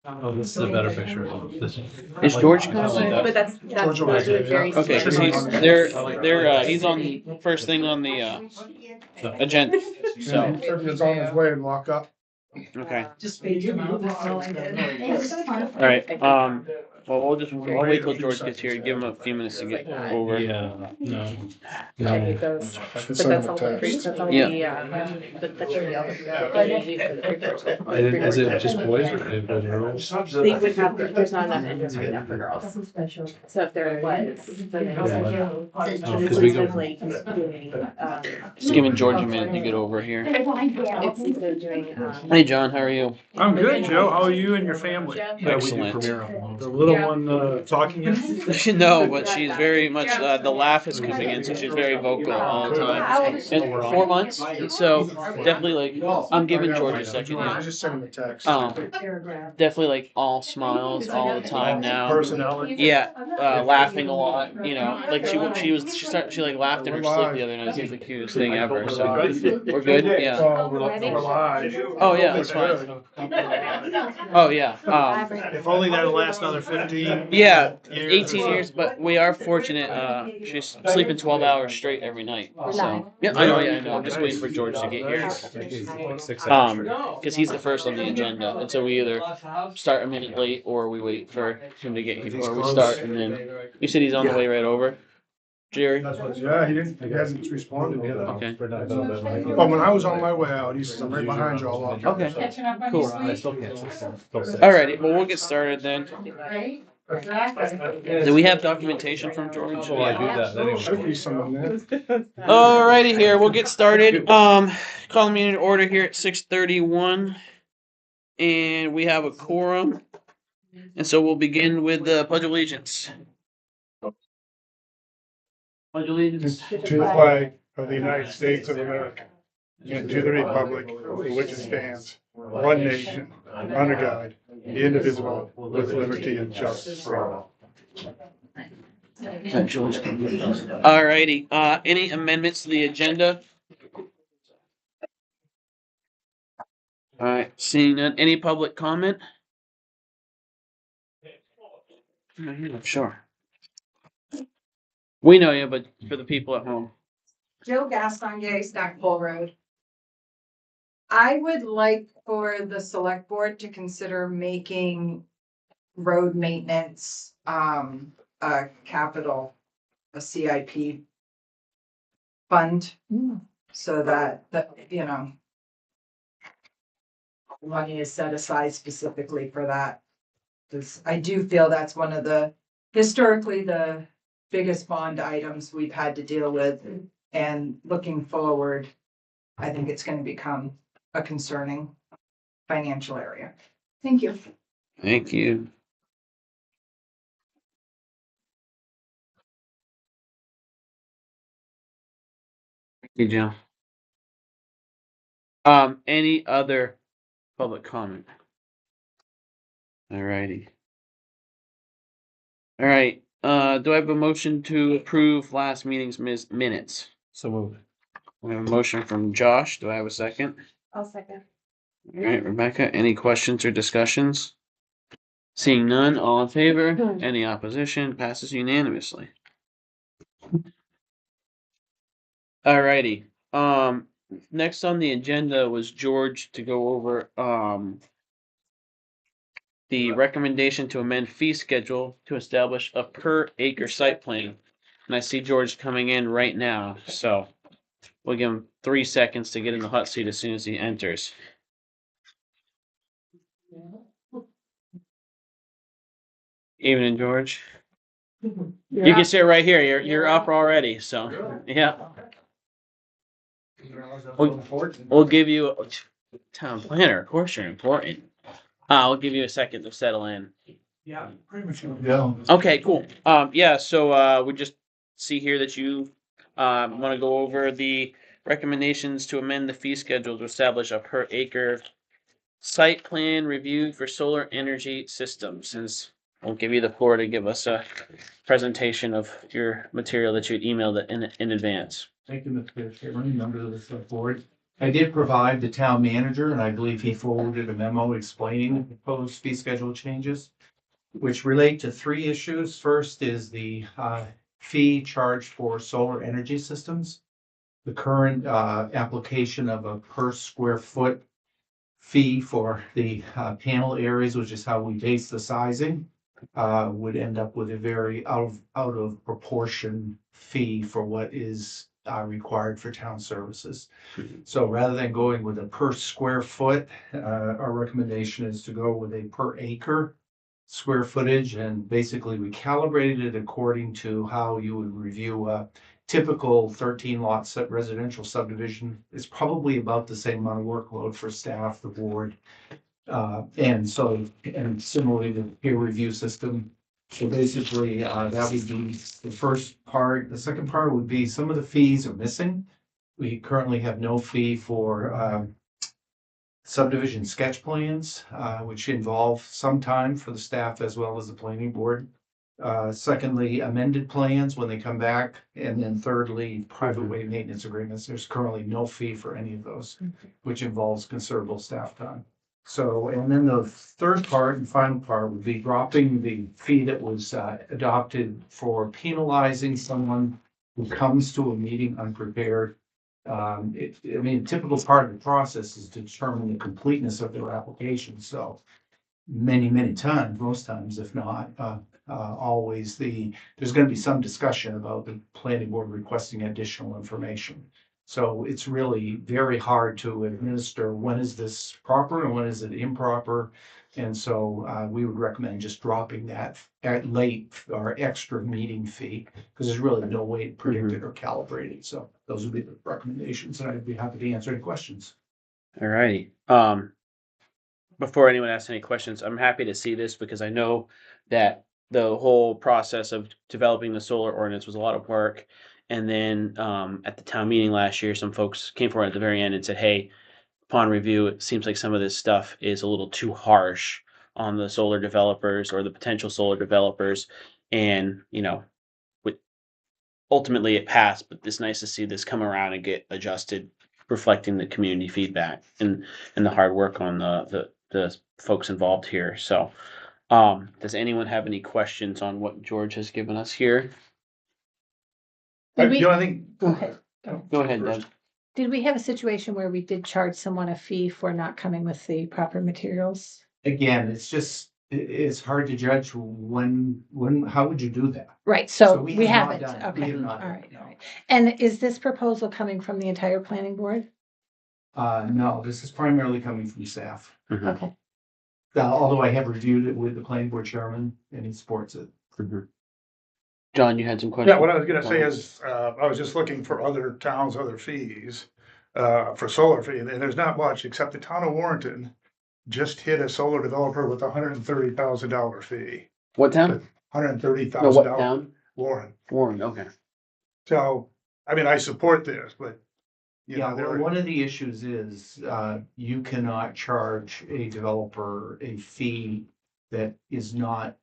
Oh, this is a better picture of this. Is George coming? But that's very. Okay, because he's on first thing on the agenda. So He's on his way and walk up. okay, Just fade them out, that's all I did. all right. Well, I'll wait till George gets here and give him a few minutes to get over. Yeah, no. I No. hate those, I but can send that's him all a the text. that's all Yeah. Is it just boys or girls? They would have, there's not enough interest right now for girls. So if there was, then they also. Because we go- Like doing, Just giving George a minute to get over here. it's either doing, Hey, John, how are you? I'm good, Joe. How are you and your family? Yeah, we do Excellent. Premiere on The those. little one talking yet? No, but she's very much the laugh is coming in, so she's very vocal all the time. And 4 months, so definitely like I'm giving George a second. I Yeah. just sent him a text. Definitely like all smiles all the time now. Personality. Yeah, laughing a lot. You know, like she like laughed in her sleep the other night. It was the cutest thing ever. So we're good. Yeah. We're live. Oh yeah, that's fine. Oh yeah. If only that'll last another 15. Yeah, years 18 or so. years, but we are fortunate. She's sleeping 12 hours straight every night. So yeah, I know. Yeah, I know. I'm just waiting for George to get here. Like 6 hours. Because he's the first on the agenda, and so we either start a minute late or we wait for him to get here, or we start and then. You said he's on the way right over, Jerry. Yeah, he hasn't responded yet. Okay. But when I was on my way out, he says, I'm right behind you all up. Okay. Cool. I still can't. Alrighty, well we'll get started then. Do we have documentation from George? Oh, I do that anyway. Should be someone there. Alrighty, here we'll get started. Call the meeting to order here at 6:31, and we have a quorum, and so we'll begin with the Pledge of Allegiance. Pledge of Allegiance. To the flag of the United States of America and to the republic for which it stands, one nation, under God, indivisible, with liberty and justice for all. Alrighty, any amendments to the agenda? Alright, seeing none, any public comment? Sure. We know you, but for the people at home. Jill Gaston, Stackpole Road. I would like for the select board to consider making road maintenance, a capital, a CIP fund, so that, money is set aside specifically for that. Because I do feel that's one of the, historically, the biggest bond items we've had to deal with. And looking forward, I think it's going to become a concerning financial area. Thank you. Thank you. Thank you, Jill. Any other public comment? Alrighty. Alright, do I have a motion to approve last meeting's minutes? So moved. We have a motion from Josh. Do I have a second? I'll second. Alright, Rebecca, any questions or discussions? Seeing none, all in favor? Any opposition? Passes unanimously. Alrighty, next on the agenda was George to go over, the recommendation to amend fee schedule to establish a per acre site plan. And I see George coming in right now, so we'll give him 3 seconds to get in the hot seat as soon as he enters. Evening, George. You can sit right here. You're up already, so yeah. We'll give you town planner. Of course, you're important. I'll give you a second to settle in. Yeah, pretty much. Yeah. Okay, cool. Yeah, so we just see here that you want to go over the recommendations to amend the fee schedule to establish a per acre site plan review for solar energy systems. Since I'll give you the floor to give us a presentation of your material that you emailed in advance. Thank you, Mr. Chairman, members of the select board. I did provide the town manager, and I believe he forwarded a memo explaining the proposed fee schedule changes, which relate to three issues. First is the fee charged for solar energy systems. The current application of a per square foot fee for the panel areas, which is how we base the sizing, would end up with a very out of proportion fee for what is required for town services. So rather than going with a per square foot, our recommendation is to go with a per acre square footage, and basically we calibrated it according to how you would review a typical 13 lot residential subdivision. It's probably about the same amount of workload for staff, the board. And similarly, the peer review system. So basically, that would be the first part. The second part would be some of the fees are missing. We currently have no fee for subdivision sketch plans, which involve some time for the staff as well as the planning board. Secondly, amended plans when they come back. And then thirdly, private way maintenance agreements. There's currently no fee for any of those, which involves considerable staff time. So, and then the third part and final part would be dropping the fee that was adopted for penalizing someone who comes to a meeting unprepared. Typical part of the process is to determine the completeness of their application. So many times, most times, if not always, there's going to be some discussion about the planning board requesting additional information. So it's really very hard to administer when is this proper and when is it improper. And so we would recommend just dropping that at late or extra meeting fee, because there's really no way to predict it or calibrate it. So those would be the recommendations, and I'd be happy to answer any questions. All righty. Before anyone asks any questions, I'm happy to see this because I know that the whole process of developing the solar ordinance was a lot of work. And then at the town meeting last year, some folks came forward at the very end and said, hey, upon review, it seems like some of this stuff is a little too harsh on the solar developers or the potential solar developers. And, ultimately it passed, but it's nice to see this come around and get adjusted, reflecting the community feedback and the hard work on the folks involved here. So does anyone have any questions on what George has given us here? I think. Go ahead. Go ahead, Deb. Did we have a situation where we did charge someone a fee for not coming with the proper materials? Again, it's hard to judge how would you do that? Right, so we we have not haven't, done it. We okay, have all not done right, it, no. all right. And is this proposal coming from the entire planning board? No, this is primarily coming from staff. Mhm. Okay, Although I have reviewed it with the planning board chairman and he supports it. Mhm. John, you had some questions? Yeah, what I was gonna say is, I was just looking for other towns, other fees, for solar fee, and there's not much, except the town of Warrenton just hit a solar developer with $130,000 fee, What town? No, what $130,000, town? Warren. Warren, okay. So, I support this, but, Yeah, well, one of the issues is, you cannot charge a developer a fee that is not,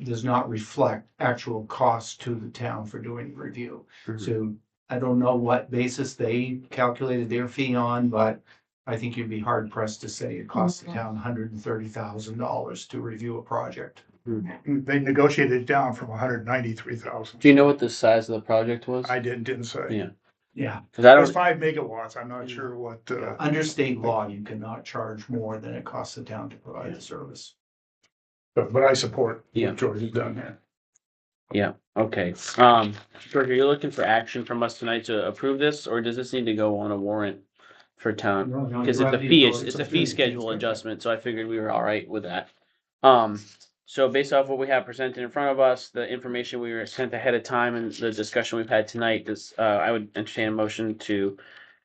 does not reflect actual costs to the town for doing review. Mhm. So I don't know what basis they calculated their fee on, but I think you'd be hard pressed to say it costs the town $130,000 to review a project. they negotiated it down from 193,000. Do you know what the size of the project was? I didn't say. Yeah. Yeah, Because I It was don't, 5 megawatts, I'm not sure what, under state law, you cannot charge more than it costs the town to provide the service. but I support Yeah. what George has done here. yeah, okay. George, are you looking for action from us tonight to approve this, or does this need to go on a warrant for town? Because it's a fee, it's a fee schedule adjustment, so I figured we were all right with that. So based off what we have presented in front of us, the information we were sent ahead of time and the discussion we've had tonight, I would entertain a motion to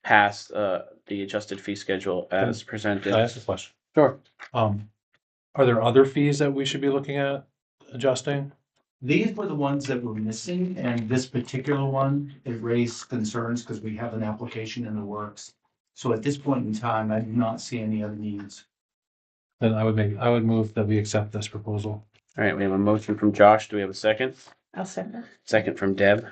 pass, the adjusted fee schedule as Can I presented. ask a question? Sure. Are there other fees that we should be looking at adjusting? These were the ones that were missing, and this particular one, it raised concerns because we have an application in the works. So at this point in time, I do not see any other needs. Then I would move that we accept this proposal. All right, we have a motion from Josh. Do we have a second? I'll send that. Second from Deb.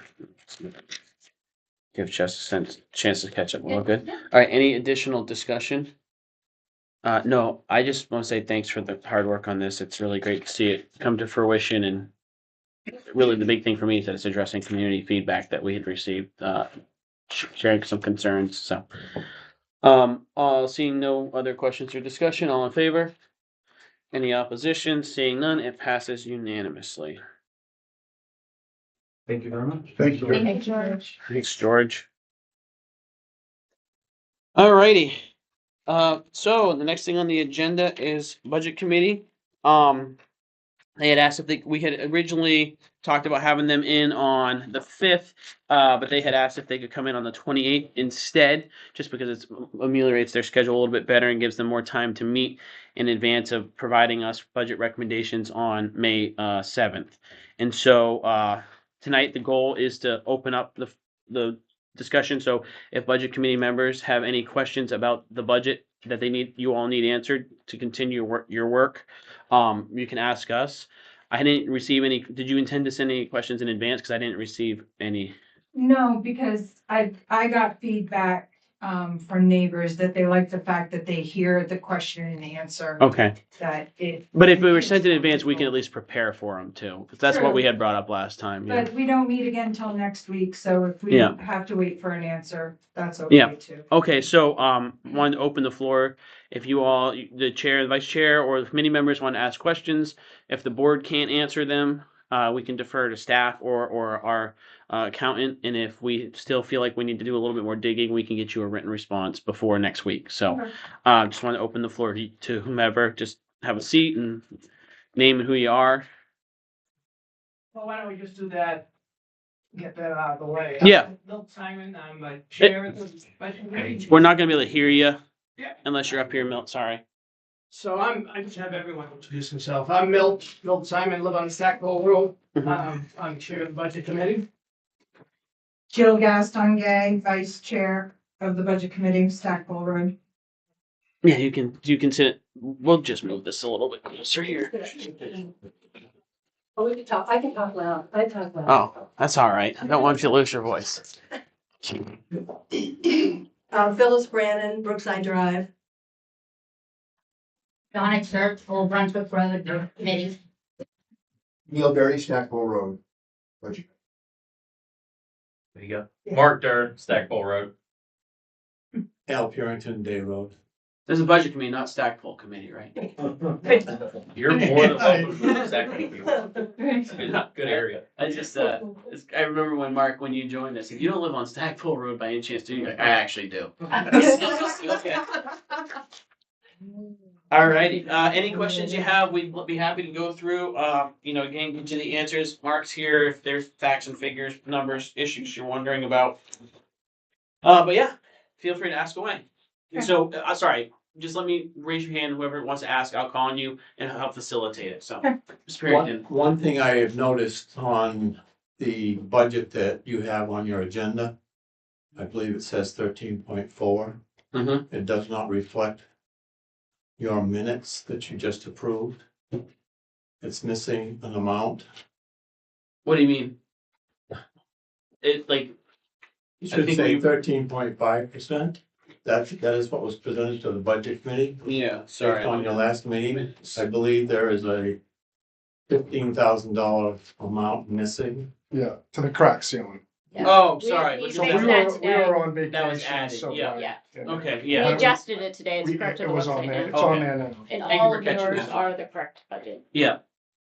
Give Jess a chance to catch up. Well, good. All right, any additional discussion? No, I just want to say thanks for the hard work on this. It's really great to see it come to fruition, and really the big thing for me is that it's addressing community feedback that we had received, sharing some concerns, so. Seeing no other questions or discussion, all in favor? Any opposition? Seeing none, it passes unanimously. Thank you very much. Thank you. Thank you, George. Thanks, George. Alrighty. So the next thing on the agenda is budget committee. They had asked if we had originally talked about having them in on the 5th, but they had asked if they could come in on the 28th instead, just because it ameliorates their schedule a little bit better and gives them more time to meet in advance of providing us budget recommendations on May 7th. And so tonight the goal is to open up the discussion. So if budget committee members have any questions about the budget that you all need answered to continue your work, you can ask us. I didn't receive any. Did you intend to send any questions in advance? Because I didn't receive any. No, because I got feedback from neighbors that they like the fact that they hear the question and answer. Okay. That it. But if we were sent in advance, we can at least prepare for them too. Because that's what True. we had brought up last time. Yeah. But we don't meet again till next week, so if we Yeah. have to wait for an answer, that's okay Yeah. too. Okay. So, wanted to open the floor. If you all, the chair, the vice chair, or the committee members want to ask questions, if the board can't answer them, we can defer to staff or our accountant. And if we still feel like we need to do a little bit more digging, we can get you a written response before next week. So, just want to open the floor to whomever. Just have a seat and name and who you are. Well, why don't we just do that? Get that out of the way. Yeah. I'm Milt Simon, I'm a chair of the budget committee. We're not going to be able to hear you. Yeah. Unless you're up here, Milt. Sorry. So I just have everyone introduce themselves. I'm Milt Simon, live on Stackpole Road. I'm chair of the budget committee. Jill Gaston Gay, vice chair of the budget committee, Stackpole Road. Yeah, you can sit. We'll just move this a little bit closer here. Oh, we can talk, I can talk loud, I talk loud. Oh, that's all right. I don't want you to lose your voice. Phyllis Brannon, Brookside Drive. Donna Church, Old Brunswick Road, committee. Neil Berry, Stackpole Road. Budget. There you go. Mark Durr, Stackpole Road. Al Purington, Day Road. There's a budget committee, not Stackpole committee, right? You're more than welcome to the Stackpole if you want. Good area. I just I remember when you joined us. If you don't live on Stackpole Road by any chance, do you? I actually do. Okay. All righty. Any questions you have, we'd be happy to go through. Again, get you the answers. Mark's here if there's facts and figures, numbers, issues you're wondering about. But yeah, feel free to ask away. And so, sorry, just let me raise your hand. Whoever wants to ask, I'll call on you and help facilitate it. So, Ms. Perrington. One thing I have noticed on the budget that you have on your agenda, I believe it says 13.4. Mhm. It does not reflect your minutes that you just approved. It's missing an amount. What do you mean? It like. It I should think say we- 13.5%. That is what was presented to the budget committee. Yeah, Based sorry. on your last meeting, I believe there is a $15,000 amount missing. Yeah, to the crack ceiling. Oh, We- sorry. we Which So fixed one? we that were today. on vacation. That was added, so yeah. Yeah. Okay, We yeah. adjusted it today, it's correct to It the was on website there, now. it's on Okay. there now. And Thank you all for of catching yours that. are the correct budget. Yeah,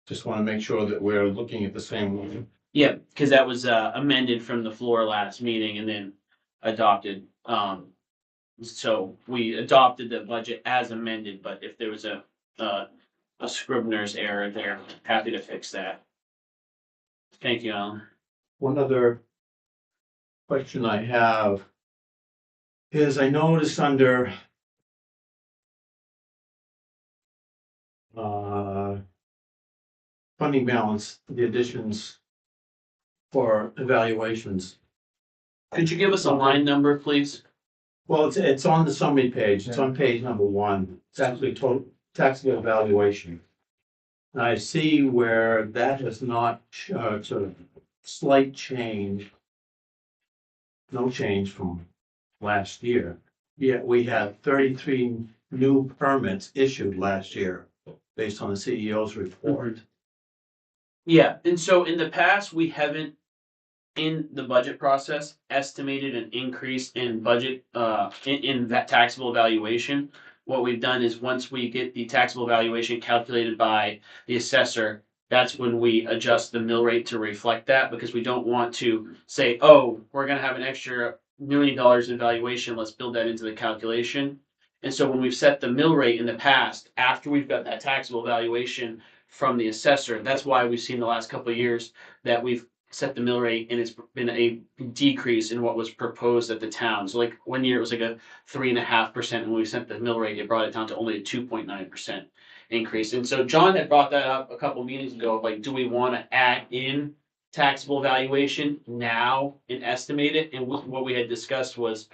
Just want to make sure that we're looking at the same one. yeah, because that was amended from the floor last meeting and then adopted. So we adopted the budget as amended, but if there was a Scribner's error there, happy to fix that. Thank you, Alan. One other question I have is I noticed under funding balance, the additions for evaluations. Could you give us a line number, please? Well, it's on the summary page. It's on page number 1. It's actually total taxable evaluation. And I see where that has not sort of slight change. no change from last year. Yet we had 33 new permits issued last year based on the CEO's report. Yeah, and so in the past, we haven't, in the budget process, estimated an increase in budget, in that taxable valuation. What we've done is once we get the taxable valuation calculated by the assessor, that's when we adjust the mill rate to reflect that, because we don't want to say, oh, we're gonna have an extra $1 million in valuation, let's build that into the calculation. And so when we've set the mill rate in the past, after we've got that taxable valuation from the assessor, that's why we've seen the last couple of years that we've set the mill rate and it's been a decrease in what was proposed at the town. So like 1 year it was like a 3.5%, and when we set the mill rate, it brought it down to only a 2.9% increase. And so John had brought that up a couple meetings ago, of like, do we want to add in taxable valuation now and estimate it? And what we had discussed was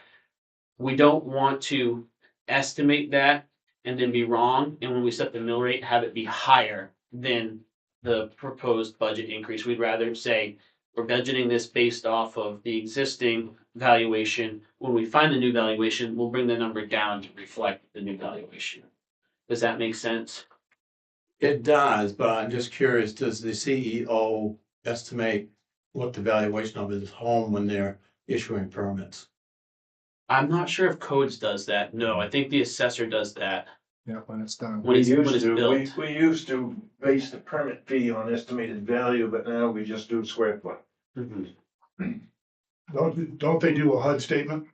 we don't want to estimate that and then be wrong. And when we set the mill rate, have it be higher than the proposed budget increase. We'd rather say we're budgeting this based off of the existing valuation. When we find the new valuation, we'll bring the number down to reflect the new valuation. Does that make sense? It does, but I'm just curious, does the CEO estimate what the valuation of his home when they're issuing permits? I'm not sure if codes does that. No, I think the assessor does that Yeah, when it's done. when it's built. We used to base the permit fee on estimated value, but now we just do square foot. Mhm. Don't they do a HUD statement?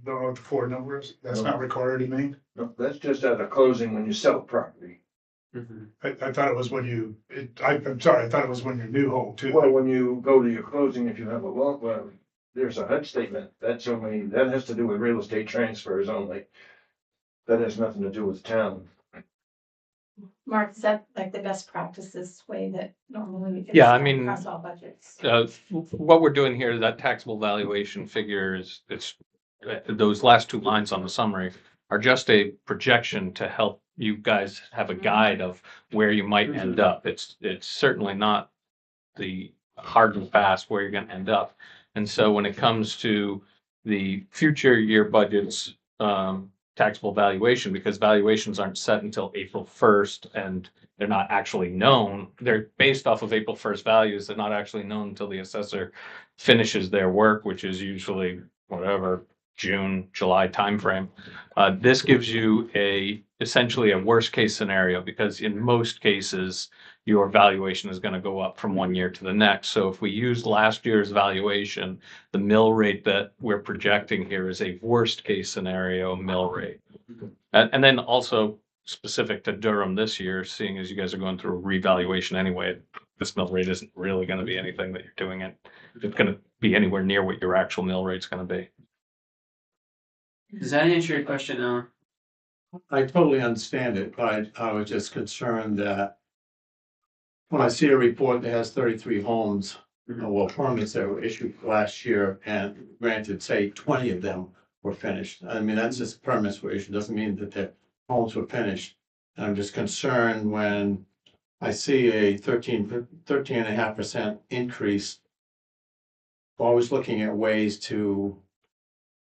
Don't know what the floor number is. That's not required in Maine. No, that's just at a closing when you sell property. Mhm. I thought it was when you, I'm sorry, I thought it was when your new home too. Well, when you go to your closing, if you have a loan, well, there's a HUD statement. That's only, that has to do with real estate transfers only. That has nothing to do with town. Mark, is that like the best practices way that normally? is Yeah, I done mean, across all budgets? What we're doing here, that taxable valuation figure is, it's, those last two lines on the summary are just a projection to help you guys have a guide of where you might end up. It's certainly not the hard and fast where you're gonna end up. And so when it comes to the future year budgets, taxable valuation, because valuations aren't set until April 1st and they're not actually known. They're based off of April 1st values. They're not actually known until the assessor finishes their work, which is usually whatever, June, July timeframe. This gives you essentially a worst case scenario, because in most cases, your valuation is going to go up from 1 year to the next. So if we use last year's valuation, the mill rate that we're projecting here is a worst case scenario mill rate. And then also specific to Durham this year, seeing as you guys are going through a revaluation anyway, this mill rate isn't really going to be anything that you're doing it. It's going to be anywhere near what your actual mill rate's going to be. Does that answer your question, Ellen? I totally understand it, but I was just concerned that when I see a report that has 33 homes, well, permits that were issued last year, and granted, say 20 of them were finished. I mean, that's just permits were issued, doesn't mean that the homes were finished. And I'm just concerned when I see a 13.5% increase. Always looking at ways to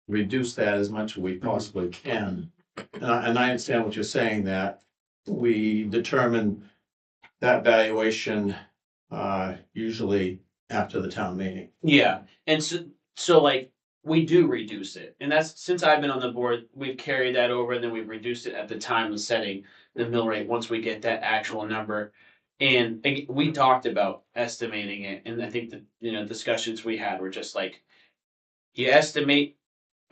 reduce that as much as we possibly can. And I understand what you're saying, that we determine that valuation usually after the town meeting. Yeah, and so like we do reduce it, and that's, since I've been on the board, we've carried that over, and then we've reduced it at the time of setting the mill rate once we get that actual number. And we talked about estimating it, and I think that, discussions we had were just like, you estimate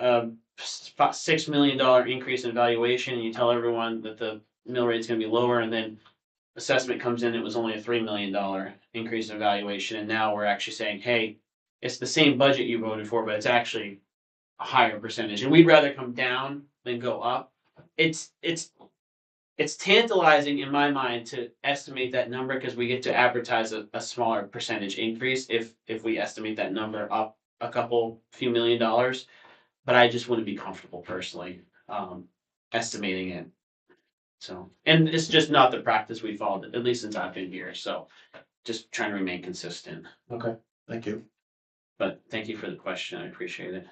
$6 million increase in valuation, and you tell everyone that the mill rate is going to be lower, and then assessment comes in, it was only a $3 million increase in valuation, and now we're actually saying, hey, it's the same budget you voted for, but it's actually a higher percentage, and we'd rather come down than go up. It's tantalizing in my mind to estimate that number, because we get to advertise a smaller percentage increase if we estimate that number up a few $1 million. But I just wouldn't be comfortable personally estimating it. So, and it's just not the practice we followed, at least since I've been here. So just trying to remain consistent. Okay, thank you. But thank you for the question. I appreciate it.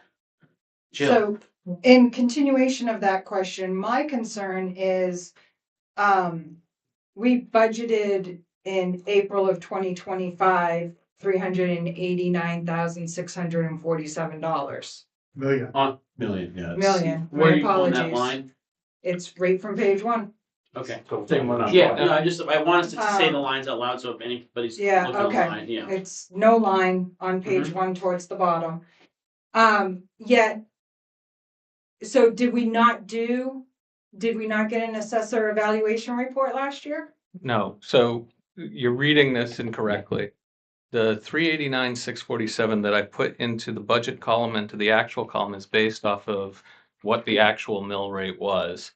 Jill, So in continuation of that question, my concern is, we budgeted in April of 2025, $389,647. Million. Million, yes. Million, where my are you on that apologies. line? It's right from page one. Okay. Same one. Yeah, no, I want us to say the Um, lines out loud, so if anybody's Yeah, looking at the okay. line, yeah. It's no line on page one towards the bottom. Yet, so did we not get an assessor evaluation report last year? No, so you're reading this incorrectly. The 389,647 that I put into the budget column and to the actual column is based off of what the actual mill rate was.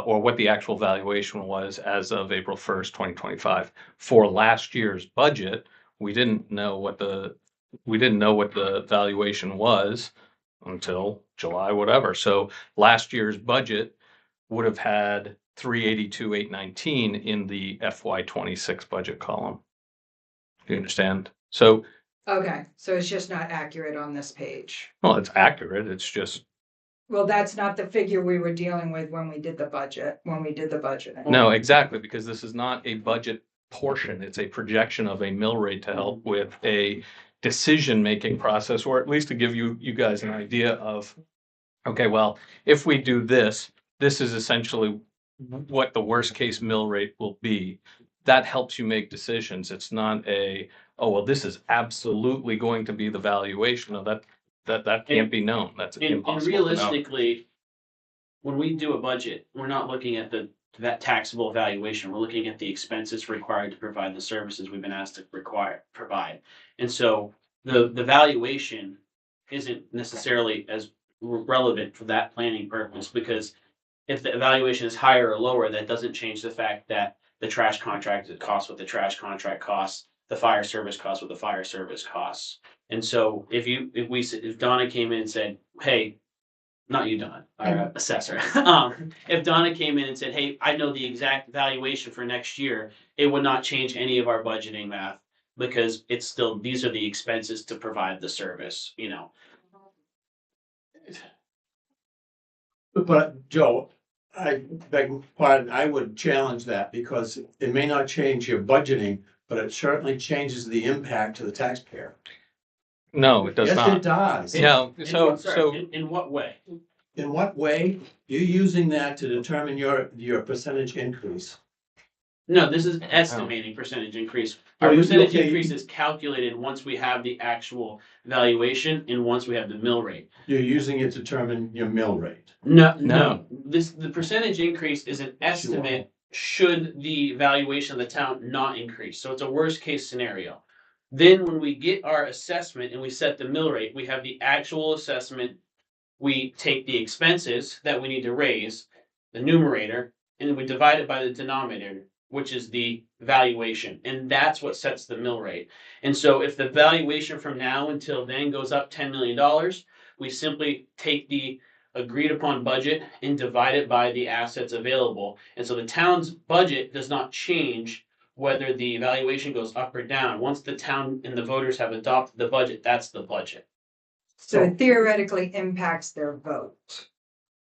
Or what the actual valuation was as of April 1st, 2025. For last year's budget, we didn't know what the valuation was until July, whatever. So last year's budget would have had 382,819 in the FY26 budget column. Do you understand? So, Okay, so it's just not accurate on this page. well, it's accurate. It's just, Well, that's not the figure we were dealing with when we did the budget, no, exactly, because this is not a budget portion. It's a projection of a mill rate to help with a decision-making process, or at least to give you guys an idea of, okay, well, if we do this, this is essentially what the worst-case mill rate will be. That helps you make decisions. It's not a, oh, well, this is absolutely going to be the valuation. No, that can't be known. That's And impossible to know. realistically, when we do a budget, we're not looking at that taxable valuation. We're looking at the expenses required to provide the services we've been asked to provide. And so the valuation isn't necessarily as relevant for that planning purpose, because if the evaluation is higher or lower, that doesn't change the fact that the trash contract costs what the trash contract costs, the fire service costs what the fire service costs. And so if Donna came in and said, hey, not you, Donna, our assessor. If Donna came in and said, hey, I know the exact valuation for next year, it would not change any of our budgeting math, because it's still, these are the expenses to provide the service, you know. But Joe, I beg pardon, I would challenge that because it may not change your budgeting, but it certainly changes the impact to the taxpayer. No, it does Yes, not. it does. No, In so, what- sorry, so, in what way? In what way? You're using that to determine your percentage increase. No, this is estimating percentage increase. Are Our you- percentage okay, increase is calculated once we have the actual valuation and once we have the mill rate. You're using it to determine your mill rate. No, the percentage increase is an estimate should the valuation of the town not increase. So it's a worst case scenario. Then when we get our assessment and we set the mill rate, we have the actual assessment. We take the expenses that we need to raise, the numerator, and then we divide it by the denominator, which is the valuation. And that's what sets the mill rate. And so if the valuation from now until then goes up $10 million, we simply take the agreed upon budget and divide it by the assets available. And so the town's budget does not change whether the valuation goes up or down. Once the town and the voters have adopted the budget, that's the budget. So it theoretically impacts their vote.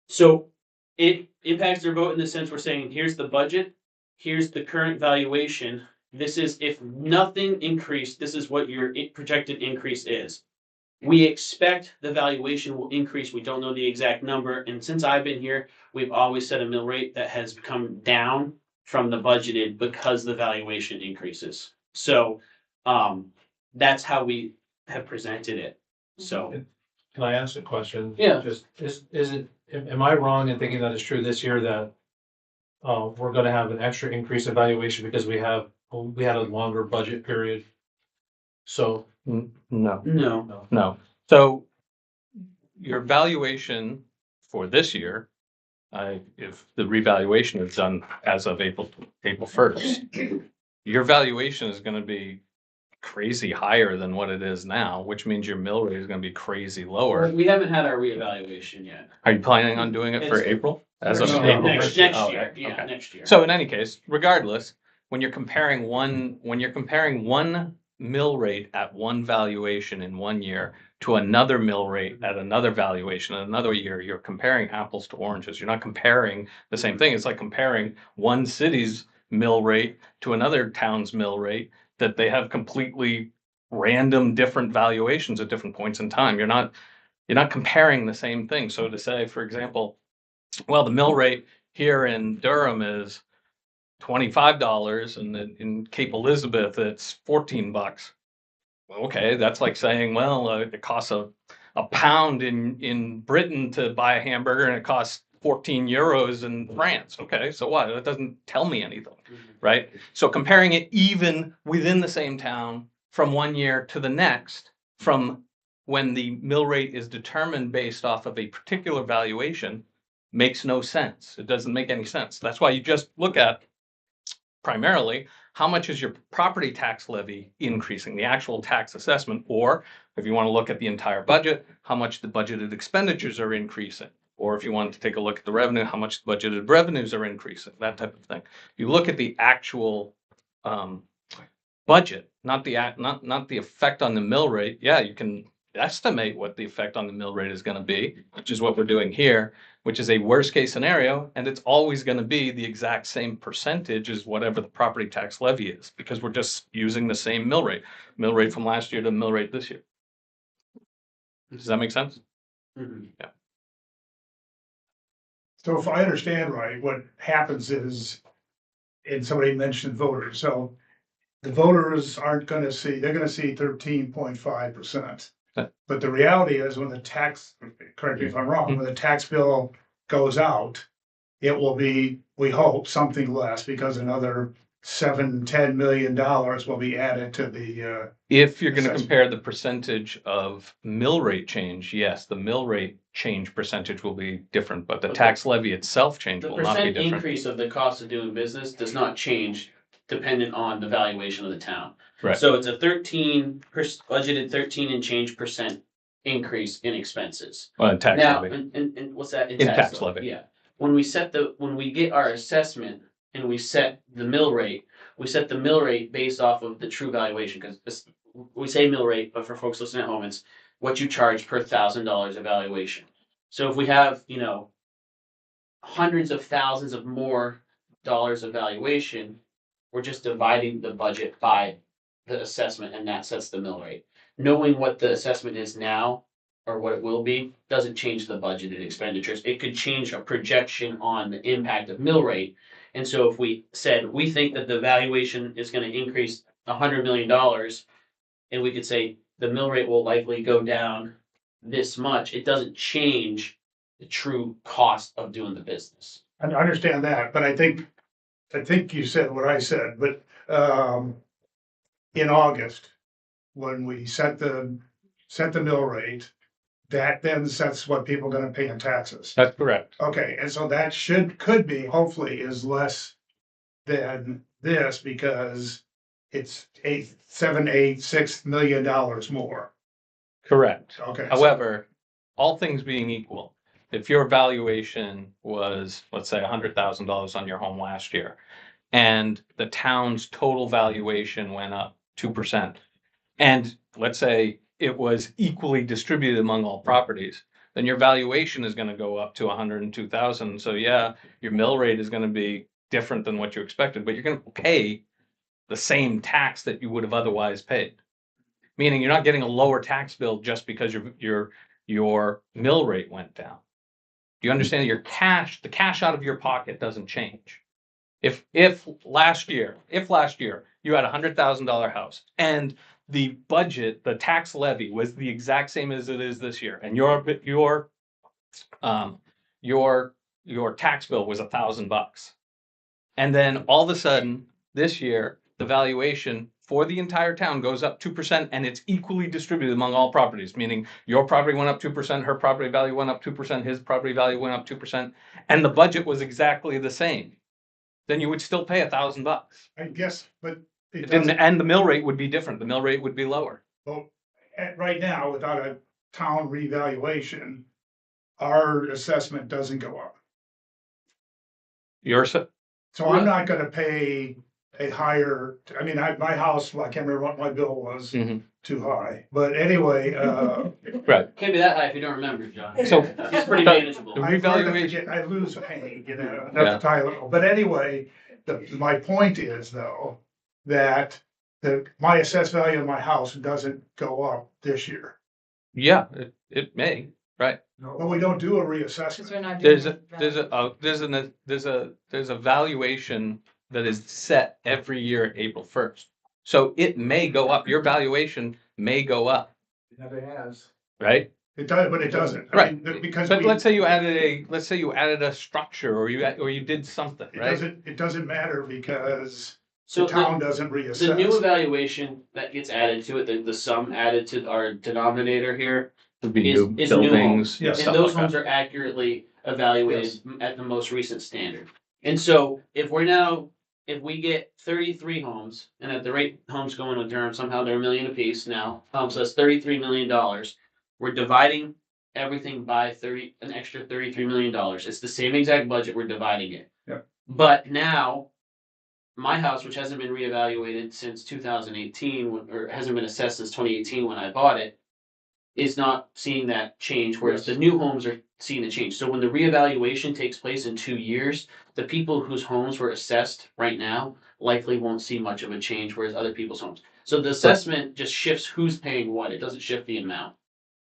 So it impacts their vote in the sense we're saying, here's the budget, here's the current valuation. This is, if nothing increased, this is what your projected increase is. We expect the valuation will increase. We don't know the exact number. And since I've been here, we've always set a mill rate that has come down from the budgeted because the valuation increases. So that's how we have presented it. So Can I ask a question? Yeah. Just, is it, am I wrong in thinking that it's true this year that we're gonna have an extra increase in valuation because we had a longer budget period? So. no. So your valuation for this year, if the revaluation is done as of April 1st, your valuation is gonna be crazy higher than what it is now, which means your mill rate is gonna be crazy lower. we haven't had our reevaluation yet. Are you planning on doing it for It's- April? As of No, April next 1st? year, Oh, yeah, okay. next year. So in any case, regardless, when you're comparing one mill rate at one valuation in one year to another mill rate at another valuation in another year, you're comparing apples to oranges. You're not comparing the same thing. It's like comparing one city's mill rate to another town's mill rate, that they have completely random different valuations at different points in time. You're not comparing the same thing. So to say, for example, well, the mill rate here in Durham is $25, and then in Cape Elizabeth it's $14. Okay, that's like saying, well, it costs a pound in Britain to buy a hamburger, and it costs 14 euros in France. Okay, so what? That doesn't tell me anything, right? So comparing it even within the same town from one year to the next, from when the mill rate is determined based off of a particular valuation, makes no sense. It doesn't make any sense. That's why you just look at primarily how much is your property tax levy increasing, the actual tax assessment, or if you want to look at the entire budget, how much the budgeted expenditures are increasing, or if you want to take a look at the revenue, how much the budgeted revenues are increasing, that type of thing. You look at the actual budget, not the effect on the mill rate. Yeah, you can estimate what the effect on the mill rate is going to be, which is what we're doing here, which is a worst case scenario, and it's always going to be the exact same percentage as whatever the property tax levy is, because we're just using the same mill rate from last year to the mill rate this year. Does that make sense? Mm-hmm. Yeah. So if I understand right, what happens is, and somebody mentioned voters, so the voters aren't gonna see, they're gonna see 13.5%. But the reality is when the tax, correct me if I'm wrong, when the tax bill goes out, it will be, we hope, something less, because another $7-10 million will be added to the, If you're going to assessment. compare the percentage of mill rate change, yes, the mill rate change percentage will be different, but the Okay. tax levy itself change The will not be percent different. increase of the cost of doing business does not change dependent on the valuation of the town. Right. So it's a budgeted 13 and change percent increase in expenses. Well, in tax Now, levy. and what's that? In tax levy. Yeah. When we get our assessment and we set the mill rate, we set the mill rate based off of the true valuation, because we say mill rate, but for folks listening at home, it's what you charge per $1,000 evaluation. So if we have, hundreds of thousands of more dollars of valuation, we're just dividing the budget by the assessment, and that sets the mill rate. Knowing what the assessment is now or what it will be doesn't change the budgeted expenditures. It could change a projection on the impact of mill rate. And so if we said we think that the valuation is going to increase $100 million, and we could say the mill rate will likely go down this much, it doesn't change the true cost of doing the business. I understand that, but I think you said what I said, but in August, when we set the mill rate, that then sets what people are gonna pay in taxes. That's correct. Okay, and so that could be, hopefully, is less than this, because it's $6 million more. Correct. Okay. However, all things being equal, if your valuation was, let's say, $100,000 on your home last year, and the town's total valuation went up 2%, and let's say it was equally distributed among all properties, then your valuation is going to go up to 102,000. So yeah, your mill rate is going to be different than what you expected, but you're going to pay the same tax that you would have otherwise paid. Meaning you're not getting a lower tax bill just because your mill rate went down. Do you understand? The cash out of your pocket doesn't change. If last year you had $100,000 house and the budget, the tax levy was the exact same as it is this year, and your tax bill was $1,000, and then all of a sudden this year the valuation for the entire town goes up 2%, and it's equally distributed among all properties, meaning your property went up 2%, her property value went up 2%, his property value went up 2%, and the budget was exactly the same, then you would still pay $1,000. I guess, but and the mill rate would be different. The mill rate would be lower. Well, right now, without a town revaluation, our assessment doesn't go up. So I'm not gonna pay a higher, I mean, my house, I can't remember what my bill was, Mhm. too high, but anyway, Right. Can't be that high if you don't remember, John. So It's pretty manageable. the I learned to revaluation, forget- I lose pain, you know, Yeah. not the Tylenol, but anyway, my point is though, that my assessed value of my house doesn't go up this year. yeah, it may, right? But we don't do a Because reassessment. we're not There's doing. there's a valuation that is set every year, April 1st. So it may go up, your valuation may go up, It never has. right? It does, but it doesn't. I Right. mean, because But we, let's say you added a structure or you did something, right? it doesn't matter because So the town doesn't the new reassess. evaluation that gets added to it, the sum added to our denominator here Would be is new is new buildings, homes. Yeah. And stuff those like homes that. are accurately evaluated at the most recent standard. And so if we get 33 homes, and at the rate homes go into Durham, somehow they're $1 million apiece now, so that's $33 million. We're dividing everything by an extra $33 million. It's the same exact budget, we're dividing it. Yep. But now, my house, which hasn't been reevaluated since 2018, or hasn't been assessed since 2018 when I bought it, is not seeing that change, whereas the new homes are seeing the change. So when the reevaluation takes place in 2 years, the people whose homes were assessed right now likely won't see much of a change, whereas other people's homes. So the assessment just shifts who's paying what. It doesn't shift the amount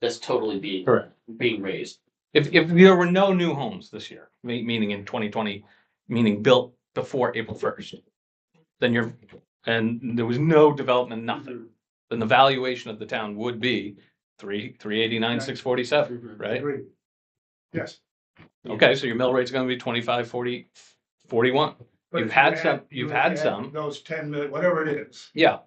that's totally being raised. If there were no new homes this year, meaning in 2020, meaning built before April 1st, then and there was no development, nothing, then the valuation of the town would be 389,647, right? Agreed. Yes. Okay, so your mill rate's gonna be 25, 40, 41. But You've if had you some, add- you've if had you add some, Those 10 million, whatever it is, yeah,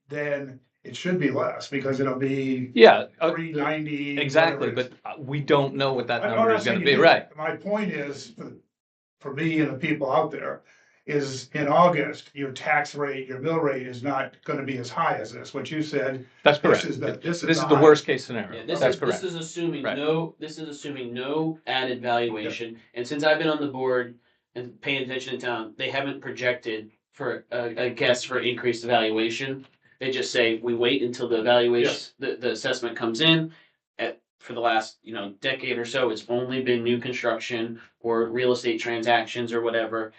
then it should be less because it'll be yeah, 390. exactly, whatever it but is. we don't know what that I'm number not is gonna saying be, you do. right? My point is, for me and the people out there, is in August, your tax rate, your mill rate is not gonna be as high as this, what you said. That's This correct. is the, This is the high. worst case scenario. Yeah, That's this correct. is assuming Right. no added valuation. And since I've been on the board and paying attention in town, they haven't projected for a guess for increased valuation. They just say, we wait until the evaluation, the assessment comes in. For the last, decade or so, it's only been new construction or real estate transactions or whatever.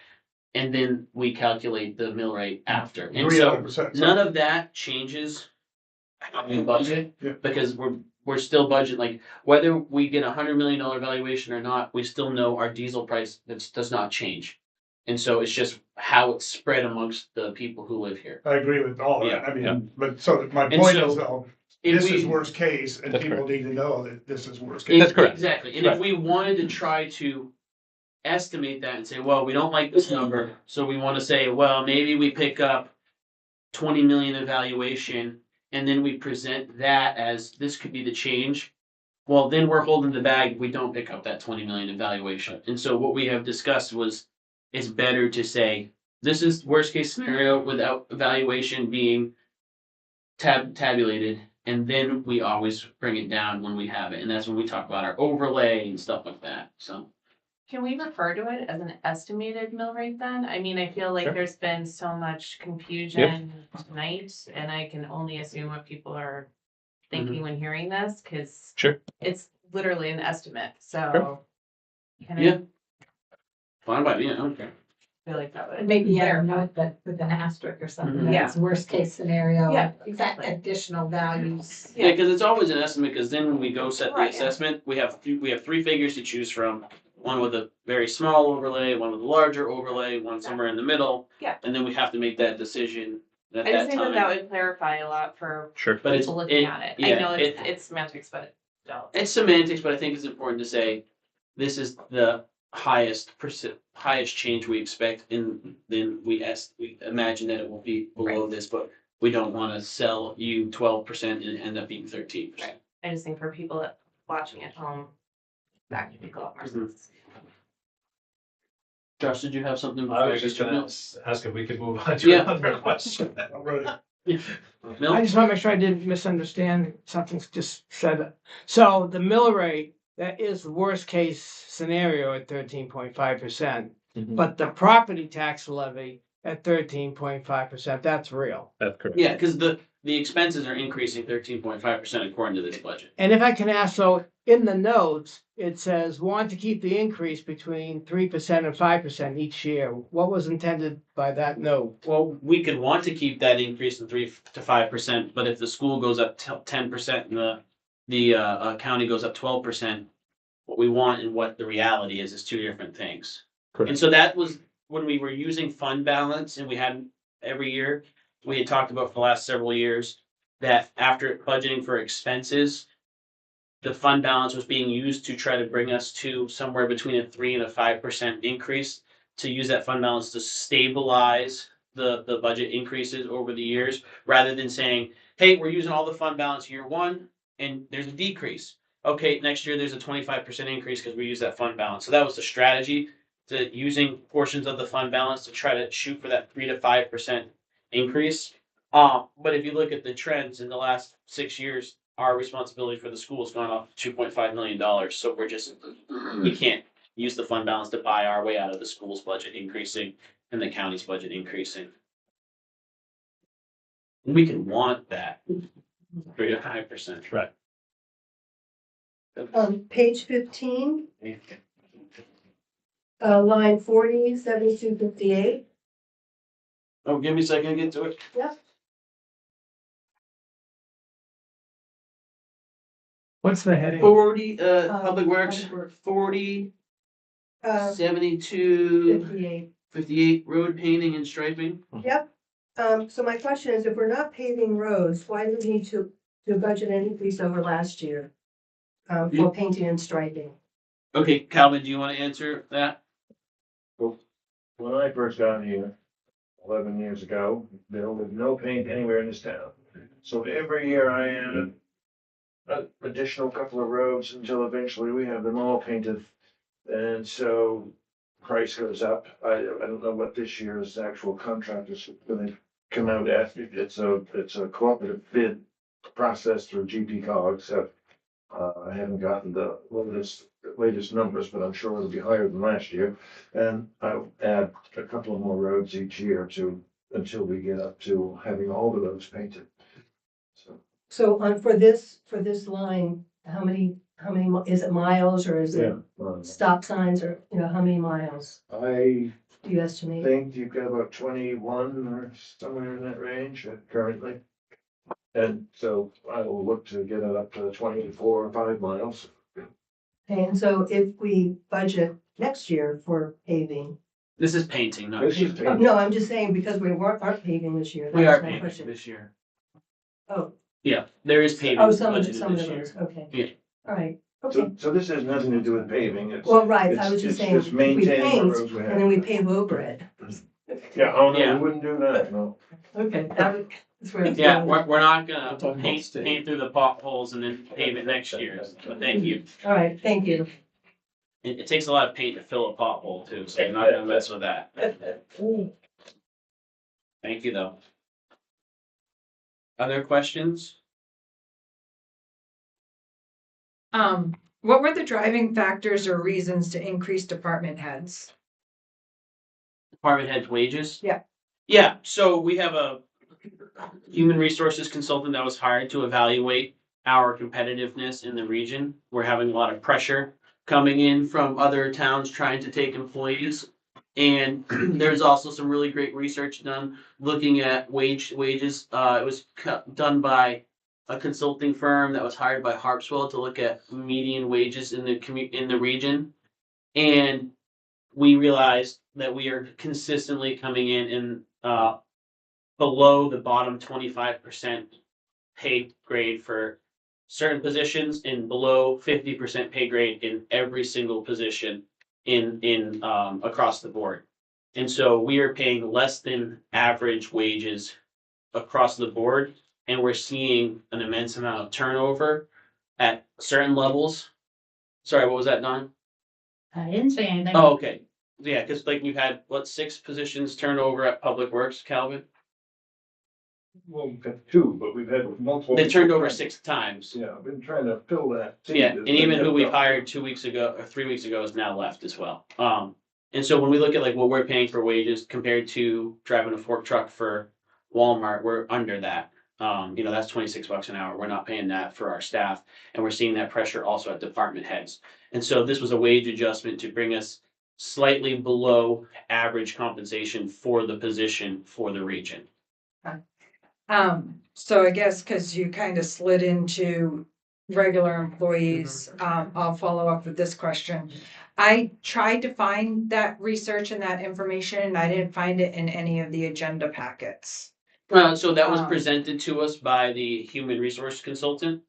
And then we calculate the mill rate after. And so 300%. none of that changes how we budget, Yeah. because we're still budgeting, like, whether we get $100 million valuation or not, we still know our diesel price does not change. And so it's just how it's spread amongst the people who live here. I agree with all that, I Yeah. mean, but so my And point so, is though, if this is we- worst case, and That's people correct. need to know that this is worst case. That's correct. Exactly, and Right. if we wanted to try to estimate that and say, well, we don't like this number, so we wanna say, well, maybe we pick up 20 million in valuation, and then we present that as this could be the change. Well, then we're holding the bag if we don't pick up that 20 million in valuation. And so what we have discussed was, it's better to say, this is worst case scenario without evaluation being tabulated, and then we always bring it down when we have it, and that's when we talk about our overlay and stuff like that, so. Can we refer to it as an estimated mill rate then? I mean, I feel like Sure. there's been so much confusion tonight, and I can only assume what people are thinking when hearing this, cause Sure. it's literally an estimate, Sure. so. Kind Yeah. of Fine by me, I don't care. feel like that would. Maybe a note that with an asterisk or something, Mhm. that's worst case scenario. Yeah, exactly. Additional values. Yeah, because it's always an estimate, because then when we go set the Right, yeah. assessment, we have three figures to choose from. One with a very small overlay, one with a larger overlay, one somewhere in the middle. Yeah. And then we have to make that decision at I just that think that time. would clarify a lot for Sure. But it's, people looking at it. I yeah, know it's semantics, but it's semantics, but I think it's important to say, this is the highest change we expect, and then we imagine that it will be below this, but we don't wanna sell you 12% and end up being 13%. I just think for people that watching at home, that could be a lot more sense. Josh, did you have something? I was just gonna ask if we could move on to Yeah. another question. I'm ready. Mill? I just want to make sure I didn't misunderstand something just said. So the mill rate, that is the worst case scenario at 13.5%. Mhm. But the property tax levy at 13.5%. That's real. That's correct. Yeah, because the expenses are increasing 13.5% according to this budget. And if I can ask, so in the notes, it says want to keep the increase between 3% and 5% each year. What was intended by that note? Well, we could want to keep that increase in 3 to 5%, but if the school goes up 10% and the county goes up 12%, what we want and what the reality is two different things. And so that was when we were using fund balance, and we had every year, we had talked about for the last several years, that after budgeting for expenses, the fund balance was being used to try to bring us to somewhere between a 3 and a 5% increase, to use that fund balance to stabilize the budget increases over the years, rather than saying, hey, we're using all the fund balance year one and there's a decrease. Okay, next year there's a 25% increase because we use that fund balance. So that was the strategy, to using portions of the fund balance to try to shoot for that 3 to 5% increase. But if you look at the trends in the last 6 years, our responsibility for the school has gone up $2.5 million. So we can't use the fund balance to buy our way out of the school's budget increasing and the county's budget increasing. We can want that 3 to 5%. Right. Page 15, line 40, 7258. Oh, give me a second to get to it. Yep. What's the heading? 40, Public Works, 40, Uh, 72, 58. 58, road painting and striping. Yep. So my question is, if we're not paving roads, why do we need to budget an increase over last year? For painting and striping? Okay, Calvin, do you want to answer that? When I first got here, 11 years ago, there was no paint anywhere in this town. So every year I added an additional couple of roads until eventually we have them all painted. And so price goes up. I don't know what this year's actual contract is gonna come out at. It's a cooperative bid process through GP Cog, so I haven't gotten the latest numbers, but I'm sure it'll be higher than last year. And I'll add a couple of more roads each year until we get up to having all the roads painted. So for this line, how many, is it miles or is it stop signs or, how many miles I do you estimate? think you've got about 21 or somewhere in that range currently. And so I will look to get it up to 24 or 5 miles. And so if we budget next year for paving. This is painting, not This is paving. painting. No, I'm just saying because we aren't paving this year. We That are was my paving question. this year. Oh, Yeah, there is paving oh, some of budgeted the this year. roads, okay. Yeah. All right, okay. So this has nothing to do with paving. It's Well, right, I it's- was just it's saying, if we maintaining the paint roads we have. and then we pave over it. Yeah, oh no, Yeah. we wouldn't do that, no. Okay, that's where it's Yeah, going. we're not gonna paint through the potholes and then pave it next year, but thank you. All right, thank you. It takes a lot of paint to fill a pothole too, so you're not gonna mess with that. Thank you though. Other questions? What were the driving factors or reasons to increase department heads? Department heads' wages? Yeah. Yeah, so we have a human resources consultant that was hired to evaluate our competitiveness in the region. We're having a lot of pressure coming in from other towns trying to take employees. And there's also some really great research done looking at wages. It was done by a consulting firm that was hired by Harpswell to look at median wages in the region. And we realized that we are consistently coming in below the bottom 25% pay grade for certain positions and below 50% pay grade in every single position in across the board. And so we are paying less than average wages across the board, and we're seeing an immense amount of turnover at certain levels. Sorry, what was that, Don? I didn't say anything. Oh, okay. Yeah, because like we've had, 6 positions turnover at Public Works, Calvin? Well, we've got 2, but we've had multiple. They turned over 6 times. Yeah, I've been trying to fill that. seat. Yeah, and even who we hired 2 weeks ago or 3 weeks ago is now left as well. And so when we look at like what we're paying for wages compared to driving a fork truck for Walmart, we're under that. You know, that's $26 an hour. We're not paying that for our staff. And we're seeing that pressure also at department heads. And so this was a wage adjustment to bring us slightly below average compensation for the position for the region. So I guess because you kind of slid into regular employees, I'll follow up with this question. I tried to find that research and that information, and I didn't find it in any of the agenda packets. So that was presented to us by the human resource consultant.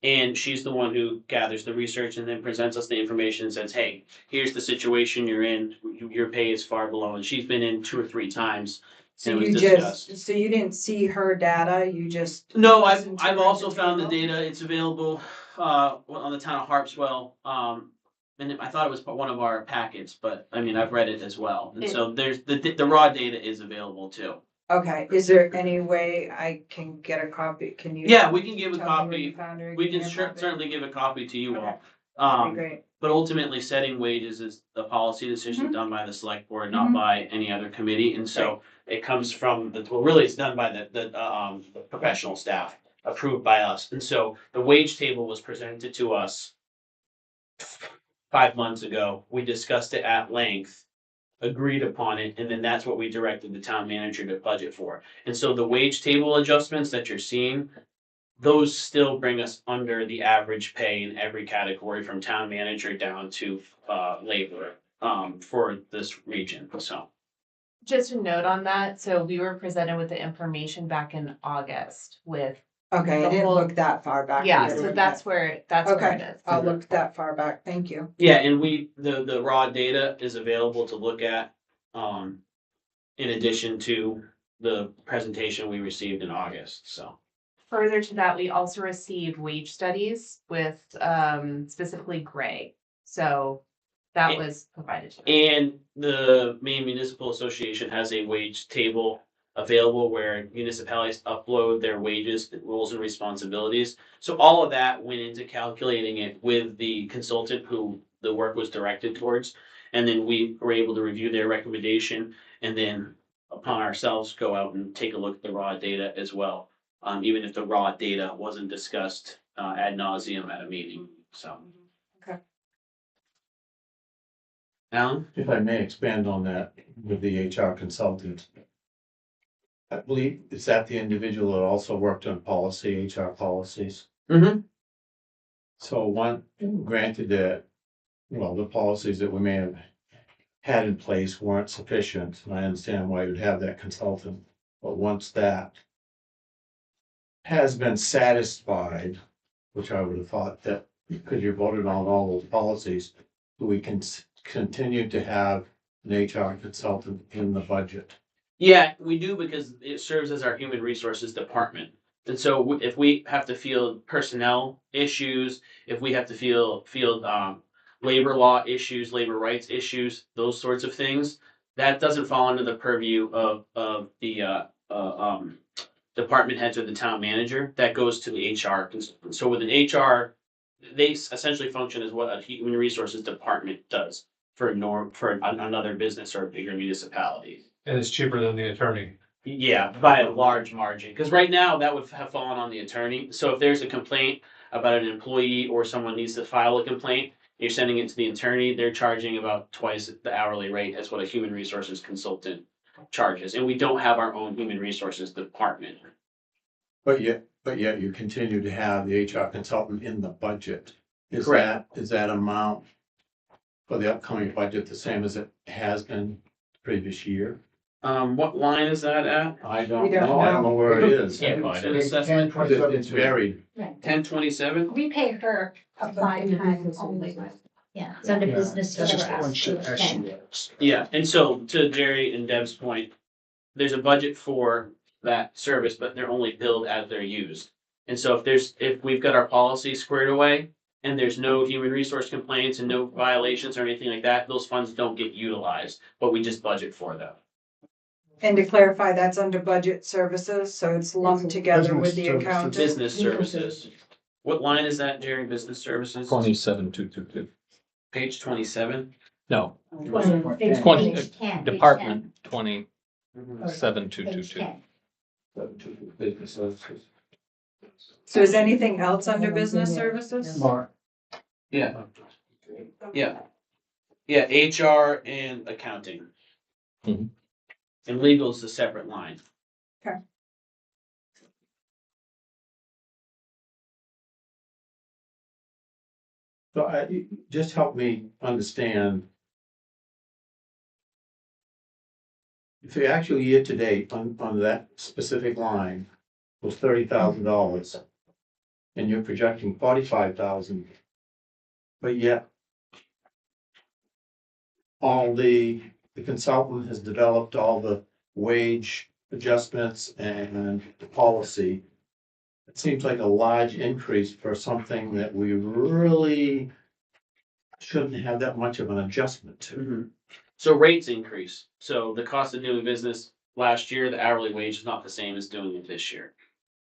And she's the one who gathers the research and then presents us the information and says, hey, here's the situation you're in. Your pay is far below. And she's been in 2 or 3 times. So and it you was discussed. just, so you didn't see her data, you just. No, listened to I've her also at the found the table? data. It's available on the town of Harpswell. And I thought it was one of our packets, but I mean, I've read it as well. And so there's the raw data is available too. Okay, is there any way I can get a copy? Can you? Yeah, we can give a tell me where copy. you found her? We Give can me a copy? certainly give a copy to you Okay. all. That'd be great. But ultimately, setting wages is a policy decision done by the select board, not by any other committee. And so it comes from really it's done by the professional staff, approved by us. And so the wage table was presented to us 5 months ago. We discussed it at length, agreed upon it, and then that's what we directed the town manager to budget for. And so the wage table adjustments that you're seeing, those still bring us under the average pay in every category from town manager down to laborer for this region. So Just a note on that, so we were presented with the information back in August with. Okay, I the didn't whole- look that far back. Yeah, either. so that's where it is. Okay, I'll look that far back. Thank you. yeah, and the raw data is available to look at in addition to the presentation we received in August. So Further to that, we also received wage studies with specifically Gray. So that was provided to us. and the Maine Municipal Association has a wage table available where municipalities upload their wages, roles and responsibilities. So all of that went into calculating it with the consultant who the work was directed towards. And then we were able to review their recommendation and then upon ourselves go out and take a look at the raw data as well. Even if the raw data wasn't discussed ad nauseum at a meeting, so. Okay. Alan? If I may expand on that with the HR consultant. I believe is that the individual that also worked on policy, HR policies. Mm-hmm. So one, granted that, well, the policies that we may have had in place weren't sufficient, and I understand why you'd have that consultant. But once that has been satisfied, which I would have thought that because you voted on all those policies, we can continue to have an HR consultant in the budget. Yeah, we do because it serves as our human resources department. And so if we have to field personnel issues, if we have to field labor law issues, labor rights issues, those sorts of things, that doesn't fall under the purview of the department heads or the town manager. That goes to the HR consultant. So with an HR, they essentially function as what a human resources department does for another business or a bigger municipality. And it's cheaper than the attorney. Yeah, by a large margin, because right now that would have fallen on the attorney. So if there's a complaint about an employee or someone needs to file a complaint, you're sending it to the attorney, they're charging about twice the hourly rate as what a human resources consultant charges. And we don't have our own human resources department. But yet you continue to have the HR consultant in the budget. Correct. Is that amount for the upcoming budget the same as it has been previous year? What line is that at? I don't know. I don't know where it is. Can't find it. Assessment, It's varied. 1027? We pay her a 5 times only. Yeah, it's under business That's just one service. shit. Yeah, and so to Jerry and Deb's point, there's a budget for that service, but they're only billed as they're used. And so if we've got our policy squared away and there's no human resource complaints and no violations or anything like that, those funds don't get utilized, but we just budget for them. And to clarify, that's under budget services, so it's lumped together with the Business accountant. Business services. What line is that, Jerry? Business services? 27,222. Page 27. No, Page 20, 10, page Department 27 10, page 222. 10. So is anything else under business services? Yeah. Yeah, HR and accounting. Mhm. And legal is a separate line. So just help me understand. If the actual year to date on that specific line was $30,000. And you're projecting 45,000. But yet. All the consultant has developed all the wage adjustments and the policy. It seems like a large increase for something that we really shouldn't have that much of an adjustment to. So rates increase. So the cost of doing business last year, the hourly wage is not the same as doing it this year.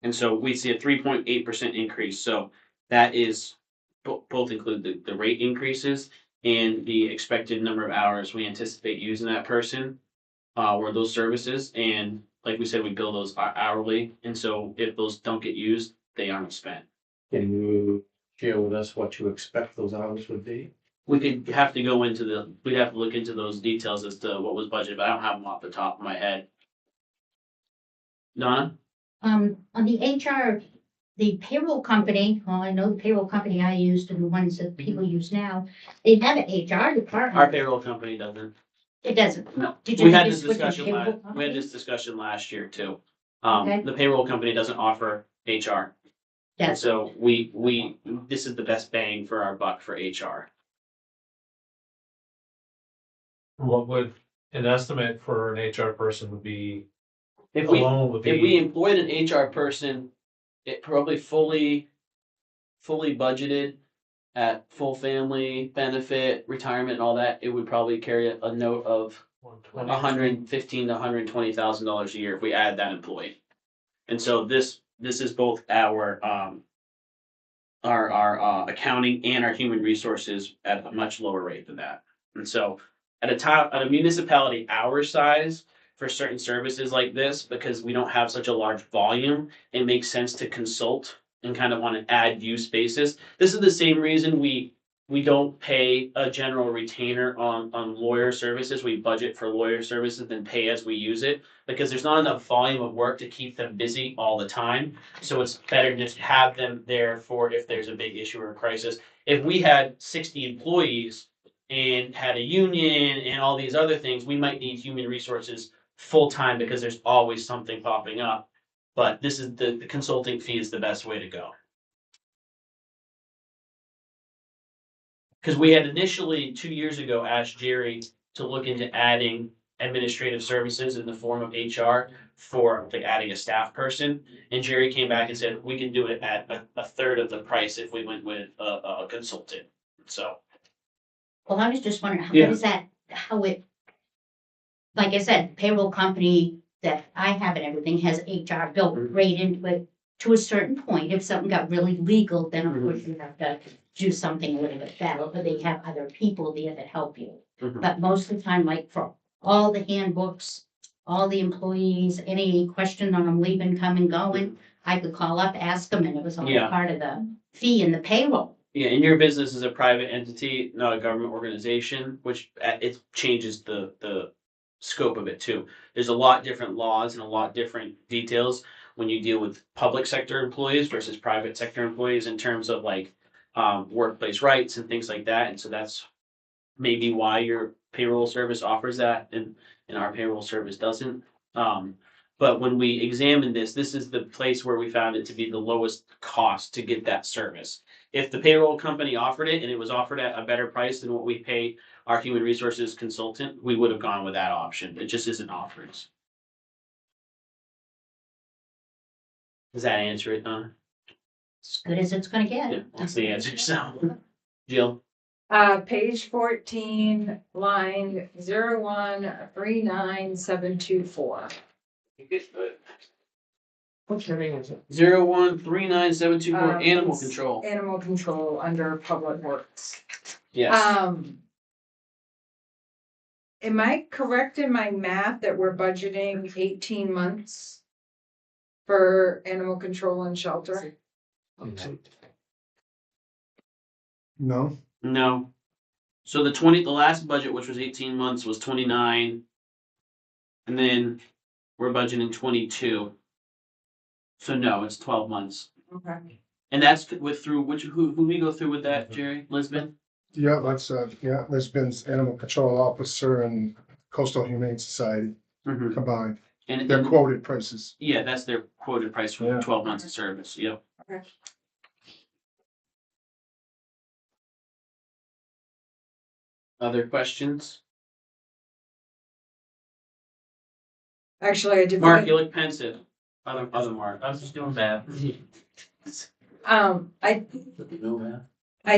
And so we see a 3.8% increase. So that is both include the rate increases and the expected number of hours we anticipate using that person or those services. And like we said, we bill those hourly. And so if those don't get used, they aren't spent. Can you share with us what you expect those hours would be? We'd have to look into those details as to what was budgeted, but I don't have them off the top of my head. Donna? On the HR, the payroll company, well, I know the payroll company I used and the ones that people use now, they have an HR department. Our payroll company doesn't. It doesn't. No. Did you We had notice this with the discussion payroll we had company? this discussion last year too. Okay. The payroll company doesn't offer HR. And Yes. so this is the best bang for our buck for HR. What would an estimate for an HR person would be? If we Alone would If we be, employed an HR person, it probably fully budgeted at full family benefit, retirement and all that, it would probably carry a note of $115,000 to $120,000 a year if we add that employee. And so this is both our accounting and our human resources at a much lower rate than that. And so at a municipality our size, for certain services like this, because we don't have such a large volume, it makes sense to consult and kind of want to add use basis. This is the same reason we don't pay a general retainer on lawyer services. We budget for lawyer services and pay as we use it, because there's not enough volume of work to keep them busy all the time. So it's better to just have them there for if there's a big issue or a crisis. If we had 60 employees and had a union and all these other things, we might need human resources full-time because there's always something popping up. But this is the consulting fee is the best way to go. Because we had initially 2 years ago asked Jerry to look into adding administrative services in the form of HR for like adding a staff person. And Jerry came back and said, we can do it at a third of the price if we went with a consultant. So. Well, I was just wondering, Yeah. what is that, like I said, payroll company that I have and everything has HR built right into it to a certain point. If something got really legal, then of course you have to do something a little bit better, but they have other people there that help you. But most of the time, like for all the handbooks, all the employees, any question on them leaving, coming, going, I could call up, ask them, and it was all part of the fee and the payroll. Yeah, and your business is a private entity, not a government organization, which it changes the scope of it too. There's a lot different laws and a lot different details when you deal with public sector employees versus private sector employees in terms of like workplace rights and things like that. And so that's maybe why your payroll service offers that and our payroll service doesn't. But when we examined this is the place where we found it to be the lowest cost to get that service. If the payroll company offered it and it was offered at a better price than what we pay our human resources consultant, we would have gone with that option. It just isn't offered. Does that answer it, Donna? As good as it's gonna get. Yeah, that's the answer. So, Jill? Page 14, line 0139724. What's your name? Is it? 0139724 animal It's control. Animal control under public works. Yes. am I correct in my math that we're budgeting 18 months for animal control and shelter? No, No. So the last budget, which was 18 months, was 29. And then we're budgeting 22. So no, it's 12 months. Okay. And that's with through who we go through with that, Jerry? Lisbon? Yeah, that's, Lisbon's animal control officer and Coastal Humane Society Mm-hmm. combined. And Their quoted prices. yeah, that's their quoted price for 12 months of service. Yep. Okay. Other questions? Actually, I did. Mark, you look pensive. Other Mark. I'm just doing bad. I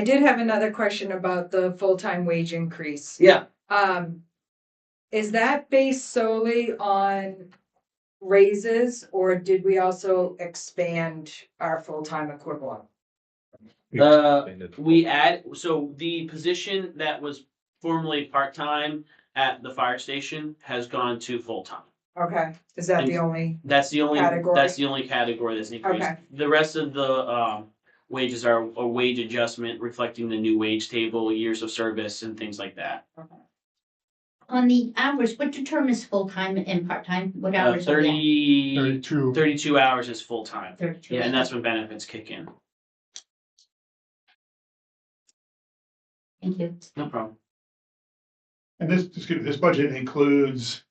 did have another question about the full-time wage increase. Yeah. Is that based solely on raises, or did we also expand our full-time equivalent? So the position that was formerly part-time at the fire station has gone to full-time. Okay, is that the only? That's the only Category? That's the only category that's increased. Okay. The rest of the wages are a wage adjustment reflecting the new wage table, years of service and things like that. On the hours, what determines full-time and part-time? What hours? are that? 32 hours is full-time. 32. Yeah, and that's when benefits kick in. Thank you. No problem. and this budget includes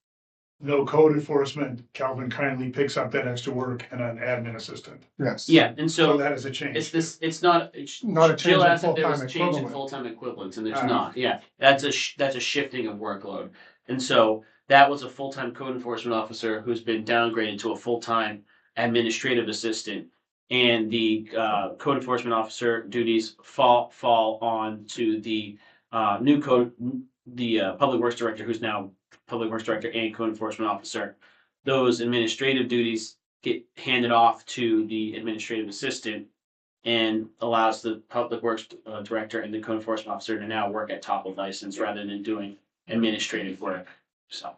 no code enforcement. Calvin kindly picks up that extra work and an admin assistant. Yes. Yeah, and So so that is a change. it's not Not a change Jill in asked if there was full-time a change in equivalent. full-time equivalents, and there's Ah. not. Yeah, that's a shifting of workload, and so that was a full-time code enforcement officer who's been downgraded to a full-time administrative assistant, and the code enforcement officer duties fall on to the new code, the public works director, who's now public works director and code enforcement officer. Those administrative duties get handed off to the administrative assistant and allows the public works director and the code enforcement officer to now work at top of license rather than doing administrative work. So,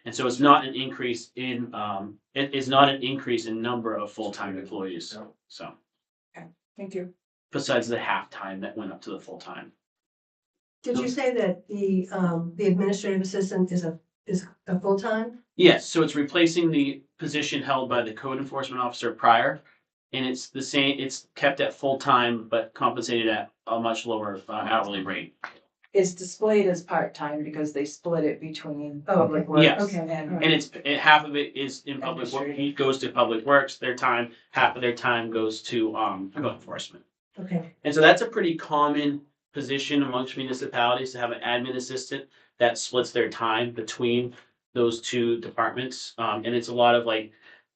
and so it's not an increase in it is not an increase in number of full-time employees. So Thank you. besides the half-time that went up to the full-time. Did you say that the administrative assistant is a full-time? Yes, so it's replacing the position held by the code enforcement officer prior. And it's the same, it's kept at full-time, but compensated at a much lower hourly rate. It's displayed as part-time because they split it between Oh, public works Yes. Okay. and. And half of it is in public work, it goes to public works, half of their time goes to code enforcement. Okay. And so that's a pretty common position amongst municipalities to have an admin assistant that splits their time between those two departments. And it's a lot of like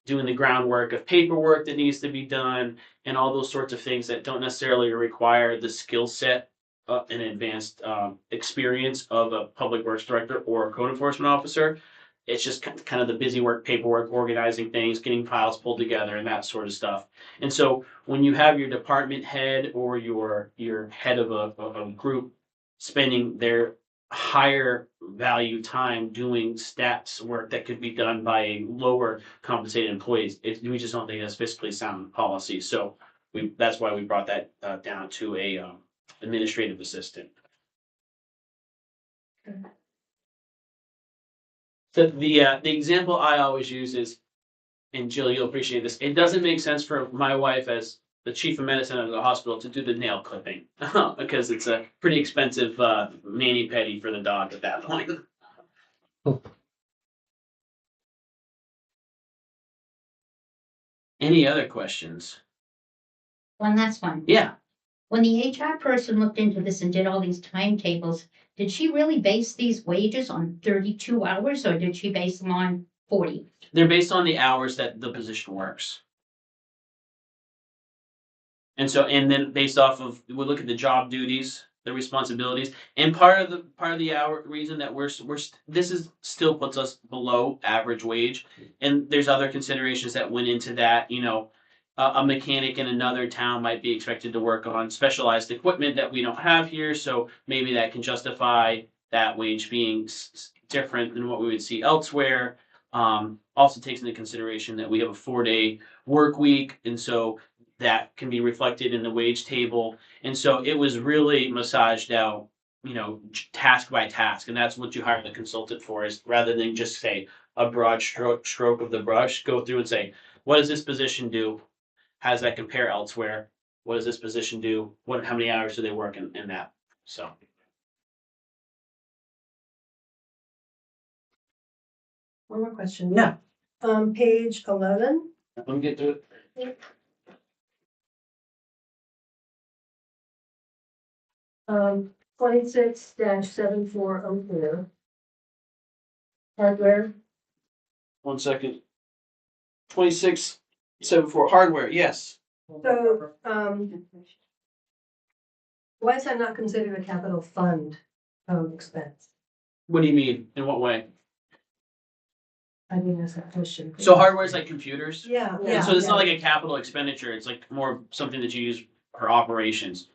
doing the groundwork of paperwork that needs to be done and all those sorts of things that don't necessarily require the skill set and advanced experience of a public works director or a code enforcement officer. It's just kind of the busy work, paperwork, organizing things, getting files pulled together and that sort of stuff. And so when you have your department head or your head of a group spending their higher value time doing stats work that could be done by a lower compensated employees, we just don't think that's fiscally sound policy. So that's why we brought that down to a administrative assistant. So the example I always use is, and Jill, you'll appreciate this. It doesn't make sense for my wife as the chief of medicine at the hospital to do the nail clipping because it's a pretty expensive mani-pedi for the dog at that point. Any other questions? One last one. Yeah. When the HR person looked into this and did all these timetables, did she really base these wages on 32 hours or did she base them on 40? They're based on the hours that the position works. And so, and then based off of, we look at the job duties, the responsibilities, and part of the hour reason that this is still puts us below average wage. And there's other considerations that went into that, you know, a mechanic in another town might be expected to work on specialized equipment that we don't have here. So maybe that can justify that wage being different than what we would see elsewhere. Also takes into consideration that we have a 4-day work week, and so that can be reflected in the wage table. And so it was really massaged out, task by task, and that's what you hire the consultant for, is rather than just say a broad stroke of the brush, go through and say, what does this position do? How does that compare elsewhere? What does this position do? How many hours do they work in that? So. One more question. No. Page 11. Let me get to it. Um, 26-7404. Hardware. 1 second. 2674 hardware, yes. So, why is that not considered a capital fund expense? What do you mean? In what way? I didn't ask that question. So hardware is like computers? Yeah, And yeah. so it's not like a capital expenditure, it's like more something that you use for operations.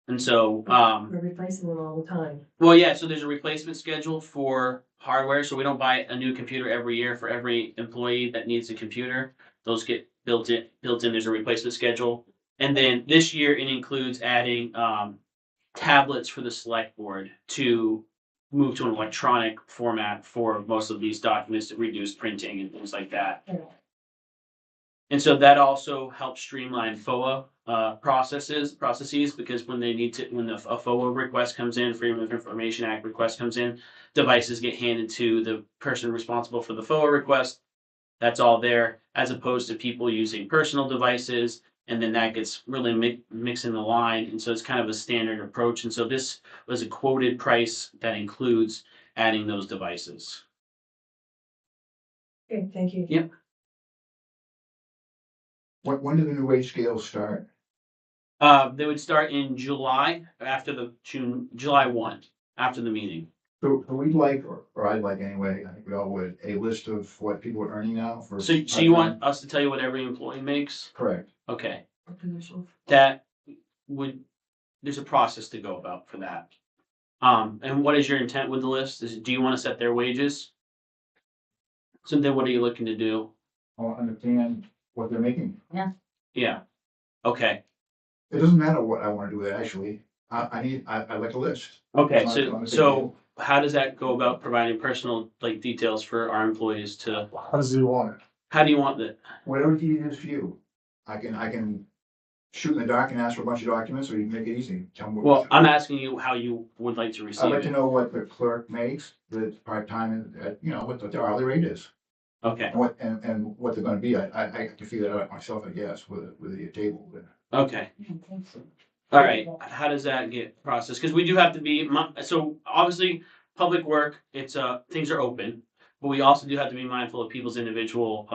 And so, We're replacing them all the time. well, yeah, so there's a replacement schedule for hardware, so we don't buy a new computer every year for every employee that needs a computer. Those get built in, there's a replacement schedule. And then this year it includes adding, tablets for the select board to move to an electronic format for most of these documents to reduce printing and things like that. And so that also helps streamline FOA processes, because when they need to, when a FOA request comes in, Freedom of Information Act request comes in, devices get handed to the person responsible for the FOA request. That's all there, as opposed to people using personal devices, and then that gets really mixing the line, and so it's kind of a standard approach. And so this was a quoted price that includes adding those devices. Okay, thank you. Yep. When do the new wage scales start? They would start in July, after the July 1, after the meeting. So we'd like, or I'd like anyway, I think we all would, a list of what people are earning now for. So you want us to tell you what every employee makes? Correct. Okay. That would, there's a process to go about for that. And what is your intent with the list? Do you want to set their wages? So then what are you looking to do? I want to understand what they're making. Yeah. Okay. It doesn't matter what I want to do with it, actually. I'd like a list. Okay, I want to so understand. how does that go about providing personal details for our employees to? How does he want it? How do you want that? Whatever's easiest for you. I can shoot in the dark and ask for a bunch of documents, or you can make it easy. Tell me what. Well, I'm asking you how you would like to receive I'd like to it. know what the clerk makes, the part-time, what their hourly rate is. Okay. And what they're gonna be. I can figure that out myself, I guess, with the table. Okay. All right. How does that get processed? Because we do have to be, so obviously, public work, it's things are open, but we also do have to be mindful of people's individual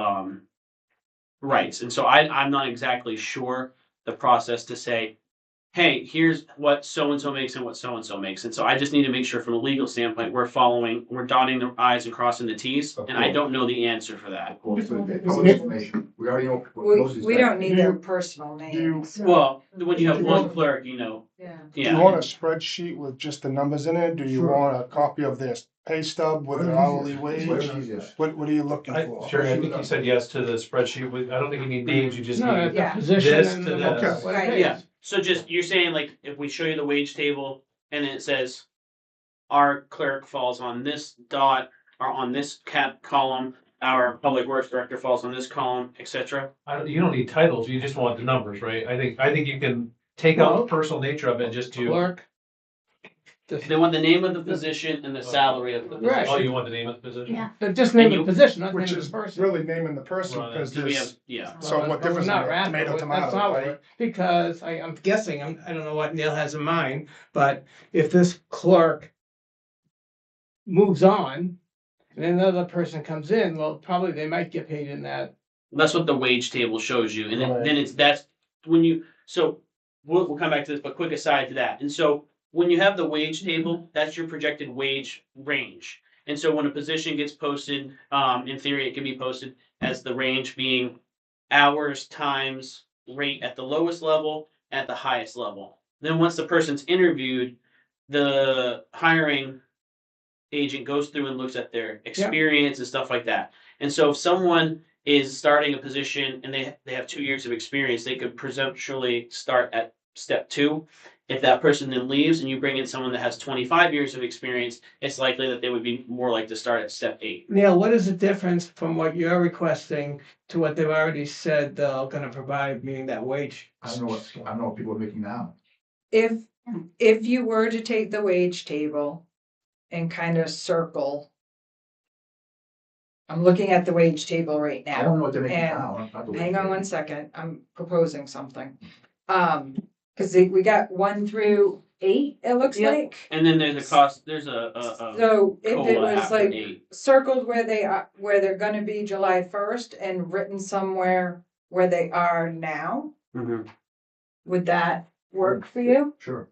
rights. And so I'm not exactly sure the process to say, hey, here's what so-and-so makes and what so-and-so makes. And so I just need to make sure from a legal standpoint, we're dotting the i's and crossing the t's, and I don't know the answer for that. Of course, public information. We already know. what most of these We guys- don't need their personal names. Well, when you have one clerk, Yeah. Do you want a spreadsheet with just the numbers in it? Do you Sure. want a copy of their pay stub with their hourly wage? Whatever's easiest. What are you looking for? Sure, I think you said yes to the spreadsheet. I don't think you need names, you just No, need the Yeah. position this and to the- this. what it Right. pays. Yeah, so just, you're saying like, if we show you the wage table and then it says, our clerk falls on this dot, or on this column, our public works director falls on this column, etc. You don't need titles, you just want the numbers, right? I think you can take out Well, the personal nature of it and just do. Clerk. They want the name of the position and the salary of the Right. Oh, position. you want the name of the position? Yeah. Just name And the you- position, not the Which name of is the person. really naming the person, Right. because Do we have, this, yeah, so what difference Not is it? radical, Tomato, that's tomato, not right? what- Because I'm guessing, I don't know what Neil has in mind, but if this clerk moves on and another person comes in, well, probably they might get paid in that. that's what the wage table shows you, and Right. then that's when you, so we'll come back to this, but quick aside to that, and so when you have the wage table, that's your projected wage range. And so when a position gets posted, in theory, it can be posted as the range being hours times rate at the lowest level, at the highest level. Then once the person's interviewed, the hiring agent goes through and looks at their experience and stuff like that. And so if someone is starting a position and they have 2 years of experience, they could presumptually start at step 2. If that person then leaves and you bring in someone that has 25 years of experience, it's likely that they would be more likely to start at step 8. Neil, what is the difference from what you're requesting to what they've already said they're gonna provide, meaning that wage? I don't know what people are making now. If you were to take the wage table and kind of circle. I'm looking at the wage table right now. I don't know what they're making and- now. Not the Hang wage on table. one second, I'm proposing something. Cause we got 1 through 8, it looks Yep. like. And then there's a cost, there's a So if it COLA was after like 8. circled where they are, where they're gonna be July 1st and written somewhere where they are now, Mhm. would that work for you? Sure.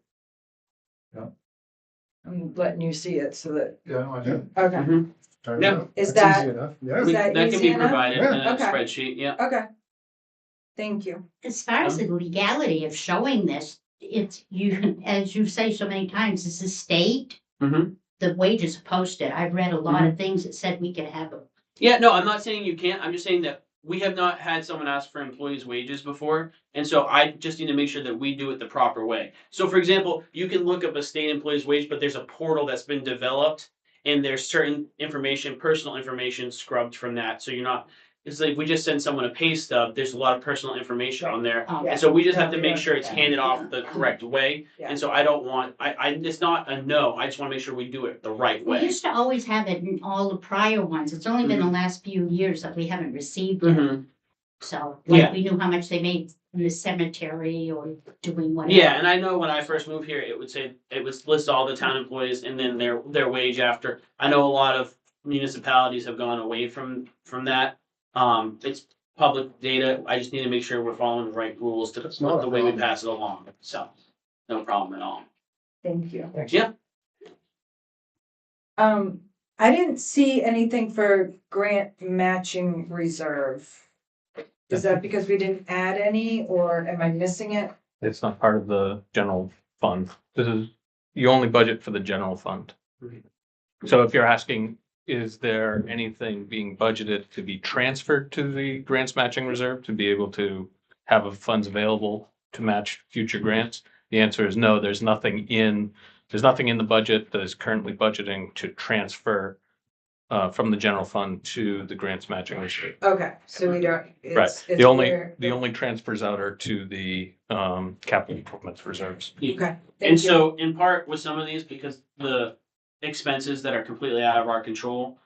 I'm letting you see it so that, Yeah, no, I do. okay, Mhm. Yeah. Is That's that- easy enough. Yeah. is that That can easy be enough? provided in Yeah. a Okay. spreadsheet, yeah. Okay. Thank you. As far as the legality of showing this, it's you, as you say so many times, it's the state. Mhm. The wages are posted. I've read a lot of things that said we could have them. Yeah, no, I'm not saying you can't. I'm just saying that we have not had someone ask for employees' wages before. And so I just need to make sure that we do it the proper way. So for example, you can look up a state employee's wage, but there's a portal that's been developed and there's certain information, personal information scrubbed from that. So you're not, it's like we just send someone a pay stub, there's a lot of personal information on there. Oh, And so we just have to make sure it's handed off the correct way. Yeah. And so I don't want, it's not a no, I just wanna make sure we do it the right We way. used to always have it in all the prior ones. It's only been the last few years that we haven't received it. Mhm. So, Yeah. like, we knew how much they made in the cemetery or doing whatever. Yeah, and I know when I first moved here, it would say, it was list all the town employees and then their wage after. I know a lot of municipalities have gone away from that. It's public data, I just need to make sure we're following the right rules to That's not a the way we problem. pass it along, so, no problem at all. Thank you. Yeah, I didn't see anything for grant matching reserve. Is that because we didn't add any, or am I missing it? It's not part of the general fund. This is, you only budget for the general fund. So if you're asking, is there anything being budgeted to be transferred to the grants matching reserve to be able to have funds available to match future grants? The answer is no, there's nothing in the budget that is currently budgeting to transfer from the general fund to the grants matching reserve. Okay, so we don't. Right, it's the only where- transfers out are to the capital improvements reserves. Okay. and thank you. so in part with some of these, because the expenses that are completely out of our control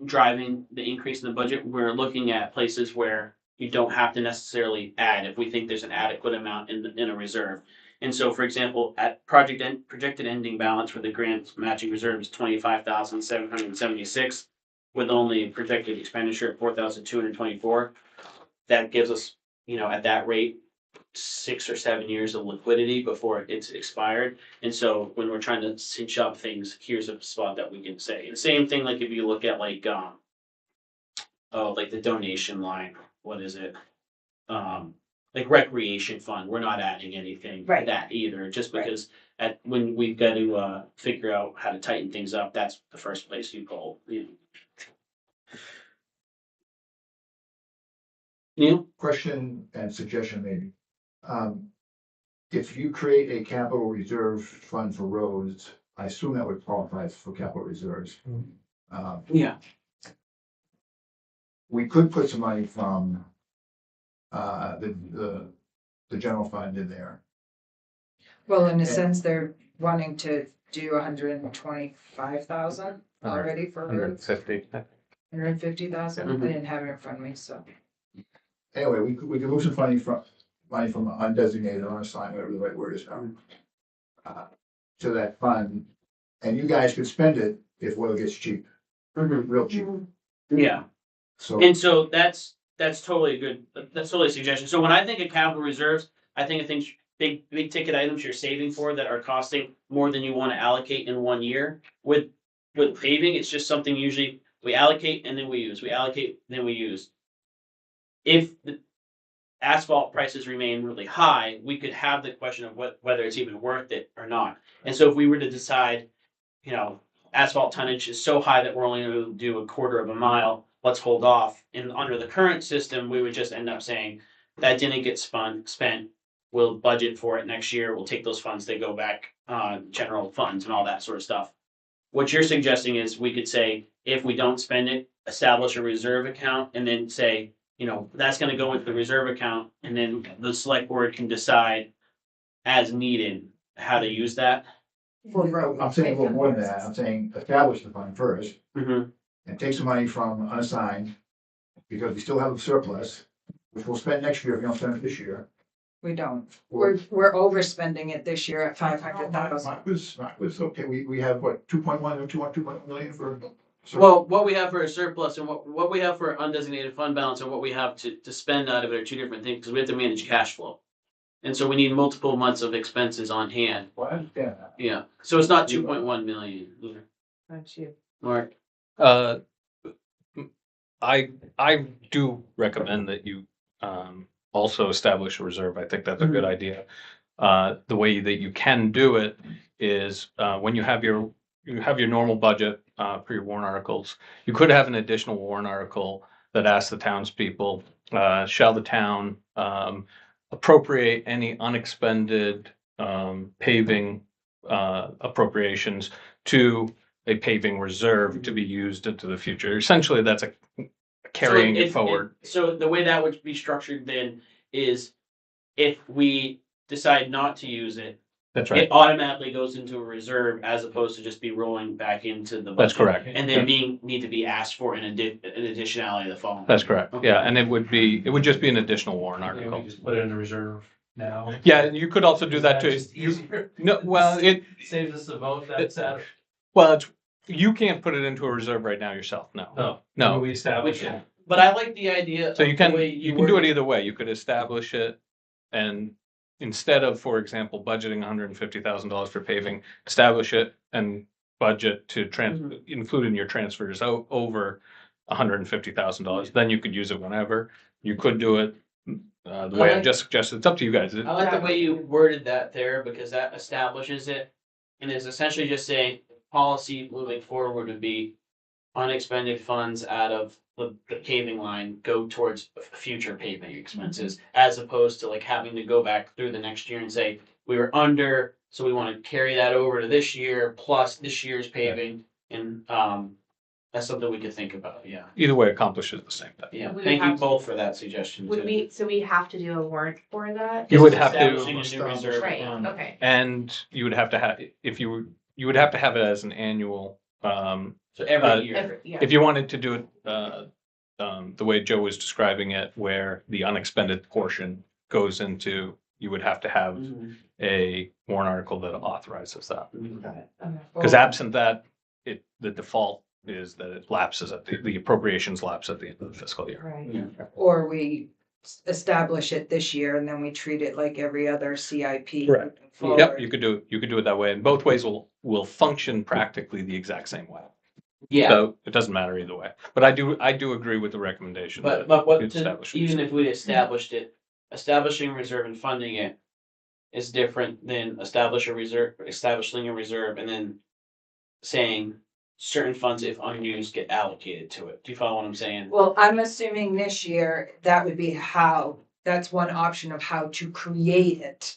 driving the increase in the budget, we're looking at places where you don't have to necessarily add if we think there's an adequate amount in a reserve. And so, for example, at projected ending balance for the grants matching reserve is 25,776, with only projected expenditure at 4,224. That gives us, at that rate, 6 or 7 years of liquidity before it's expired. And so when we're trying to cinch up things, here's a spot that we can say. And same thing, like if you look at like the donation line, what is it? Like recreation fund, we're not adding anything to Right. that either, just because when we've got to figure out how to tighten things up, that's the first place you go. Neil? Question and suggestion maybe. If you create a capital reserve fund for roads, I assume that would qualify for capital reserves. Yeah. We could put some money from the general fund in there. Well, in a sense, they're wanting to do 125,000 already for roads. 150. 150,000. Mhm. I didn't have it in front of me, so. Anyway, we could move some money from undesignated, unassigned, whatever the right word is now. To that fund, and you guys could spend it if oil gets cheap, real cheap. Yeah. So, And so that's totally good. That's totally a suggestion. So when I think of capital reserves, I think of things, big ticket items you're saving for that are costing more than you want to allocate in 1 year. With paving, it's just something usually we allocate and then we use. We allocate, then we use. If the asphalt prices remain really high, we could have the question of whether it's even worth it or not. And so if we were to decide, asphalt tonnage is so high that we're only going to do a quarter of a mile, let's hold off. And under the current system, we would just end up saying, that didn't get spent, we'll budget for it next year, we'll take those funds, they go back on general funds and all that sort of stuff. What you're suggesting is we could say, if we don't spend it, establish a reserve account and then say, you know, that's gonna go into the reserve account, and then the select board can decide as needed how to use that. I'm saying a little more than that, I'm saying establish the fund first, Mm-hmm. and take some money from unassigned, because we still have a surplus, which we'll spend next year if we don't spend it this year. We don't. We're overspending it this year at 500,000. Mine was okay, we have what, 2.1 or 2.1 million for. Well, what we have for a surplus and what we have for undesignated fund balance and what we have to spend out of it are two different things, because we have to manage cash flow. And so we need multiple months of expenses on hand. Well, I understand that. Yeah, so it's not 2.1 million. That's you. Mark? I do recommend that you also establish a reserve. I think that's a good idea. The way that you can do it is when you have your normal budget for your warrant articles, you could have an additional warrant article that asks the townspeople, shall the town appropriate any unexpended paving appropriations to a paving reserve to be used into the future. Essentially, that's a carrying it forward. So the way that would be structured then is if we decide not to use it, That's right. it automatically goes into a reserve as opposed to just be rolling back into the budget. That's correct. And then need to be asked for an additionality the following. That's correct. Okay. Yeah, and it would just be an additional warrant Yeah, we article. just put it in a reserve now. Yeah, and you could also do that too. Just easier. No, well, it Saves us the vote, that's that. well, you can't put it into a reserve right now yourself. No. No. We establish it. But I like the idea. So of you the can way you can do word it either way. You could establish it, and instead of, for example, budgeting $150,000 for paving, establish it and budget to include in your transfers over $150,000. Then you could use it whenever. You could do it the way I just suggested. It's up to you guys. I like the way you worded that there, because that establishes it and is essentially just saying policy moving forward would be unexpended funds out of the paving line go towards future paving expenses, as opposed to like having to go back through the next year and say, we were under, so we want to carry that over to this year plus this year's paving. And that's something we could think about. Yeah. Either way accomplishes the same thing. Yeah. We Thank you have to- both for that suggestion too. So we have to do a warrant for that? You would have Establishing to, a new reserve Right, account. okay. and you would have to have if you would have to have it as an annual. So every year. Yeah. If you wanted to do it the way Joe was describing it, where the unexpended portion goes into, you would have to have a warrant article that authorizes that. Because absent that, the default is that it lapses at the appropriations lapse at the end of the fiscal year. Right. Or we establish it this year and then we treat it like every other CIP. Correct. moving Yep, forward. you could do it that way, and both ways will function practically the exact same way. Yeah. So it doesn't matter either way. But I do agree with the recommendation. But that what you to, establish a even reserve. if we established it, establishing a reserve and funding it is different than establishing a reserve and then saying certain funds, if unused, get allocated to it. Do you follow what I'm saying? Well, I'm assuming this year, that would be that's one option of how to create it.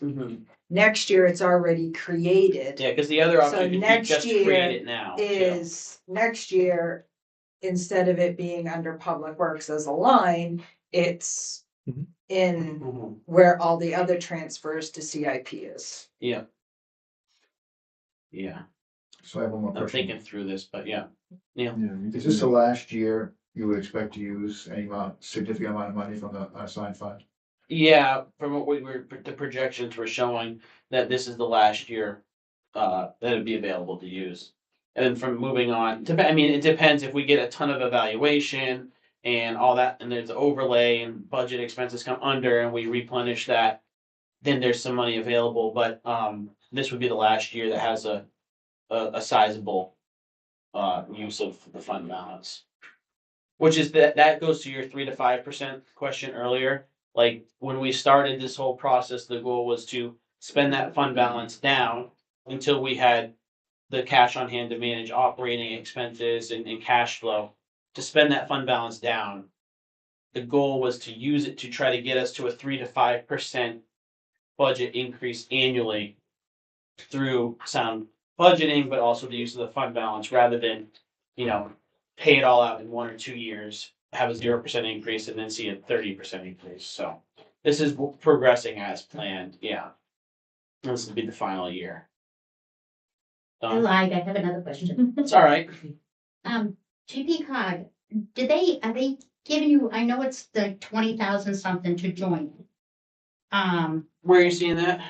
Next year, it's already created. Yeah, because the other So option could be next just year create it now. Is next year, instead of it being under Public Works as a line, it's in where all the other transfers to CIP is. Yeah. Yeah. So I have one more I'm question. thinking through this, but yeah. Yeah. Is this the last year you would expect to use any significant amount of money from the unassigned fund? Yeah, from what the projections were showing that this is the last year that it'd be available to use. And then from moving on, it depends if we get a ton of evaluation and all that, and there's overlay and budget expenses come under and we replenish that, then there's some money available. But this would be the last year that has a sizable use of the fund balance. Which is that goes to your 3 to 5% question earlier. Like when we started this whole process, the goal was to spend that fund balance down until we had the cash on hand to manage operating expenses and cash flow, to spend that fund balance down. The goal was to use it to try to get us to a 3 to 5% budget increase annually through sound budgeting, but also the use of the fund balance rather than, pay it all out in 1 or 2 years, have a 0% increase and then see a 30% increase. So this is progressing as planned. Yeah. This will be the final year. I lied, I have another question. It's all right. GP cog, are they giving you, I know it's the 20,000 something to join. Where are you seeing that?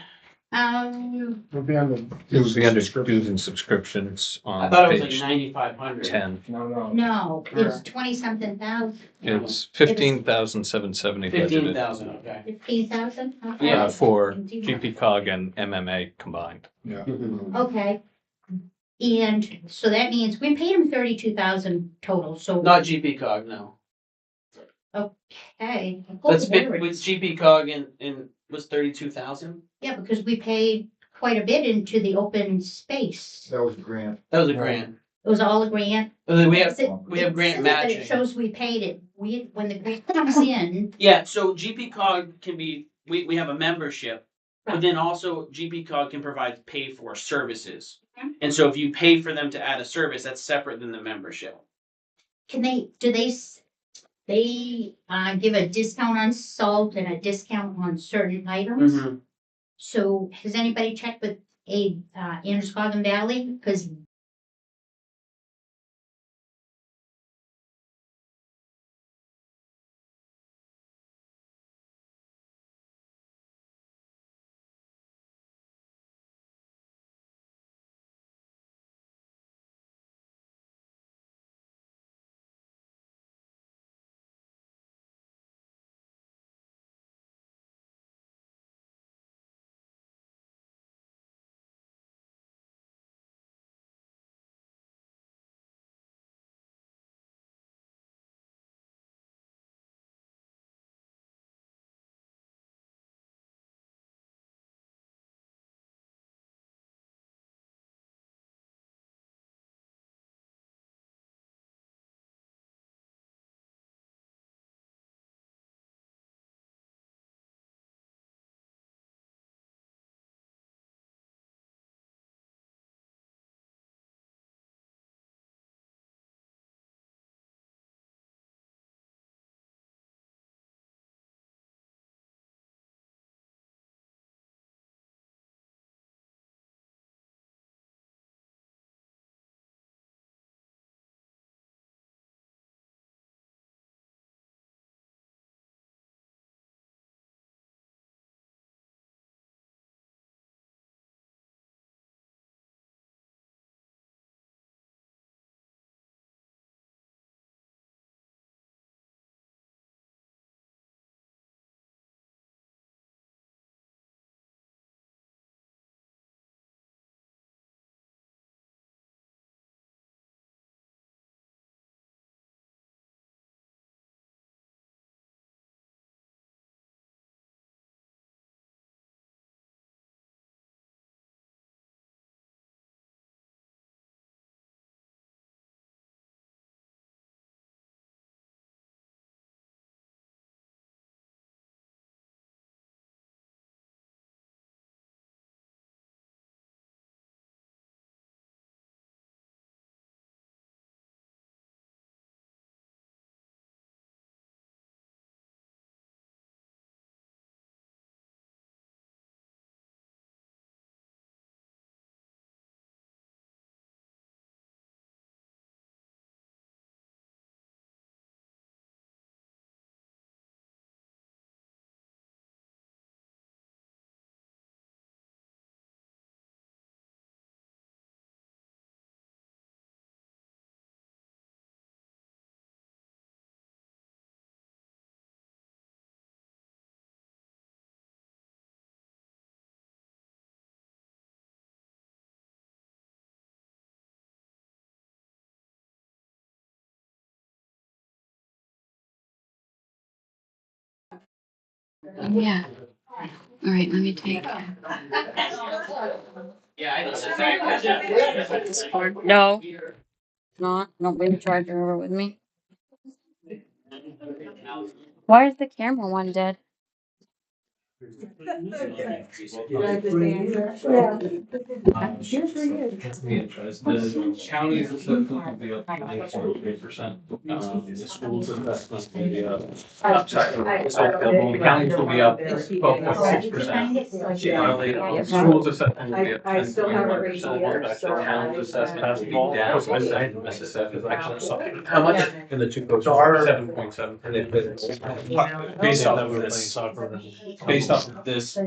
It'll be on the. It was the under dues and subscriptions I on thought it was page like 9,500. 10. No, it's 20 something thousand. It's 15,770 budgeted 15,000, okay. 15,000? for GP cog and MMA combined. Yeah. Okay. And so that means we paid him 32,000 total, so. Not GP cog, no. Okay. Let's fit with GP cog and was 32,000. Yeah, because we paid quite a bit into the open space. That was a grant. That was a grant. It was all a grant. We have It grant says that matching. It shows we paid it. When the grant comes in, Yeah, so GP cog can be, we have a membership, but then also GP cog can provide pay for services. And so if you pay for them to add a service, that's separate than the membership. do they give a discount on salt and a discount on certain items? Mhm. So has anybody checked with Androscoggin Valley? Because Yeah. All right, let me take. Yeah, I No, not, don't bring the charger over with me. Why is the camera one dead? The county's assessment will be up to 8.3%. The school's assessment will be up. I'm sorry, the county's will be up 12.6%. The school's assessment will be up 10.1%. The town's assessment will be down. Mississippi's actually. How much? And the two goes So our- 7.7. Based off of this, based off of this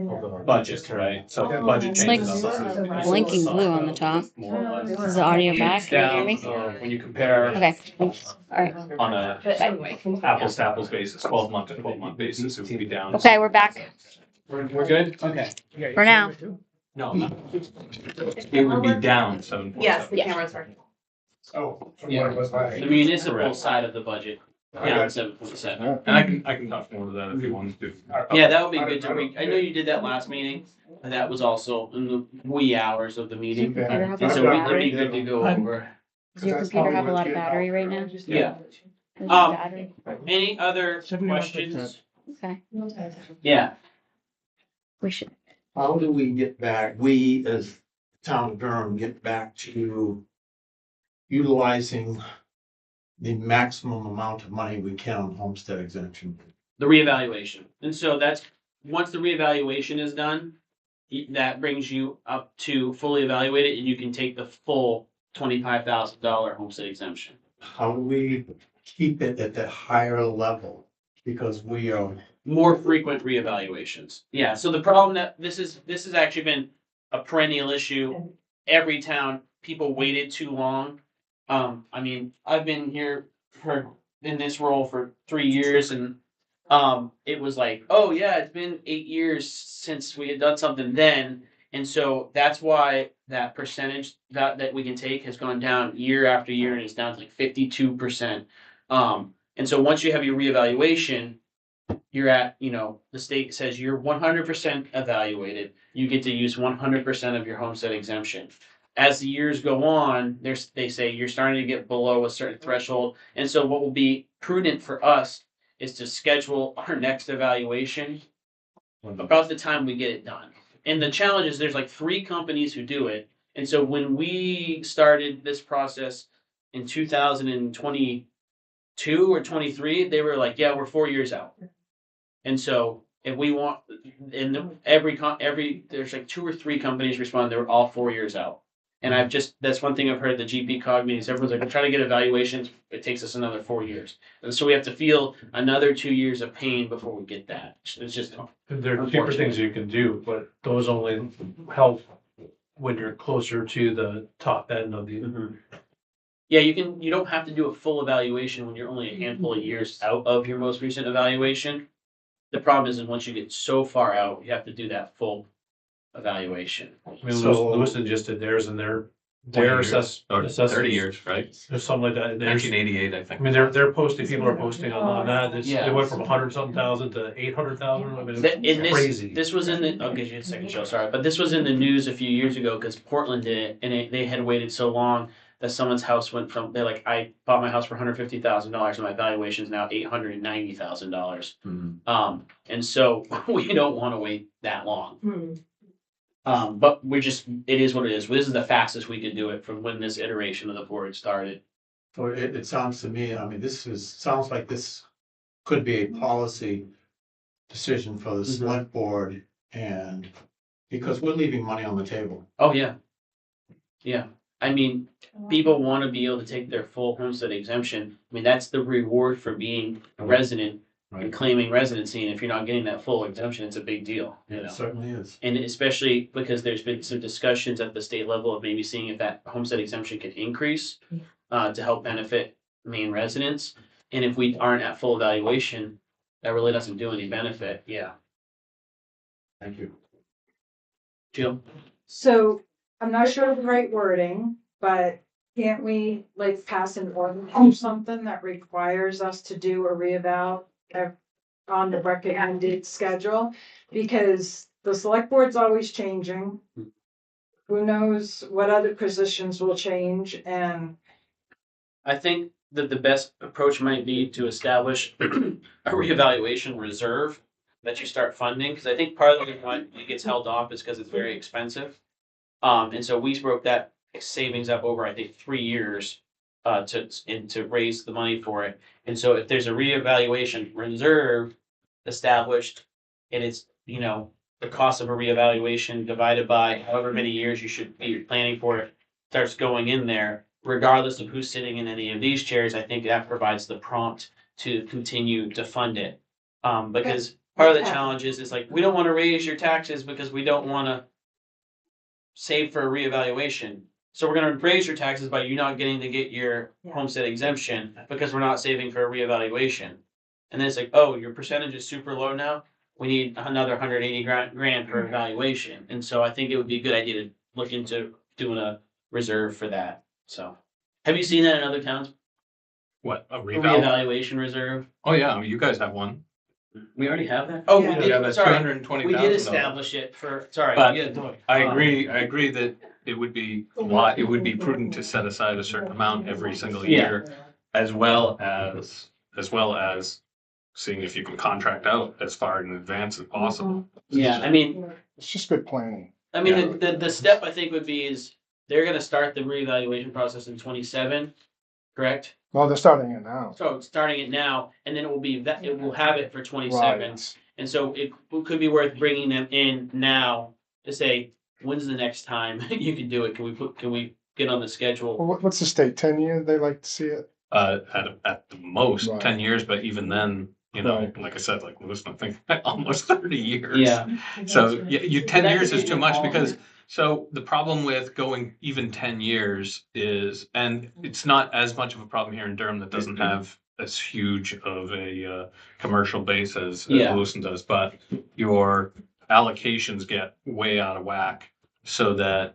budget, right? So the budget It's like changes. on blinking blue on the top. more or less. Is the audio back? It's Can you hear down, me? when you compare Okay, alright. on a But anyway. apples to apples basis, 12-month to 12-month basis, it would be down. Okay, we're back We're good? Okay. for now. No, no. It would be down 7.7. Yes, the cameras are. Oh. from Yeah. what it was last The year. municipal side of the budget, down 7.7. And I can talk more to that if you want to. Yeah, that would be good to read. I know you did that last meeting, and that was also in the wee hours of the meeting. Does your computer have a And so lot of it'd be battery? good to go over. Does your computer have a lot of battery right now? Yeah. Is it Um, battery? Any other questions? Okay, Yeah. we should, How do we get back, we as town of Durham get back to utilizing the maximum amount of money we can on homestead exemption? The reevaluation. And so that's, once the reevaluation is done, that brings you up to fully evaluated, and you can take the full $25,000 homestead exemption. How do we keep it at that higher level? Because we are, More frequent reevaluations. Yeah, so the problem that this has actually been a perennial issue. Every town, people waited too long. I mean, I've been here in this role for 3 years, and it was like, oh yeah, it's been 8 years since we had done something then. And so that's why that percentage that we can take has gone down year after year, and it's down to like 52%. And so once you have your reevaluation, you're at, the state says you're 100% evaluated. You get to use 100% of your homestead exemption. As the years go on, they say you're starting to get below a certain threshold. And so what will be prudent for us is to schedule our next evaluation about the time we get it done. And the challenge is there's like 3 companies who do it. And so when we started this process in 2022 or 23, they were like, yeah, we're 4 years out. And so if we want, there's like 2 or 3 companies respond, they were all 4 years out. And that's one thing I've heard at the GP cog meetings, everyone's like, we're trying to get evaluations, it takes us another 4 years. And so we have to feel another 2 years of pain before we get that. It's just. There are cheaper things you can do, but those only help when you're closer to the top end of the. Yeah, you don't have to do a full evaluation when you're only a handful of years out of your most recent evaluation. The problem is once you get so far out, you have to do that full evaluation. I mean, Lewiston just did theirs and their 30 assessments. years, right? There's something like that. 1988, I I think. mean, they're posting, people are posting on that. Yeah. They went from 100-something thousand to 800,000. I mean, it's crazy. This was in the, I'll give you a second show, sorry, but this was in the news a few years ago because Portland did it, and they had waited so long that someone's house went from, they're like, I bought my house for $150,000 and my valuation is now $890,000. And so we don't want to wait that long. But it is what it is. This is the fastest we could do it from when this iteration of the board started. so it sounds to me, I mean, sounds like this could be a policy decision for the select board, and because we're leaving money on the table. Oh, yeah. Yeah. I mean, people want to be able to take their full homestead exemption. I mean, that's the reward for being a resident and claiming residency. And if you're not getting that full exemption, it's a big deal. It certainly is. And especially because there's been some discussions at the state level of maybe seeing if that homestead exemption could increase to help benefit Maine residents. And if we aren't at full evaluation, that really doesn't do any benefit. Yeah. Thank you. Jill? So I'm not sure of the right wording, but can't we like pass an ordinance or something that requires us to do a reeval on the recommended schedule? Because the select board's always changing. who knows what other positions will change and I think that the best approach might be to establish a reevaluation reserve that you start funding, because I think part of the reason why it gets held off is because it's very expensive. And so we broke that savings up over, I think, 3 years to raise the money for it. And so if there's a reevaluation reserve established, and it's, the cost of a reevaluation divided by however many years you should be planning for it starts going in there, regardless of who's sitting in any of these chairs, I think that provides the prompt to continue to fund it. Because part of the challenge is like, we don't want to raise your taxes because we don't want to save for a reevaluation. So we're going to raise your taxes by you not getting to get your homestead exemption because we're not saving for a reevaluation. And then it's like, oh, your percentage is super low now. We need another 180 grand for evaluation. And so I think it would be a good idea to look into doing a reserve for that. So, have you seen that in other towns? What, a A reval? reevaluation reserve? Oh, yeah, I mean, you guys have one. We already have that? Oh, we Yeah. did, Yeah, that's sorry. $220,000. We did establish it for, sorry. But yeah. I agree that it would be prudent to set aside a certain amount every single year, as well as seeing if you can contract out as far in advance as possible. Yeah, I mean, It's just good planning. the step I think would be is they're gonna start the reevaluation process in 27, correct? Well, they're starting it now. So starting it now, and then it will be that, it will have it for 27. Right. And so it could be worth bringing them in now to say, when's the next time you can do it? Can we get on the schedule? Well, what's the state, 10 years, they like to see it? At the most, Right. 10 years, but even then, Right. like I said, like Lewis, I think almost 30 years. Yeah. So you 10 That years could is be too much all- because, so the problem with going even 10 years is, and it's not as much of a problem here in Durham that doesn't have as huge of a commercial base as Yeah. Lewiston does, but your allocations get way out of whack. So that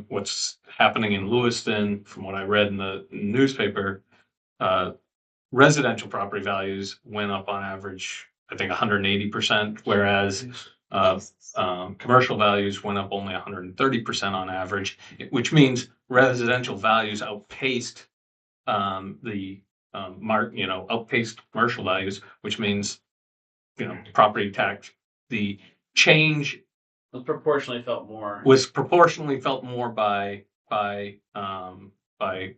what's happening in Lewiston, from what I read in the newspaper, residential property values went up on average, I think 180%, whereas commercial values went up only 130% on average, which means residential values outpaced outpaced commercial values, which means, property tax, the change Was proportionally felt more. was proportionally felt more by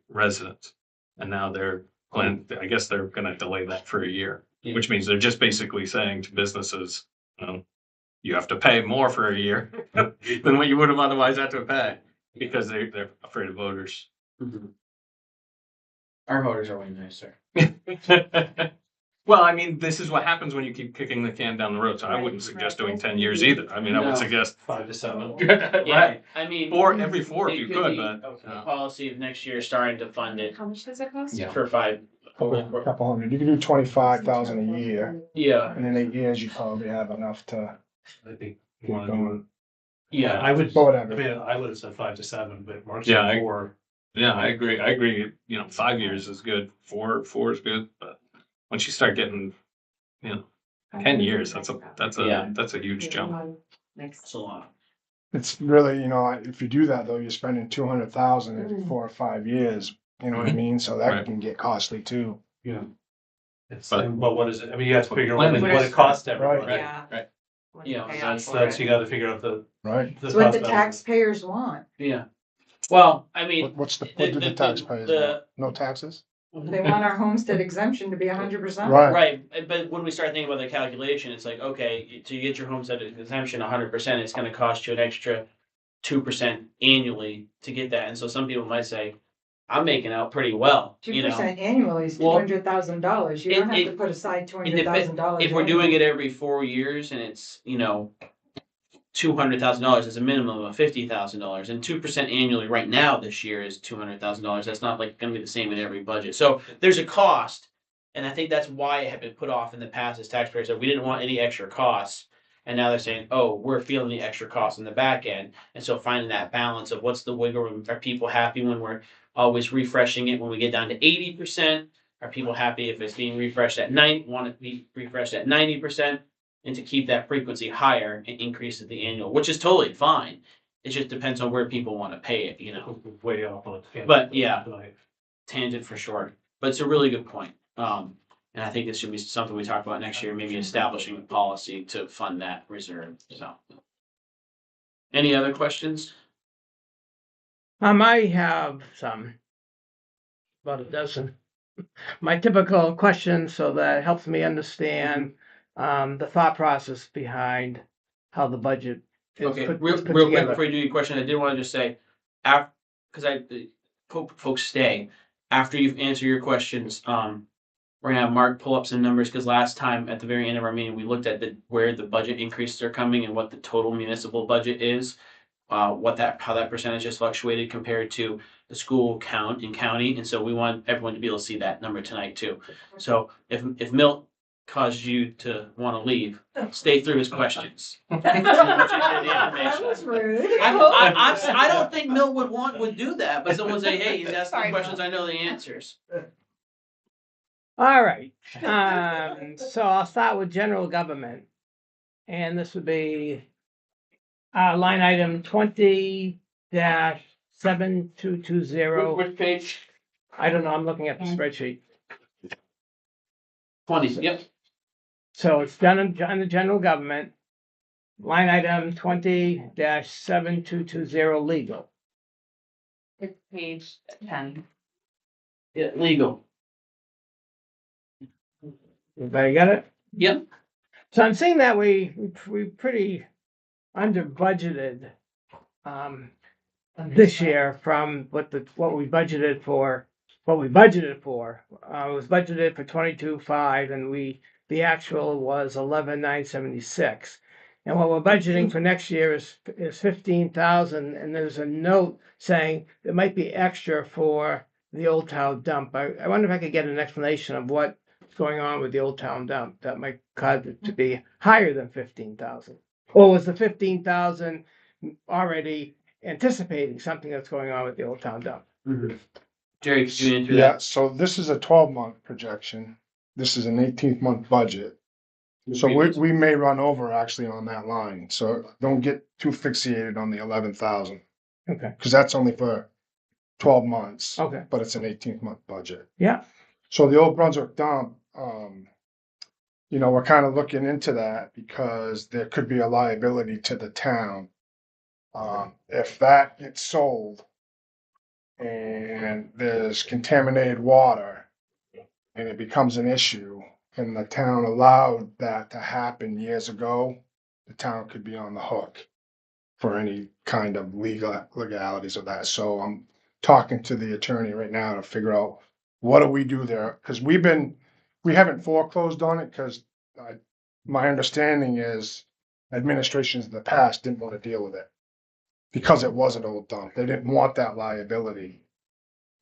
residents. And now I guess they're gonna delay that for a year, Yeah. which means they're just basically saying to businesses, you have to pay more for a year than what you would have otherwise had to pay, because they're afraid of voters. Mhm. Our voters are way nicer. Well, I mean, this is what happens when you keep kicking the can down the road, so I wouldn't suggest doing 10 years either. I mean, I No. would suggest 5 to 7. right, I mean. or every 4 if it you could could, be but. a policy of next year starting to fund it How much does it cost? Yeah. for 5. Couple hundred, you can do 25,000 a year, Yeah, and in 8 years, you probably have enough to I think. keep going. yeah. I would, But I whatever. mean, I would have said 5 to 7, but Mark's Yeah, said 4. Yeah, I agree. 5 years is good. 4 is good, but once you start getting, 10 years, that's Yeah. a huge jump. That's a lot. It's really, if you do that though, you're spending 200,000 every 4 or 5 years, you know what I mean? So that Right. can get costly too. Yeah. It's, But- but what is it? I mean, you have to figure out Planning what it is- costs everybody. Right. Yeah. Right. What Yeah, you pay That's, out for you it. gotta figure out the Right? it's what the cost taxpayers want. Yeah. Well, I mean. What do the- the the- taxpayers the- want? No taxes? They want our homestead exemption to be 100%. Right. Right, but when we start thinking about the calculation, it's like, okay, to get your homestead exemption 100%, it's gonna cost you an extra 2% annually to get that. And so some people might say, I'm making out pretty well, 2% annually is Well, $200,000. You don't have to it- put aside $200,000. If we're doing it every 4 years and it's, $200,000 is a minimum of $50,000, and 2% annually right now this year is $200,000. That's not like gonna be the same in every budget. So there's a cost, and I think that's why it had been put off in the past as taxpayers. So we didn't want any extra costs, and now they're saying, oh, we're feeling the extra costs in the back end, and so finding that balance of what's the wiggle room. Are people happy when we're always refreshing it when we get down to 80%? Are people happy if it's being refreshed at 90? Want it to be refreshed at 90%? And to keep that frequency higher and increase at the annual, which is totally fine. It just depends on where people want to pay it, you know. Way off on it. But yeah, tangent for sure. But it's a really good point. And I think this should be something we talk about next year, maybe establishing a policy to fund that reserve, so. Any other questions? I have some, about a dozen. My typical questions, so that helps me understand, the thought process behind how the budget is Okay, put real is put quick together. before you do your question, I did want to just say, because I hope folks stay, after you've answered your questions, we're gonna have Mark pull up some numbers, because last time at the very end of our meeting, we looked at where the budget increases are coming and what the total municipal budget is. How that percentage has fluctuated compared to the school count in county, and so we want everyone to be able to see that number tonight too. So if Milt caused you to want to leave, stay through his questions. That was rude. I don't think Milt would do that, but someone say, hey, he's asking Sorry, questions, I know the answers. All right, so I'll start with general government. And this would be line item 20-7220. Which page? I don't know, I'm looking at the spreadsheet. 20, yep. So it's done on the general government. Line item 20-7220 legal. It's page 10. Yeah, legal. Everybody got it? Yep. So I'm seeing that we pretty under budgeted this year from what we budgeted for. What we budgeted for was budgeted for 22.5, and the actual was 11,976. And what we're budgeting for next year is 15,000. And there's a note saying there might be extra for the Old Town dump. I wonder if I could get an explanation of what's going on with the Old Town dump that might cause it to be higher than 15,000. Or was the 15,000 already anticipating something that's going on with the Old Town dump? Mm-hmm. Jerry, could you answer Yeah, that? so this is a 12-month projection. This is an 18th-month budget. So we may run over actually on that line. So don't get too fixated on the 11,000, Okay. because that's only for 12 months. Okay. But it's an 18th-month budget. Yeah. So the Old Brunswick dump, we're kind of looking into that because there could be a liability to the town. If that gets sold and there's contaminated water and it becomes an issue, and the town allowed that to happen years ago, the town could be on the hook for any kind of legalities of that. So I'm talking to the attorney right now to figure out what do we do there, because we haven't foreclosed on it, because my understanding is administrations in the past didn't want to deal with it because it was an old dump. They didn't want that liability,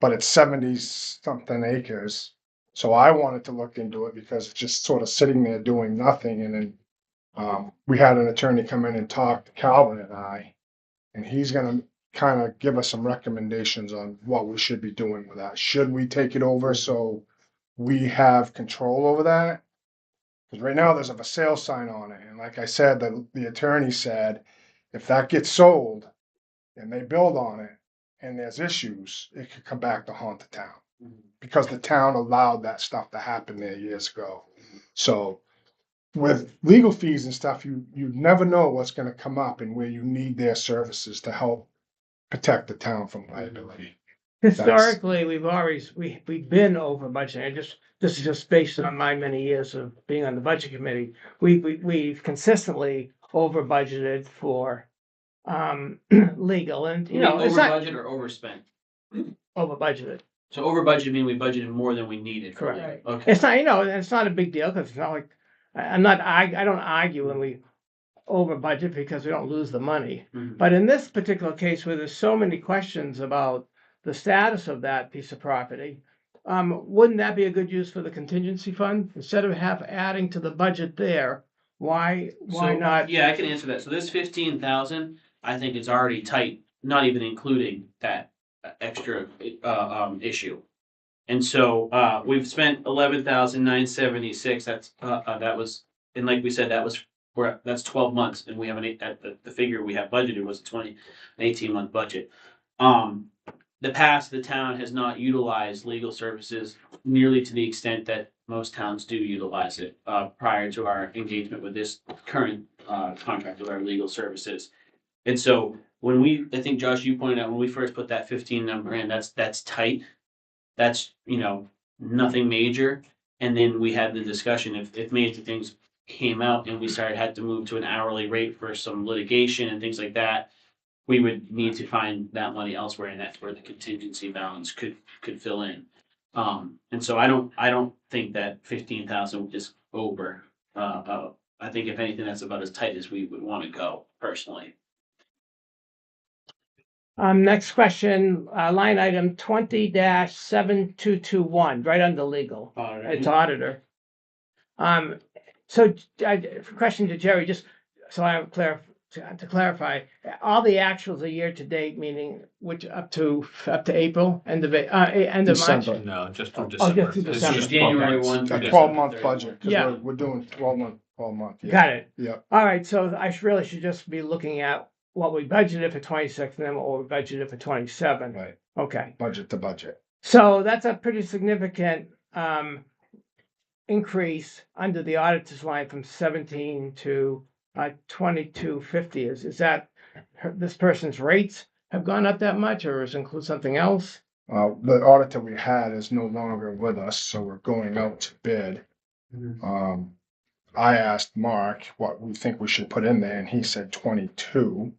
but it's 70-something acres. So I wanted to look into it because it's just sort of sitting there doing nothing. And then we had an attorney come in and talk to Calvin and I, and he's going to kind of give us some recommendations on what we should be doing with that. Should we take it over so we have control over that? Because right now there's a for sale sign on it. And like I said, the attorney said, if that gets sold and they build on it and there's issues, it could come back to haunt the town. Because the town allowed that stuff to happen there years ago. So with legal fees and stuff, you never know what's going to come up and where you need their services to help protect the town from liability. Historically, we've been over budget. This is just based on my many years of being on the budget committee. We've consistently over budgeted for legal, and Over it's not budget or overspent? over budgeted. So over budget means we budgeted more than we needed. for Correct. legal. Okay. It's not, it's not a big deal because it's not like I don't argue when we over budget because we don't lose the money. Mhm. But in this particular case where there's so many questions about the status of that piece of property, wouldn't that be a good use for the contingency fund? Instead of adding to the budget there, why So, not? Yeah, I can answer that. So this 15,000, I think it's already tight, not even including that extra issue. And so we've spent 11,976. That was, and like we said, that was that's 12 months, and we have the figure we have budgeted was an 18-month budget. The town has not utilized legal services nearly to the extent that most towns do utilize it, prior to our engagement with this current, contract with our legal services. And so I think Josh, you pointed out, when we first put that 15 number in, that's tight. That's, nothing major. And then we had the discussion, if major things came out and we had to move to an hourly rate for some litigation and things like that, we would need to find that money elsewhere, and that's where the contingency balance could fill in. And so I don't think that 15,000 is over. I think if anything, that's about as tight as we would want to go personally. Next question, line item 20-7221, right under legal. It's auditor. So question to Jerry, just so I have to clarify, all the actuals are year to date, meaning which up to April, end of March? December. No, just from Oh, December. just through This is December. just January 12 months. 1 A 12-month budget, Yeah. because we're doing 12 month. Yeah. Got it. Yeah. All right, so I really should just be looking at what we budgeted for 26 and then what we budgeted for 27. Right. Okay. Budget to budget. So that's a pretty significant increase under the auditor's line from 17 to 2250. Is that this person's rates have gone up that much, or does it include something else? The auditor we had is no longer with us, so we're going out to bid. I asked Mark what we think we should put in there, and he said 22.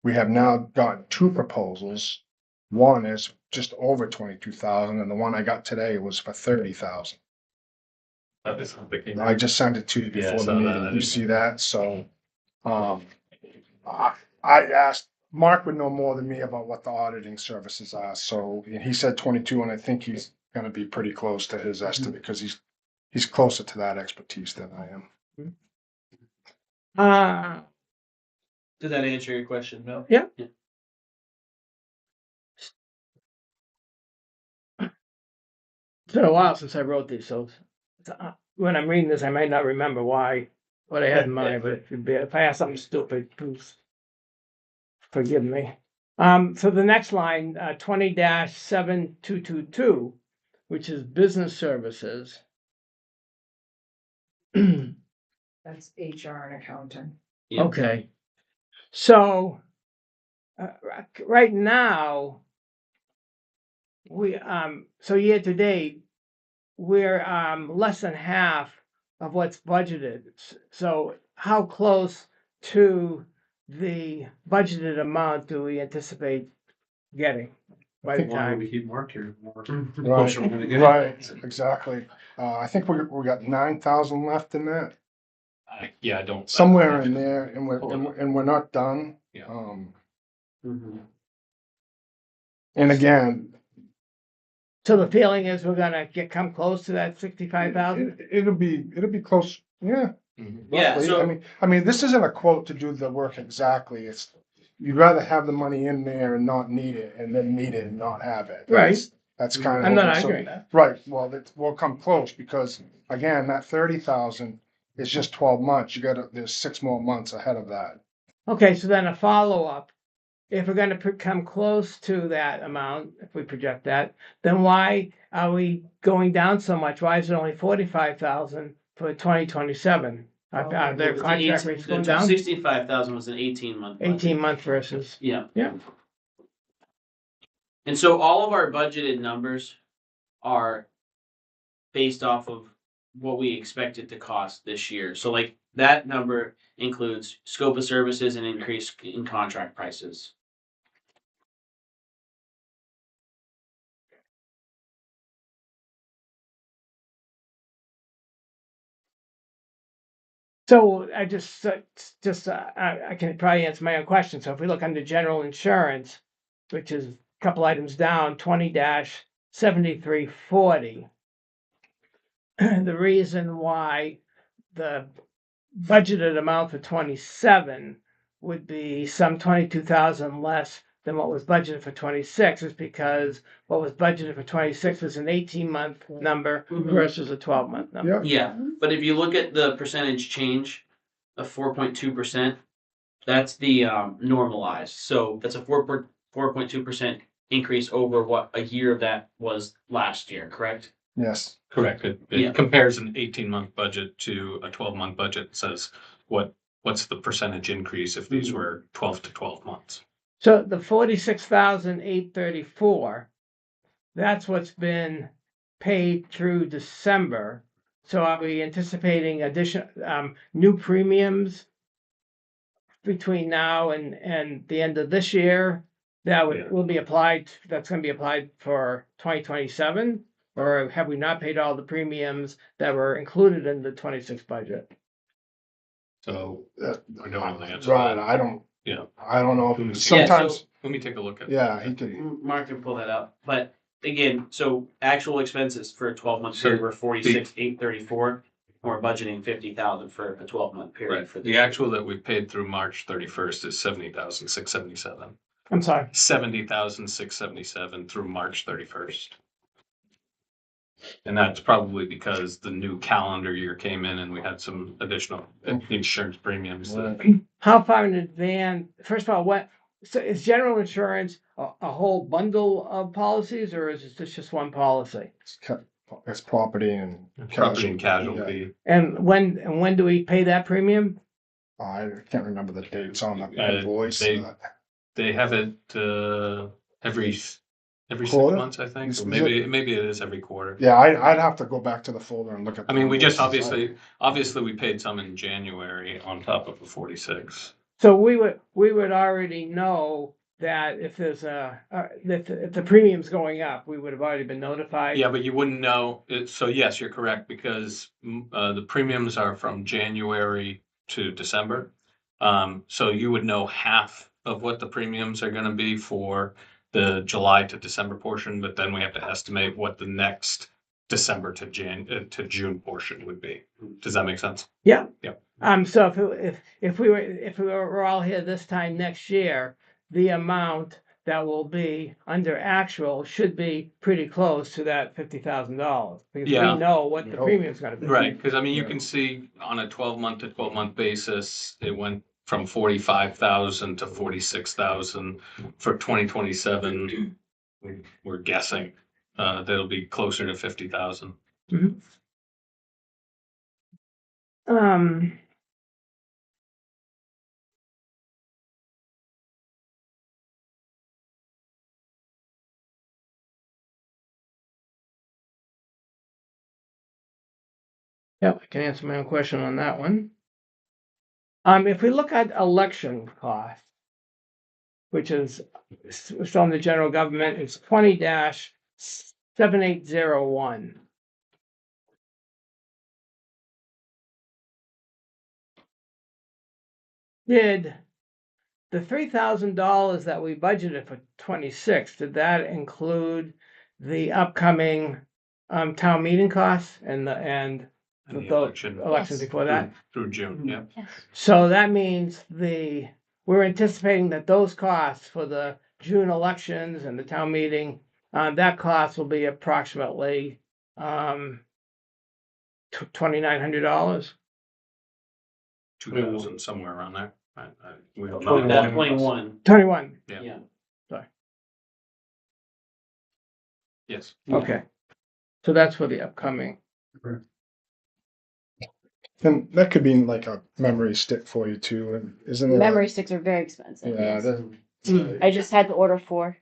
We have now got two proposals. One is just over 22,000, and the one I got today was for 30,000. I just sent it to you before the meeting. You see that? So, I asked, Mark would know more than me about what the auditing services are. So, and he said 22, and I think he's gonna be pretty close to his estimate because he's closer to that expertise than I am. Did that answer your question, Bill? Yeah. It's been a while since I wrote these, so when I'm reading this, I might not remember what I had in mind, but if I ask something stupid, please forgive me. So the next line, 20-7222, which is business services. That's HR and accounting. Yeah. Okay. So, right now, so year to date, we're, less than half of what's budgeted. So how close to the budgeted amount do we anticipate getting by the time? We keep Mark here more. Right, exactly. I think we got 9,000 left in that. Yeah, I don't. Somewhere in there, and we're not done. Yeah. And again, So the feeling is we're gonna come close to that 65,000? it'll be close. Yeah. Yeah, roughly. so- I mean, this isn't a quote to do the work exactly. It's, you'd rather have the money in there and not need it, and then need it and not have it. Right. That's kind of. I'm not arguing that. Right, well, we'll come close, because again, that 30,000 is just 12 months. There's 6 more months ahead of that. Okay, so then a follow-up. If we're gonna come close to that amount, if we project that, then why are we going down so much? Why is it only 45,000 for 2027? Their contract rates going down? 65,000 was an 18-month. 18-month versus. Yeah. Yeah. And so all of our budgeted numbers are based off of what we expect it to cost this year. So like that number includes scope of services and increase in contract prices. So I I can probably answer my own question. So if we look under general insurance, which is a couple items down, 20-7340. The reason why the budgeted amount for 27 would be some 22,000 less than what was budgeted for 26 is because what was budgeted for 26 was an 18-month number versus a 12-month number. Yeah, but if you look at the percentage change, of 4.2%. That's the normalized. So that's a 4.2% increase over what a year of that was last year, correct? Yes. Correct. It Yeah. compares an 18-month budget to a 12-month budget. It says what's the percentage increase if these were 12 to 12 months. So the 46,834, that's what's been paid through December. So are we anticipating new premiums between now and the end of this year that will be applied, that's gonna be applied for 2027? Or have we not paid all the premiums that were included in the 26 budget? So I don't know the answer. to Right, that. I don't Yeah. know. Yeah, Sometimes, so- Let me take a look at. yeah, he could, Mark can pull that up. But again, so actual expenses for a 12-month So period were 46,834. We're budgeting 50,000 for a 12-month period Right. for The actual that we paid through March 31st is 70,677. I'm sorry. 70,677 through March 31st. And that's probably because the new calendar year came in and we had some additional insurance premiums. How far in advance, first of all, so is general insurance a whole bundle of policies or is this just one policy? it's property and. Property and Yeah. casualty. And when do we pay that premium? I can't remember the dates on the Uh, invoice. They have it every 6 Quarter? months, I think. Is Or it? maybe it is every quarter. Yeah, I'd have to go back to the folder and look at. I the mean, we just invoices. obviously we paid some in January on top of the 46. So we would already know that if there's if the premium's going up, we would have already been notified. Yeah, but you wouldn't know. So yes, you're correct because the premiums are from January to December. So you would know half of what the premiums are going to be for the July to December portion, but then we have to estimate what the next December to June portion would be. Does that make sense? Yeah. Yeah. So if we were all here this time next year, the amount that will be under actual should be pretty close to that $50,000 because Yeah. we know what the premium's gonna be. Right, because I mean, you can see on a 12-month to 12-month basis, it went from 45,000 to 46,000 for 2027. We're guessing that'll be closer to 50,000. Yep, I can answer my own question on that one. If we look at election costs, which is from the general government, it's 20-7801. Did the $3,000 that we budgeted for 26, did that include the upcoming town meeting costs and And the the election. elections before that? Through June, yeah. So that means we're anticipating that those costs for the June elections and the town meeting, that cost will be approximately $2,900. 2,000, somewhere around there. We don't Twenty- know. 21. 21. Yeah. Yeah. Sorry. Yes. Okay. So that's for the upcoming. And that could be like a memory stick for you too, and isn't it? Memory sticks are very expensive. Yeah, Yes. that- I just had to order 4.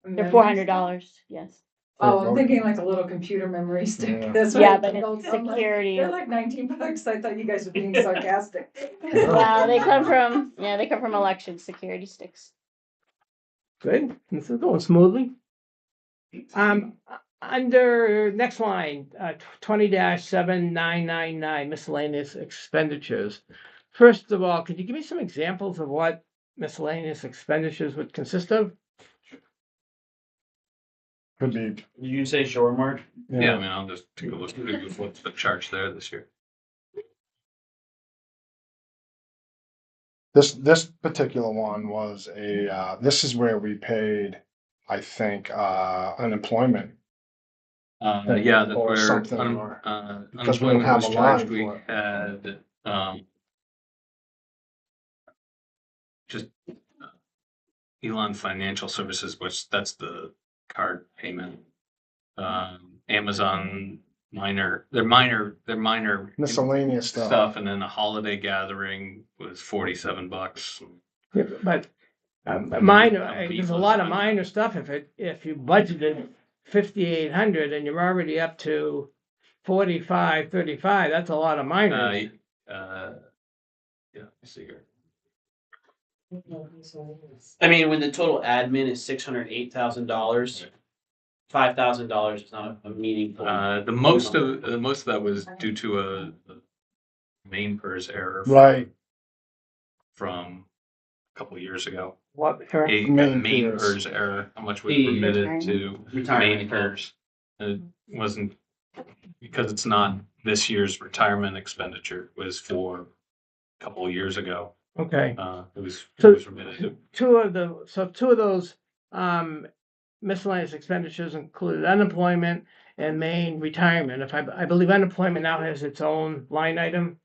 They're $400. Yes. Oh, I'm thinking like a little computer memory stick. Yeah. That's what Yeah, I but think. it's I'm like, security. They're like $19. I thought you guys were being sarcastic. Wow, they come from election security sticks. Good. This is going smoothly. Under next line, 20-7999 miscellaneous expenditures. First of all, could you give me some examples of what miscellaneous expenditures would consist of? Could be. Did you say shore, Mark? Yeah, I mean, I'll just take a look at what's the charge there this year. This particular one was this is where we paid, I think, unemployment. Yeah, that's Or where something, or- because we unemployment don't have was a charged. line We for it. had just Elon Financial Services, which that's the card payment. Amazon they're minor Miscellaneous stuff. and then a holiday gathering was $47. Yeah, but minor, Beef there's a was lot of minor. minor stuff if you budgeted 5,800 and you're already up to 45, 35, that's a lot of minor. Yeah, let's see here. I mean, when the total admin is $608,000, $5,000 is not a meaningful. The most of that was due to a main PERS error Right. from a couple of years ago. What, sir? A Main main PERS. PERS error, how much was The permitted to retirement main PERS. It wasn't, because it's not this year's retirement expenditure, it was for a couple of years ago. Okay. It was So- permitted. Two of those miscellaneous expenditures included unemployment and main retirement. I believe unemployment now has its own line item.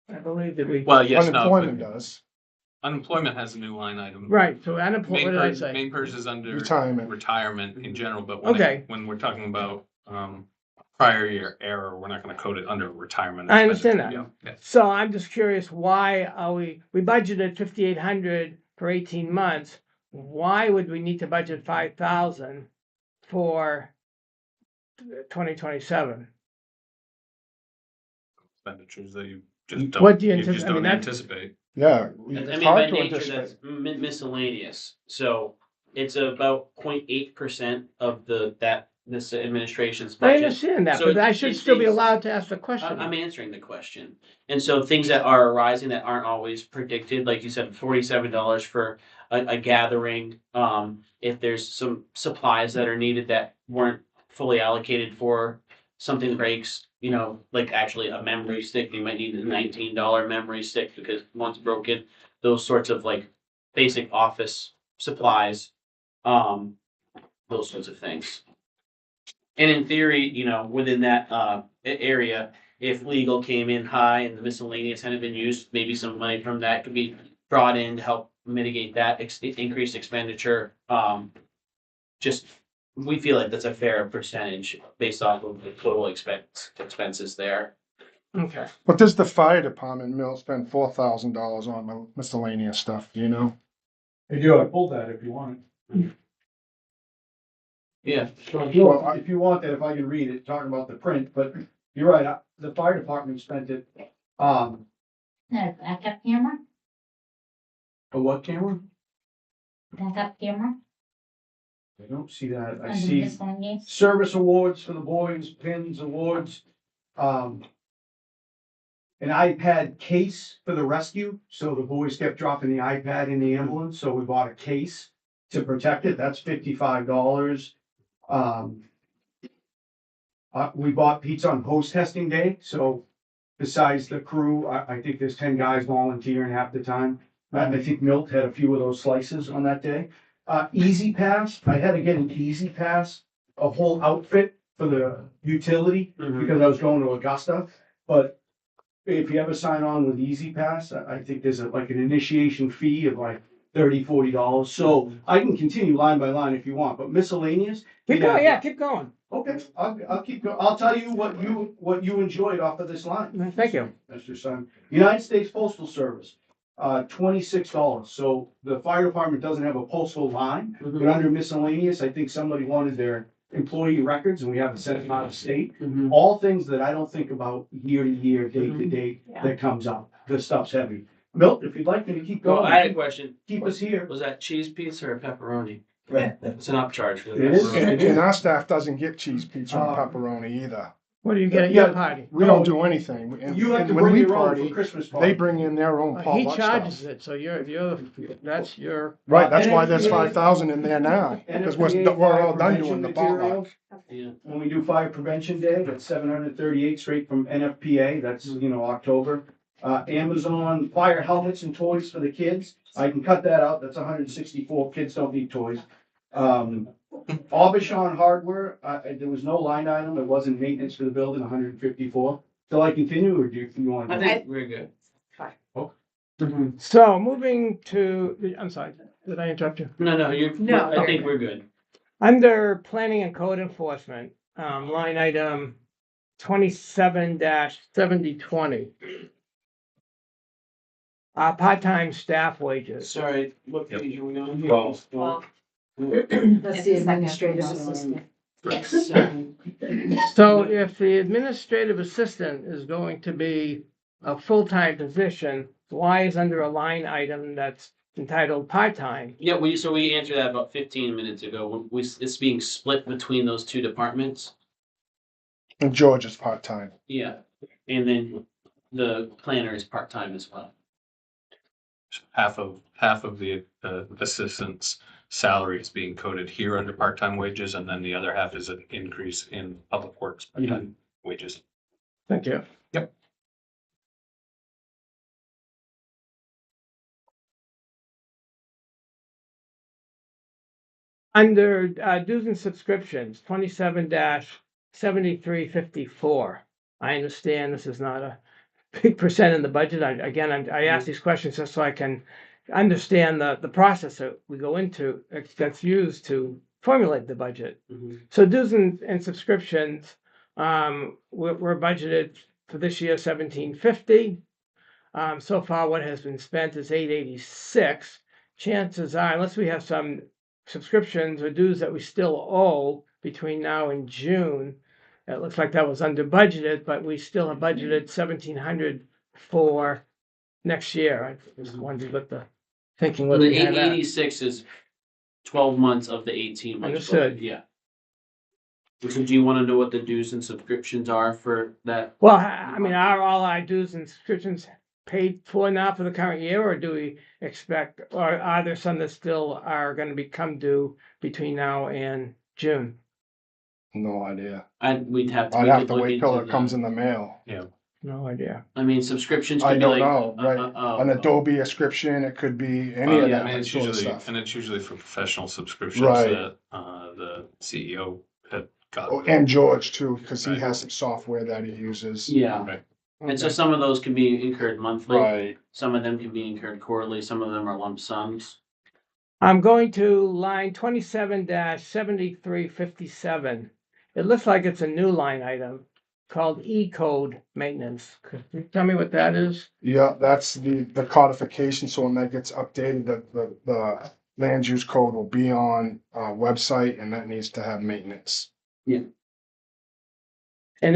I believe that we. Well, yes, no, Unemployment but does. unemployment has a new line item. Right, so unemployment, what did I say? Main PERS is under Retirement. retirement in general, but Okay. when we're talking about prior year error, we're not gonna code it under retirement. I understand expenditure. that. Yeah. So I'm just curious, why are we budgeted 5,800 for 18 months. Why would we need to budget 5,000 for 2027? Expenditures that you just don't, What do you you just anticipate? I mean, don't that's- anticipate. Yeah. I It's mean, hard by to nature, anticipate. that's miscellaneous, so it's about 0.8% of this administration's I budget. understand that, So but I it- should it still be takes- allowed to ask the question. I'm answering the question. And so things that are arising that aren't always predicted, like you said, $47 for a gathering. If there's some supplies that are needed that weren't fully allocated for, something breaks, like actually a memory stick, you might need a $19 memory stick because one's broken, those sorts of like basic office supplies, those sorts of things. And in theory, within that area, if legal came in high and the miscellaneous hadn't been used, maybe some money from that could be brought in to help mitigate that increased expenditure. We feel like that's a fair percentage based off of the total expenses there. Okay. What does the fire department mill spend $4,000 on miscellaneous stuff, do you know? Hey, Joe, I pulled that if you want it. Yeah. So if you want that, if I can read it, talking about the print, but you're right, the fire department spent it, No, backup camera, a what camera? backup camera. I don't see that, I under see miscellaneous. service awards for the boys, pins awards, an iPad case for the rescue, so the boys kept dropping the iPad in the ambulance, so we bought a case to protect it, that's $55. We bought pizza on post testing day, so besides the crew, I think there's 10 guys volunteering half the time. I think Milt had a few of those slices on that day. Easy Pass, I had to get an Easy Pass, a whole outfit for the utility, because I was going to Augusta. But if you ever sign on with Easy Pass, I think there's like an initiation fee of like $30, $40. So I can continue line by line if you want, but miscellaneous. Keep going, yeah, keep going. Okay, I'll keep going. I'll tell you what you enjoyed off of this line. Thank you. Mr. Sun. United States Postal Service, $26. So the fire department doesn't have a postal line, but under miscellaneous, I think somebody wanted their employee records and we haven't sent them out of state. All things that I don't think about year to year, date to date, that comes up. This stuff's heavy. Milt, if you'd like me to keep Well, going. I had a question. Keep us here. Was that cheese pizza or pepperoni? Right. It's an upcharge for It the is. pepperoni. And our staff doesn't get cheese pizza and pepperoni either. What do you get at your party? We don't do anything. And- You have and to when bring we your own party, for Christmas party. They bring in their own He potluck charges stuff. it, so that's your. Right, that's why there's NFPA 5,000 in there now, because NFPA we're all fire done doing the prevention potluck. materials. Yeah. When we do Fire Prevention Day, that's 738 straight from NFPA, that's, October. Amazon fire helmets and toys for the kids, I can cut that out, that's 164, kids don't need toys. Aubuchon hardware, there was no line item, it wasn't maintenance for the building, 154. Shall I continue, or do you want? I think we're good. Do So moving to, I'm sorry, did I interrupt you? No, No, I think we're good. Under planning and code enforcement, line item 27-7020. Part-time staff wages. Sorry, what page are we on here? Well, That's It's the the second administrative one. assistant. So if the administrative assistant is going to be a full-time position, why is under a line item that's entitled part-time? Yeah, so we answered that about 15 minutes ago. It's being split between those two departments. And George is part-time. Yeah, and then the planner is part-time as well. Half of the assistant's salary is being coded here under part-time wages, and then the other half is an increase in public works part-time wages. Thank you. Yep. Under dues and subscriptions, 27-7354. I understand this is not a big percent in the budget. I ask these questions just so I can understand the process that we go into that's used to formulate the budget. So dues and subscriptions, we're budgeted for this year 1750. So far, what has been spent is 886. Chances are, unless we have some subscriptions or dues that we still owe between now and June, it looks like that was under budgeted, but we still have budgeted 1,700 for next year. I just wondered what the thinking Well, was. the behind that. 886 is 12 months of the 18 months. Understood. Yeah. So do you want to know what the dues and subscriptions are for that? Well, I mean, are all our dues and subscriptions paid for now for the current year, or do we expect, or are there some that still are going to become due between now and June? No idea. We'd have to. I'd we have could to look wait till into it comes the- in the mail. Yeah. No idea. I mean, subscriptions I could be don't like. know, right? An Adobe subscription, it could be any of Yeah, I that mean, it's sort of usually, stuff. and it's usually for professional subscriptions Right. that, the CEO had got. Oh, and George too, because he has some software that he uses. Yeah. Right. And so some of those can be incurred monthly. Right. Some of them can be incurred quarterly. Some of them are lump sums. I'm going to line 27-7357. It looks like it's a new line item called E-code maintenance. Could you tell me what that is? Yeah, that's the codification, so when that gets updated, the land use code will be on our website, and that needs to have maintenance. And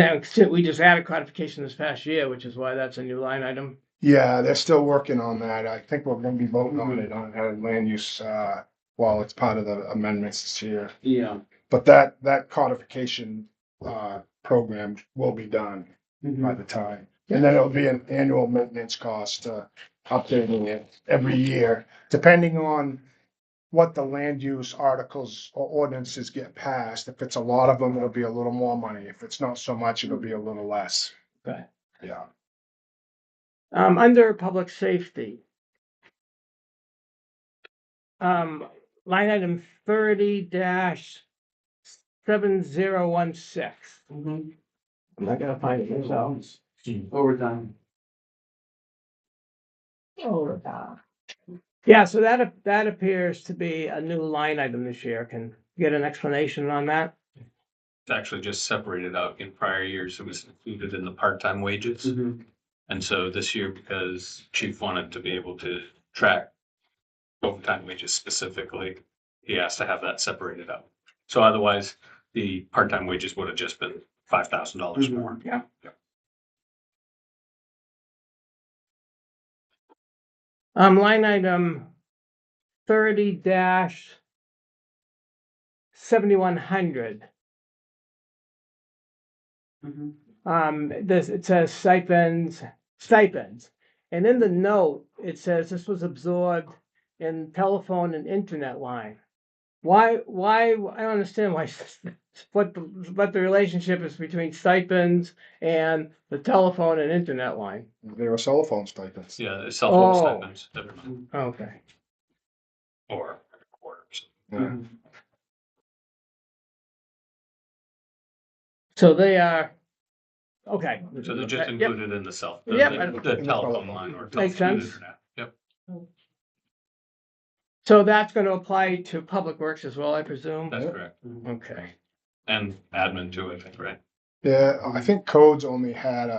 then we just added codification this past year, which is why that's a new line item. Yeah, they're still working on that. I think we're gonna be voting on it on land use, while it's part of the amendments this year. Yeah. But that codification, program will be done by the time. And then it'll be an annual maintenance cost, updating it every year, depending on what the land use articles or ordinances get passed. If it's a lot of them, it'll be a little more money. If it's not so much, it'll be a little less. Okay. Yeah. Under public safety. Line item 30-7016. I'm not gonna find it myself. Overtime. Yeah, so that appears to be a new line item this year. Can you get an explanation on that? It's actually just separated out. In prior years, it was included in the part-time wages. And so this year, because Chief wanted to be able to track overtime wages specifically, he asked to have that separated out. So otherwise, the part-time wages would have just been $5,000 more. Yeah. Line item 30-7100. It says stipends, and in the note, it says this was absorbed in telephone and internet line. Why, I don't understand why, what the relationship is between stipends and the telephone and internet line. There are cell phone stipends. Yeah, the cell phone Oh. stipends every month Okay. or every quarter. Yeah. So they are, okay. So they're just included in the Yep. the telephone line or Makes telephone and sense. internet. So that's gonna apply to Public Works as well, I presume? That's correct. Okay. And admin too, I think, right? Yeah, I think codes only had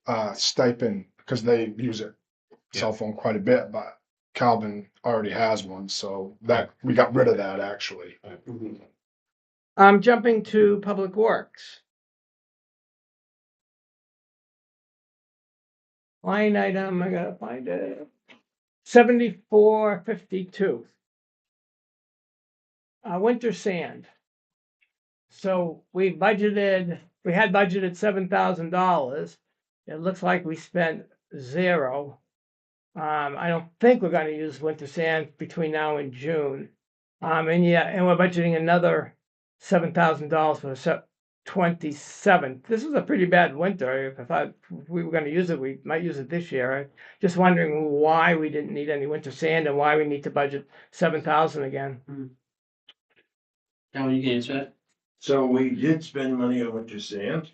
a stipend because they use it cell phone quite a bit, but Calvin already has one, so that we got rid of that actually. I'm jumping to Public Works. Line item, I gotta find it. 7452. Winter sand. So we had budgeted $7,000. It looks like we spent zero. I don't think we're gonna use winter sand between now and June. And we're budgeting another $7,000 for the 27th. This is a pretty bad winter. If we were gonna use it, we might use it this year. I'm just wondering why we didn't need any winter sand and why we need to budget 7,000 again. How you can answer that? So we did spend money on winter sand.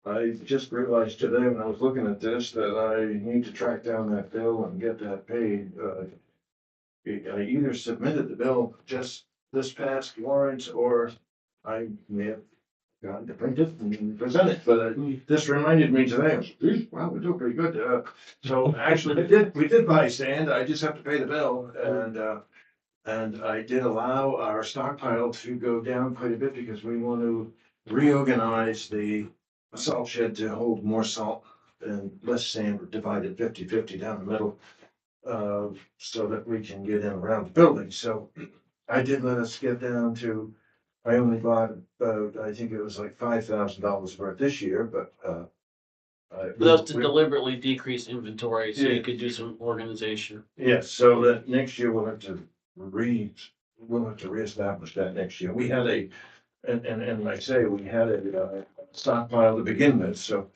I just realized today when I was looking at this that I need to track down that bill and get that paid. I either submitted the bill just this past warrant or I may have gotten to print it and present it, but this reminded me today, I was, "Geez, wow, we're doing pretty good. So actually we did buy sand. I just have to pay the bill and I did allow our stockpile to go down quite a bit because we want to reorganize the salt shed to hold more salt and less sand, divided 50-50 down the middle. So that we can get in around the building. So I did let us get down to, I only bought about, I think it was like $5,000 worth this year, but But that was to deliberately decrease inventory so you could do some organization. yes, so that next year we'll have to reestablish that next year. We had and like I say, we had a stockpile to begin with, so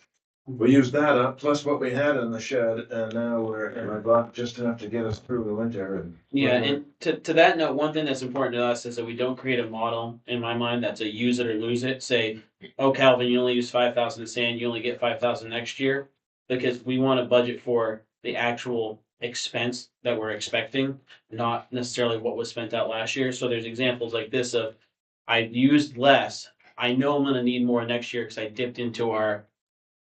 we used that up, plus what we had in the shed, and now I bought just enough to get us through the winter and. Yeah, and to that note, one thing that's important to us is that we don't create a model, in my mind, that's a use it or lose it. Say, oh, Calvin, you only use 5,000 of sand, you only get 5,000 next year. Because we want to budget for the actual expense that we're expecting, not necessarily what was spent out last year. So there's examples like this of, I used less, I know I'm gonna need more next year because I dipped into our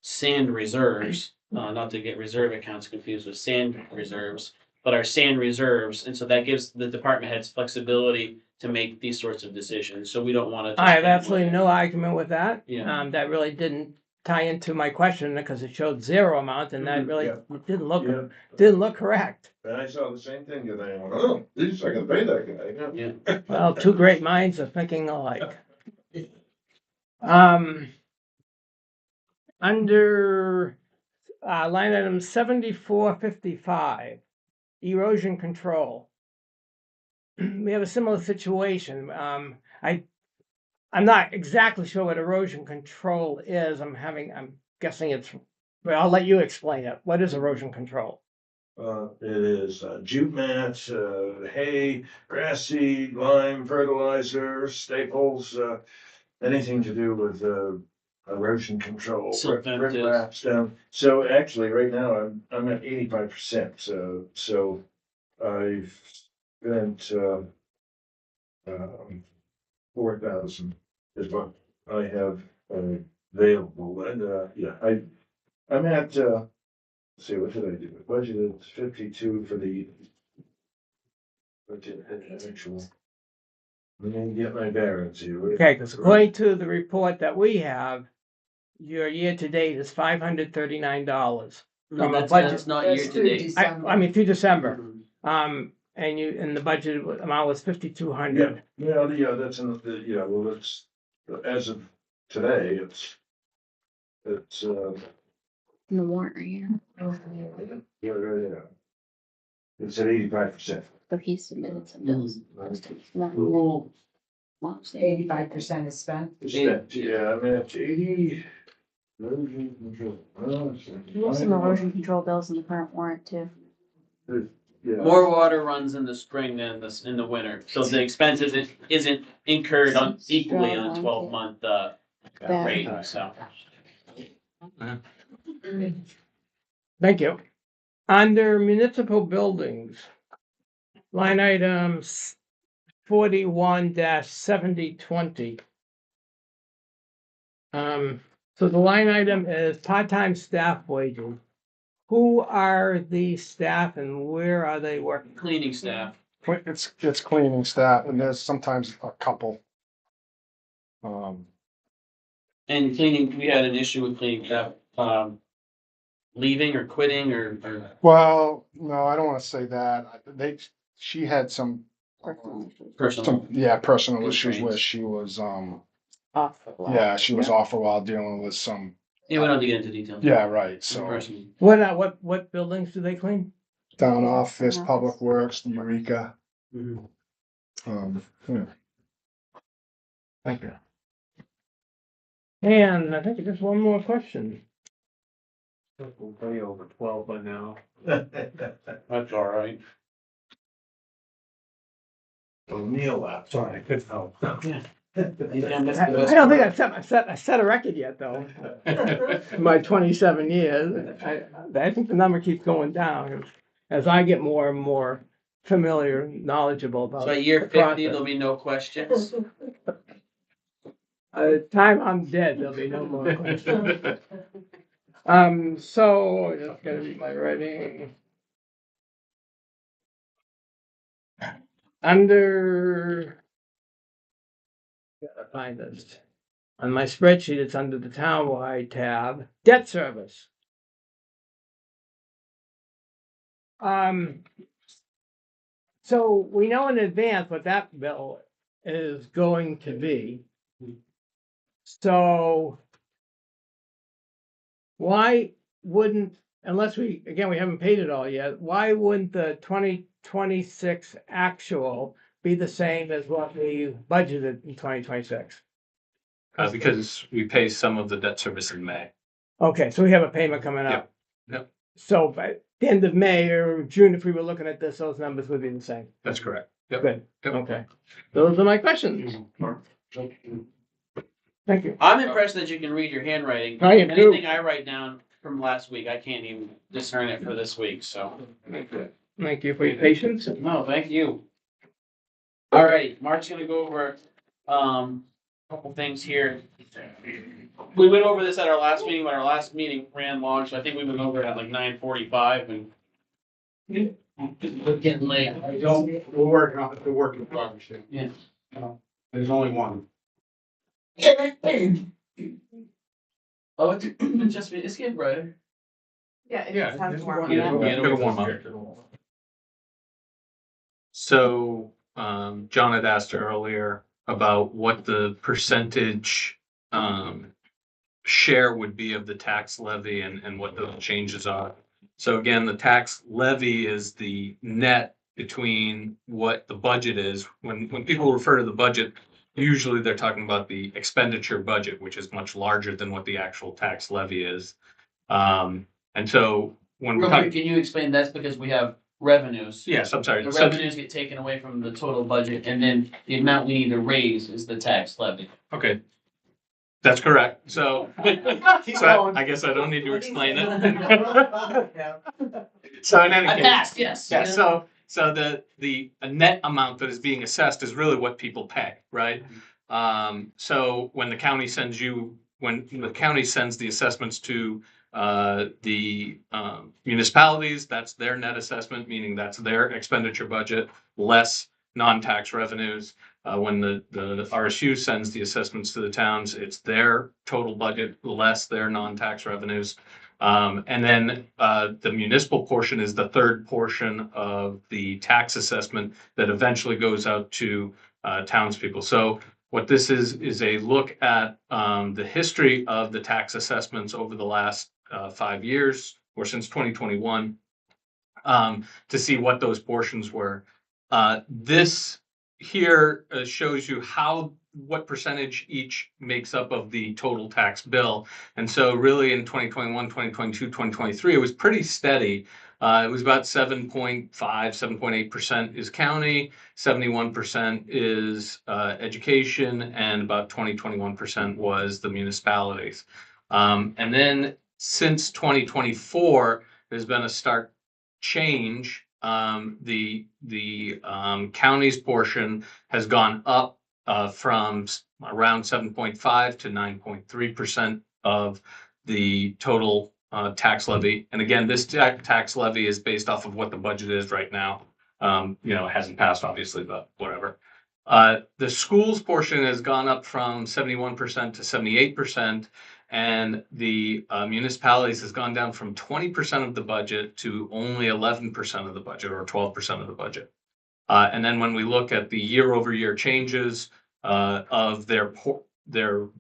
sand reserves, not to get reserve accounts confused with sand reserves, but our sand reserves, and so that gives the department heads flexibility to make these sorts of decisions, so we don't wanna. I have absolutely no argument with that. Yeah. That really didn't tie into my question because it showed zero amount and that really didn't look correct. And I saw the same thing today, I went, oh, geez, I can pay that guy. Yeah. Well, two great minds are thinking alike. Under line item 7455, erosion control. We have a similar situation. I'm not exactly sure what erosion control is. I'm guessing it's, but I'll let you explain it. What is erosion control? It is jute mats, hay, grass seed, lime, fertilizer, staples, anything to do with erosion control. Brick wraps down. So actually, right now I'm at 85%. So I've spent 4,000 is what I have available, and I'm at. Let's see, what did I do? I budgeted 52 for the actual. Let me get my bearings here. Okay, because according to the report that we have, your year to date is $539. No, that's not year to date. I mean through December. And the budget amount was 5,200. Yeah, that's in the, well, it's, as of today, it's. In the warrant right here. Yeah. It's at 85%. But he submitted some bills. Not- 85% is spent. Spent, yeah, I mean, it's 80. There's some erosion control bills in the current warrant too. Yeah. More water runs in the spring than in the winter, so the expense isn't incurred equally on a 12-month rate, so. Thank you. Under municipal buildings, line items 41-7020. So the line item is part-time staff wages. Who are the staff and where are they working? Cleaning staff. It's cleaning staff and there's sometimes a couple. And cleaning, we had an issue with cleaning staff, leaving or quitting or. Well, no, I don't wanna say that. She had some. Personal. Personal issues Constraints. where she was, Off for a while. yeah, she was off for a while dealing with some, Yeah, we don't have to get into details. yeah, right, so. Personal. What buildings do they clean? Town office, public works, Eureka. Mhm. Yeah. Thank you. And I think there's one more question. Way over 12 by now. That's all right. Neil left, sorry, good help. I don't think I set a record yet, though. In my 27 years, I think the number keeps going down as I get more and more familiar, knowledgeable about. So at year the 50, process. there'll be no questions. Time I'm dead, there'll be no more questions. So just gotta read my writing. Gotta find this. On my spreadsheet, it's under the townwide tab, debt service. So we know in advance what that bill is going to be. So why wouldn't, unless we haven't paid it all yet, why wouldn't the 2026 actual be the same as what we budgeted in 2026? Because we pay some of the debt service in May. Okay, so we have a payment coming up. Yep, So by the end of May or June, if we were looking at this, those numbers would be the same. that's correct. Yep. Good, Yep. okay. Those are my questions. Thank you. I'm impressed that you can read your handwriting. I am too. Anything I write down from last week, I can't even discern it for this week, so. Thank you for your patience. No, thank you. All right, Mark's gonna go over, a couple things here. We went over this at our last meeting, but our last meeting ran long, so I think we went over it at like 9:45 and it's getting late. We're working on it, we're working in progress. Yeah. There's only one. Oh, it's just, it's getting brighter. Yeah, it Yeah, just has more. Yeah, it'll warm up. So, John had asked earlier about what the percentage, share would be of the tax levy and what the changes are. So again, the tax levy is the net between what the budget is. When people refer to the budget, usually they're talking about the expenditure budget, which is much larger than what the actual tax levy is. And so when we're Real quick, talking, can you explain that's because we have revenues? yes, I'm sorry. The So- revenues get taken away from the total budget, and then the amount we need to raise is the tax levy. Okay. That's correct. So, I guess I don't need to explain it. So in any I case. passed, yes. Yeah, so the net amount that is being assessed is really what people pay, right? So when the county sends the assessments to the municipalities, that's their net assessment, meaning that's their expenditure budget, less non-tax revenues. When the RSU sends the assessments to the towns, it's their total budget less their non-tax revenues. And then the municipal portion is the third portion of the tax assessment that eventually goes out to townspeople. So what this is a look at the history of the tax assessments over the last 5 years or since 2021 to see what those portions were. This here shows you what percentage each makes up of the total tax bill. And so really in 2021, 2022, 2023, it was pretty steady. It was about 7.5, 7.8% is county, 71% is education, and about 21% was the municipalities. And then since 2024, there's been a stark change, county's portion has gone up from around 7.5 to 9.3% of the total tax levy. And again, this tax levy is based off of what the budget is right now. It hasn't passed obviously, but whatever. The schools portion has gone up from 71% to 78%, and the municipalities has gone down from 20% of the budget to only 11% of the budget, or 12% of the budget. And then when we look at the year-over-year changes of their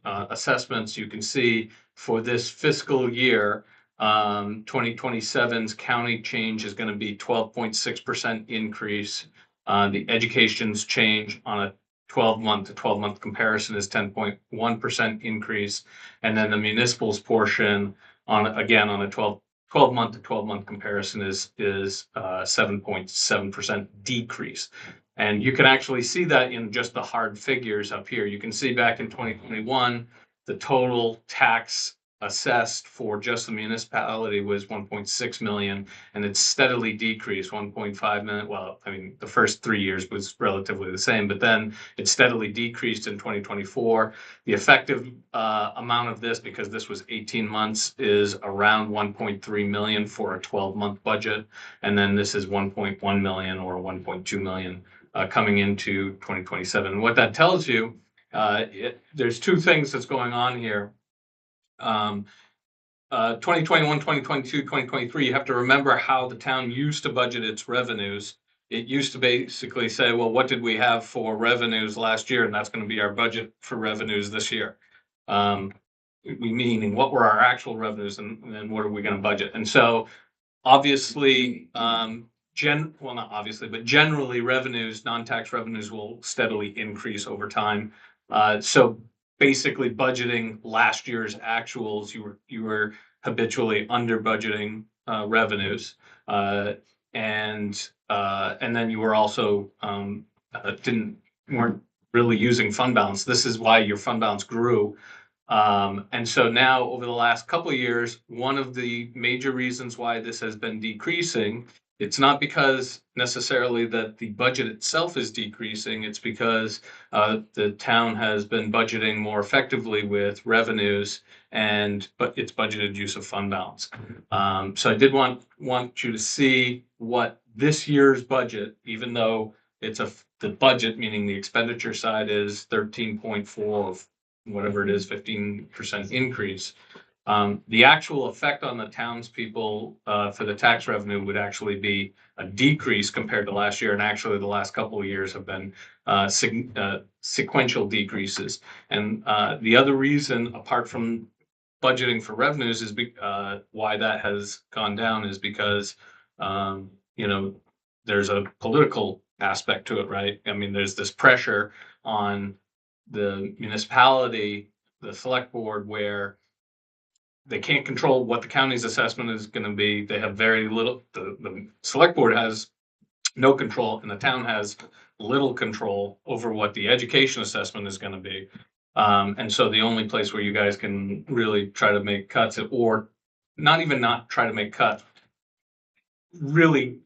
assessments, you can see for this fiscal year, 2027's county change is going to be 12.6% increase. The education's change on a 12-month to 12-month comparison is 10.1% increase. And then the municipal's portion on a 12-month to 12-month comparison is 7.7% decrease. And you can actually see that in just the hard figures up here. You can see back in 2021, the total tax assessed for just the municipality was 1.6 million, and it's steadily decreased 1.5 million. Well, I mean, the first 3 years was relatively the same, but then it steadily decreased in 2024. The effective amount of this, because this was 18 months, is around 1.3 million for a 12-month budget. And then this is 1.1 million or 1.2 million coming into 2027. What that tells you, there's two things that's going on here. 2021, 2022, 2023, you have to remember how the town used to budget its revenues. It used to basically say, well, what did we have for revenues last year? And that's going to be our budget for revenues this year. Meaning what were our actual revenues and then what are we going to budget? And so obviously, not obviously, but generally revenues, non-tax revenues will steadily increase over time. So basically budgeting last year's actuals, you were habitually under budgeting revenues, and then you were also weren't really using fund balance. This is why your fund balance grew. And so now over the last couple of years, one of the major reasons why this has been decreasing, it's not because necessarily that the budget itself is decreasing. It's because the town has been budgeting more effectively with revenues but its budgeted use of fund balance. So I did want you to see what this year's budget, even though it's the budget, meaning the expenditure side is 13.4, whatever it is, 15% increase. The actual effect on the townspeople for the tax revenue would actually be a decrease compared to last year. And actually the last couple of years have been sequential decreases. And the other reason, apart from budgeting for revenues, is why that has gone down is because, there's a political aspect to it, right? I mean, there's this pressure on the municipality, the select board, where they can't control what the county's assessment is going to be. They have very little, the select board has no control and the town has little control over what the education assessment is going to be. And so the only place where you guys can really try to make cuts, or not try to make cuts, really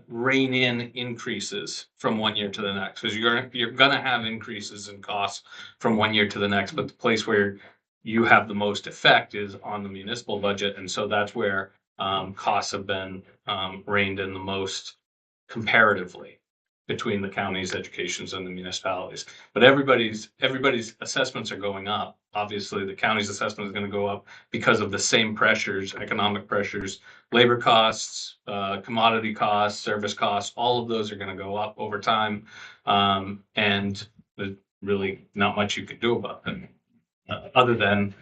rein in increases from one year to the next, because you're going to have increases in costs from one year to the next, but the place where you have the most effect is on the municipal budget. And so that's where costs have been reined in the most comparatively between the county's educations and the municipalities. But everybody's assessments are going up. Obviously, the county's assessment is going to go up because of the same pressures, economic pressures, labor costs, commodity costs, service costs, all of those are going to go up over time. And there's really not much you can do about them. Other than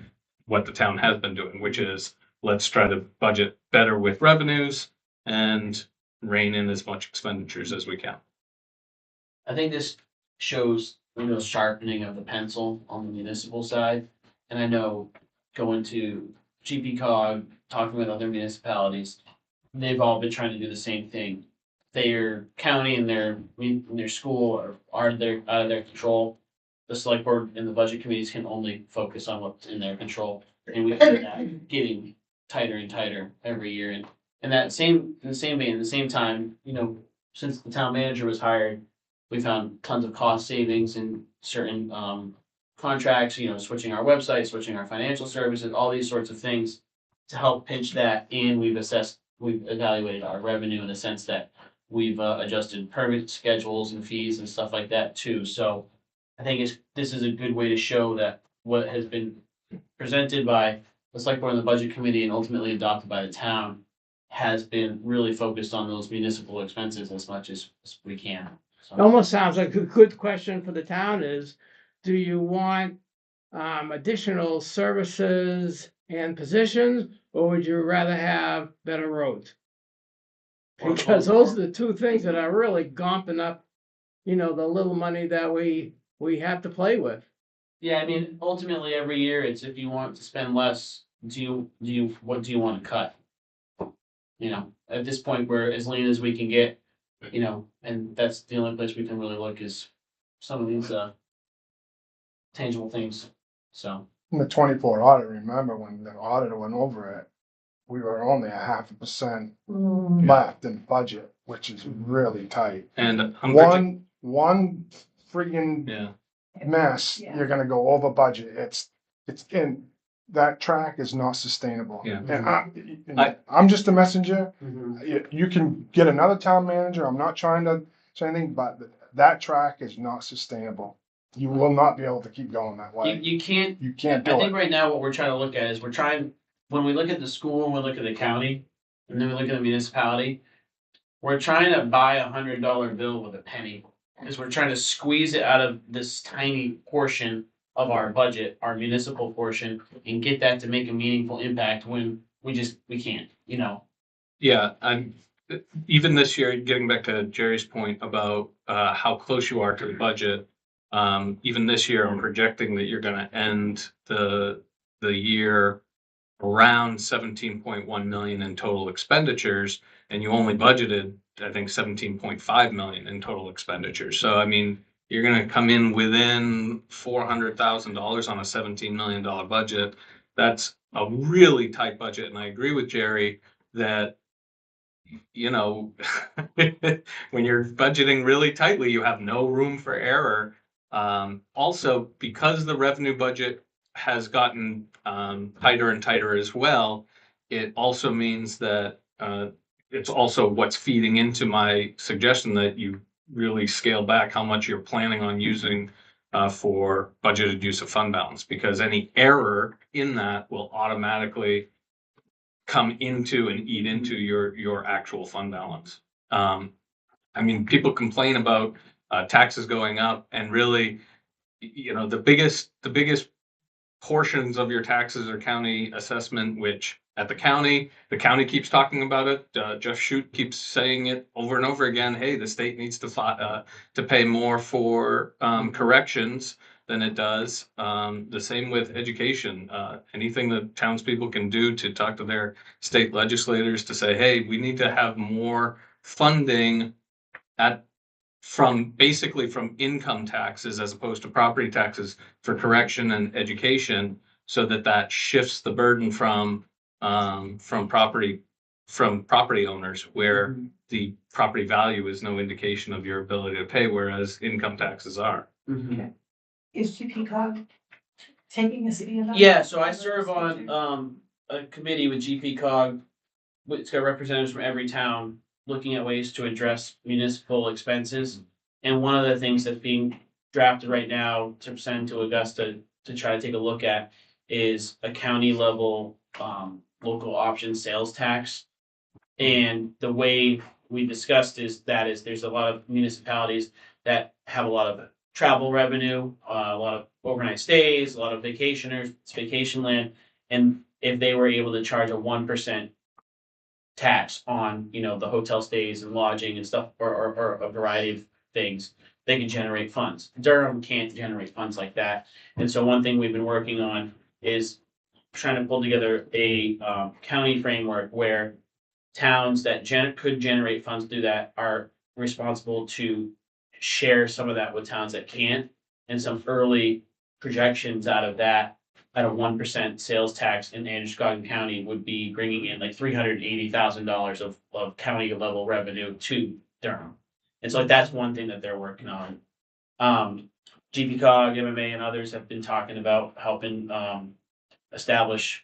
what the town has been doing, which is let's try to budget better with revenues and rein in as much expenditures as we can. I think this shows a real sharpening of the pencil on the municipal side. And I know going to GPCOG, talking with other municipalities, they've all been trying to do the same thing. Their county and their school are out of their control. The select board and the budget committees can only focus on what's in their control. And we see that getting tighter and tighter every year. And in the same vein, at the same time, you know, since the town manager was hired, we found tons of cost savings in certain contracts, you know, switching our website, switching our financial services, all these sorts of things to help pinch that. And we've evaluated our revenue in the sense that we've adjusted permit schedules and fees and stuff like that too. So I think this is a good way to show that what has been presented by the select board and the budget committee and ultimately adopted by the town has been really focused on those municipal expenses as much as we can. It almost sounds like a good question for the town is, do you want additional services and positions, or would you rather have better roads? Because those are the two things that are really gomping up, you know, the little money that we have to play with. Yeah, I mean, ultimately every year it's if you want to spend less, what do you want to cut? You know, at this point we're as lean as we can get, you know, and that's the only place we can really look is some of these tangible things. So In the 24 audit, remember when the auditor went over it, we were only 0.5% left in budget, which is really tight. And one friggin' mess, you're gonna go over budget. It's in, that track is not sustainable. Yeah. And I'm just a messenger. You can get another town manager. I'm not trying to say anything, but that track is not sustainable. You will not be able to keep going that way. you can't. You can't I do think it. right now what we're trying to look at is when we look at the school and we look at the county, and then we look at the municipality, we're trying to buy $100 bill with a penny. Because we're trying to squeeze it out of this tiny portion of our budget, our municipal portion, and get that to make a meaningful impact when we can't, you know. Yeah, I'm even this year, getting back to Jerry's point about how close you are to the budget. Even this year, I'm projecting that you're gonna end the year around 17.1 million in total expenditures, and you only budgeted, I think, 17.5 million in total expenditures. So I mean, you're gonna come in within $400,000 on a $17 million budget. That's a really tight budget, and I agree with Jerry that, you know, when you're budgeting really tightly, you have no room for error. Also, because the revenue budget has gotten tighter and tighter as well, it also means that it's also what's feeding into my suggestion that you really scale back how much you're planning on using for budgeted use of fund balance, because any error in that will automatically come into and eat into your actual fund balance. I mean, people complain about taxes going up, and really, you know, the biggest portions of your taxes are county assessment, which at the county keeps talking about it. Jeff Shute keeps saying it over and over again. Hey, the state needs to pay more for corrections than it does. The same with education. Anything that townspeople can do to talk to their state legislators to say, hey, we need to have more funding from income taxes as opposed to property taxes for correction and education, so that shifts the burden from property owners, where the property value is no indication of your ability to pay, whereas income taxes are. Is GPCOG taking a seat in that? Yeah, so I serve on a committee with GPCOG. It's got representatives from every town looking at ways to address municipal expenses. And one of the things that's being drafted right now to send to Augusta to try to take a look at is a county level local option sales tax. And the way we discussed is there's a lot of municipalities that have a lot of travel revenue, a lot of overnight stays, a lot of vacationers, it's vacation land. And if they were able to charge a 1% tax on, you know, the hotel stays and lodging and stuff, or a variety of things, they can generate funds. Durham can't generate funds like that. And so one thing we've been working on is trying to pull together a county framework where towns that could generate funds through that are responsible to share some of that with towns that can't, and some early projections out of that at a 1% sales tax in Androscoggin County would be bringing in like $380,000 of county level revenue to Durham. And so like, that's one thing that they're working on. GPCOG, MMA, and others have been talking about helping establish,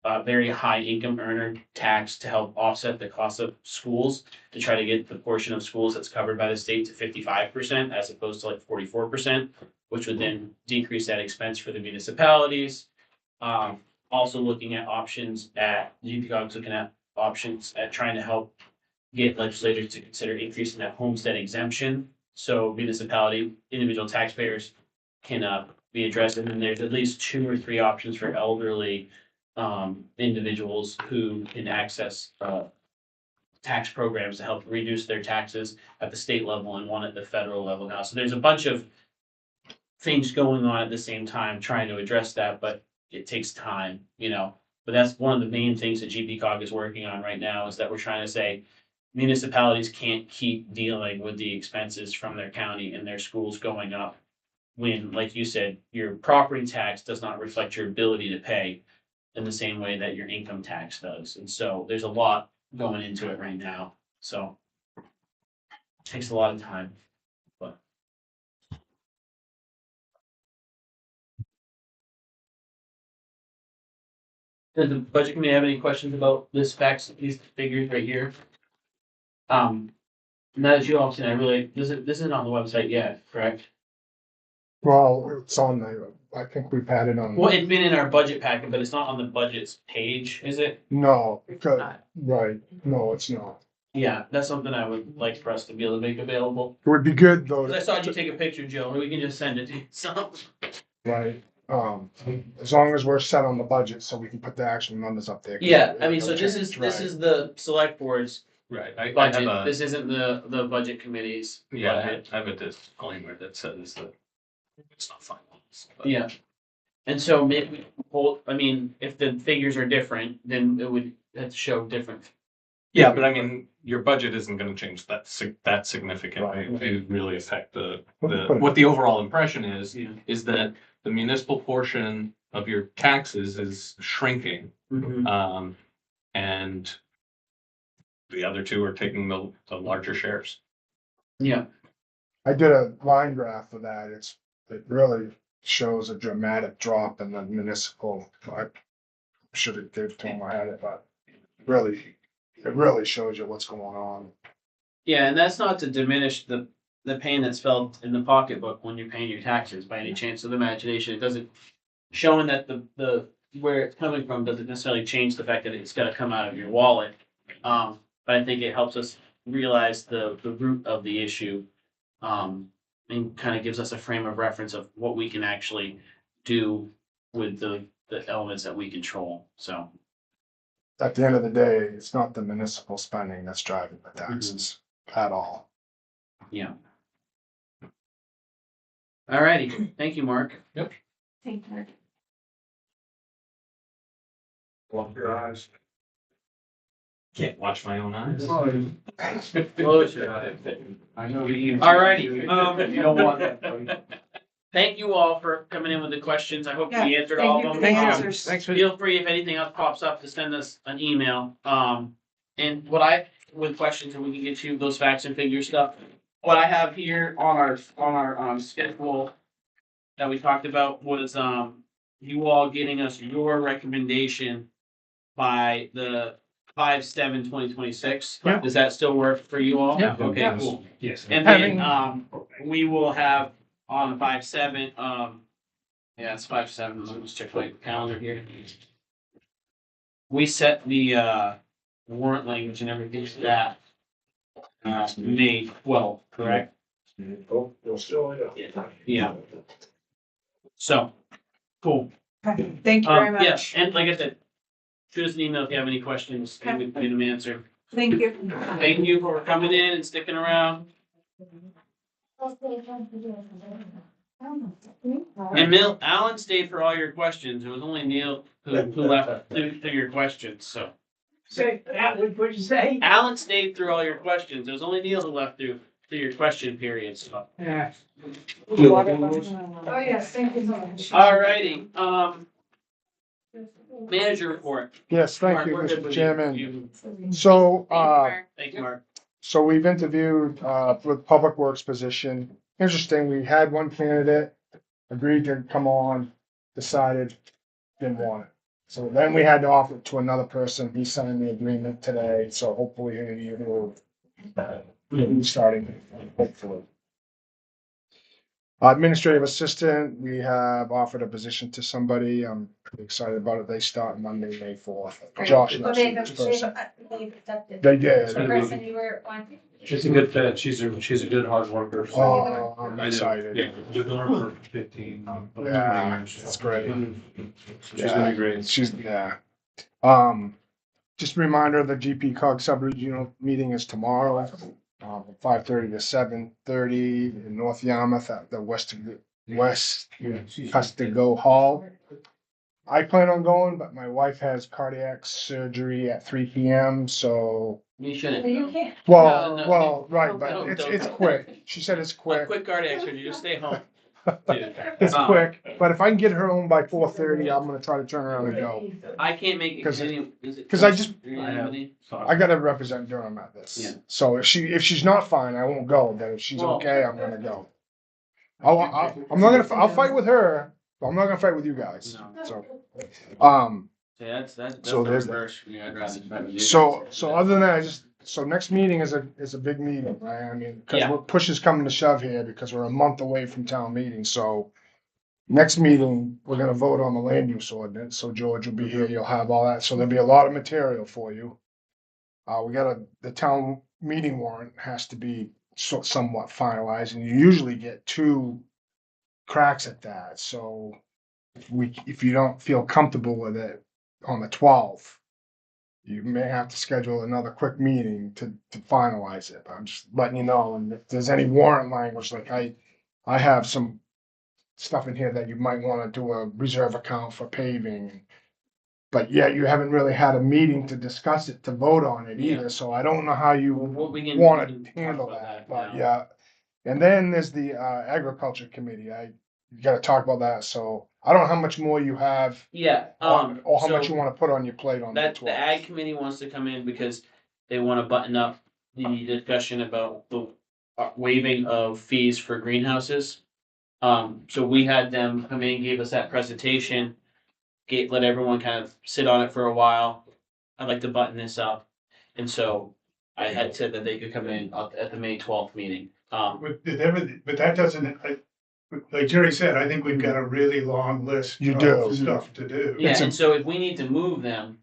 a very high income earner tax to help offset the cost of schools, to try to get the portion of schools that's covered by the state to 55% as opposed to like 44%, which would then decrease that expense for the municipalities. Also looking at options at GPCOG's looking at options at trying to help get legislators to consider increasing that homestead exemption. So municipality, individual taxpayers can be addressed. And then there's at least 2 or 3 options for elderly individuals who can access tax programs to help reduce their taxes at the state level and one at the federal level now. So there's a bunch of things going on at the same time trying to address that, but it takes time, But that's one of the main things that GPCOG is working on right now, is that we're trying to say municipalities can't keep dealing with the expenses from their county and their schools going up when, like you said, your property tax does not reflect your ability to pay in the same way that your income tax does. And so there's a lot going into it right now. So it takes a lot of time, but. Does the budget committee have any questions about these figures right here? Now that you all seen, this isn't on the website yet, correct? Well, it's on the, I think we've had it on. Well, it's been in our budget packet, but it's not on the budget's page, is it? No, because, right, no, it's not. Yeah, that's something I would like for us to be able to make available. It would be good though. 'Cause I saw you take a picture, Joe, and we can just send it to you. So, Right, as long as we're set on the budget, so we can put the actual numbers up there. yeah, I mean, so this is Right. the select board's Right, I have budget. a, This isn't the budget committee's. yeah, budget. I have a disclaimer that says that it's not final. but- Yeah. And so maybe, if the figures are different, then it would have to show different. Yeah, but I mean, your budget isn't gonna change that significantly to really affect what the overall impression is that the municipal portion of your taxes is shrinking. And the other two are taking the larger shares. Yeah. I did a line graph of that, it really shows a dramatic drop in the municipal, I should have given to him, I had it, but it really shows you what's going on. Yeah, and that's not to diminish the pain that's felt in the pocketbook when you're paying your taxes by any chance of the imagination. It doesn't, showing that the where it's coming from doesn't necessarily change the fact that it's gotta come out of your wallet. But I think it helps us realize the root of the issue. And kind of gives us a frame of reference of what we can actually do with the elements that we control, so. At the end of the day, it's not the municipal spending that's driving the taxes at all. Yeah. Alrighty, thank you, Mark. Yep. Thank you. Close your eyes. Can't watch my own eyes. Close your eyes. I know you. Alrighty, You don't want that. thank you all for coming in with the questions. I hope Yeah, we answered thank all you of for them. the answers. Thanks for. Feel free if anything else pops up to send us an email. And with questions, and we can get you those facts and figure stuff. What I have here on our schedule that we talked about was you all getting us your recommendation by the 5/7/2026. Yeah. Does that still work for you all? Yeah. Okay, Yeah. cool. Yes. And then we will have on 5/7, yeah, it's 5/7. Let me just check my calendar here. We set the warrant language and everything for that May 12th, correct? Oh, you'll still. Yeah. So, cool. Thank you very much. Yes, and like I said, shoot us an email if you have any questions, and we can get them answered. Thank you. Thank you for coming in and sticking around. And Alan stayed for all your questions. It was only Neil who left through your questions, so. Say, what'd you say? Alan stayed through all your questions. It was only Neil who left through to your question period, so. Yeah. Oh, yes, thank you so much. Alrighty, manager report. Yes, thank Mark, you, we're good Mr. with Chairman. you. So, Thank you, Mark. so we've interviewed, with Public Works position. Interesting, we had one candidate, agreed to come on, decided didn't want it. So then we had to offer it to another person. He signed the agreement today, so hopefully he will, be starting, hopefully. Administrative assistant, we have offered a position to somebody. I'm pretty excited about it. They start Monday, May 4th. Josh knows who this person. They did. The person you were wanting. She's a good fit. She's a good hard worker. So Oh, I'm I know. excited. Yeah, we've known her for 15. Yeah, years. it's great. She's gonna be great. She's, yeah. Just a reminder, the GP cog sub-regional meeting is tomorrow, 5:30 to 7:30 in North Yarmouth at the West Custigo Hall. I plan on going, but my wife has cardiac surgery at 3 p.m., so, You shouldn't. You can't. well, No, well, right, but don't- it's don't. quick. She said it's A quick. quick cardiac surgery, just stay home. Dude. It's Um, quick, but if I can get her home by 4:30, I'm gonna try to turn around and go. I can't make it. 'Cause any- is it 'cause I just- anybody? I gotta represent Durham at Yeah. this. So if she's not fine, I won't go, but if she's Well- okay, I'm gonna go. I'm not gonna, I'll fight with her, but I'm not gonna fight with you guys, No. so. Yeah, that's So the there's that. reverse. Yeah, I'd rather fight with you. So other than that, so next meeting is a big meeting, right? I mean, cause Yeah. push is coming to shove here because we're a month away from town meeting, so. Next meeting, we're gonna vote on the land use ordinance, so George will be here, you'll have all that, so there'll be a lot of material for you. The town meeting warrant has to be somewhat finalized, and you usually get 2 cracks at that, so. If you don't feel comfortable with it on the 12th, you may have to schedule another quick meeting to finalize it, but I'm just letting you know, and if there's any warrant language, like I have some stuff in here that you might wanna do a reserve account for paving. But yet you haven't really had a meeting to discuss it, to vote on it either, so I don't know how you What we can wanna we can talk handle about that, yeah. but yeah. And then there's the agriculture committee, you gotta talk about that, so I don't know how much more you have. Yeah, Or how so much you wanna put on your plate on the that the 12th. ag committee wants to come in because they wanna button up the discussion about the waiving of fees for greenhouses. So we had them come in, gave us that presentation, let everyone kind of sit on it for a while. I'd like to button this up, and so I had said that they could come in at the May 12th meeting. But that doesn't, like Jerry said, I think we've got a really long list You do. of stuff to do. Yeah, and so if we need to move them,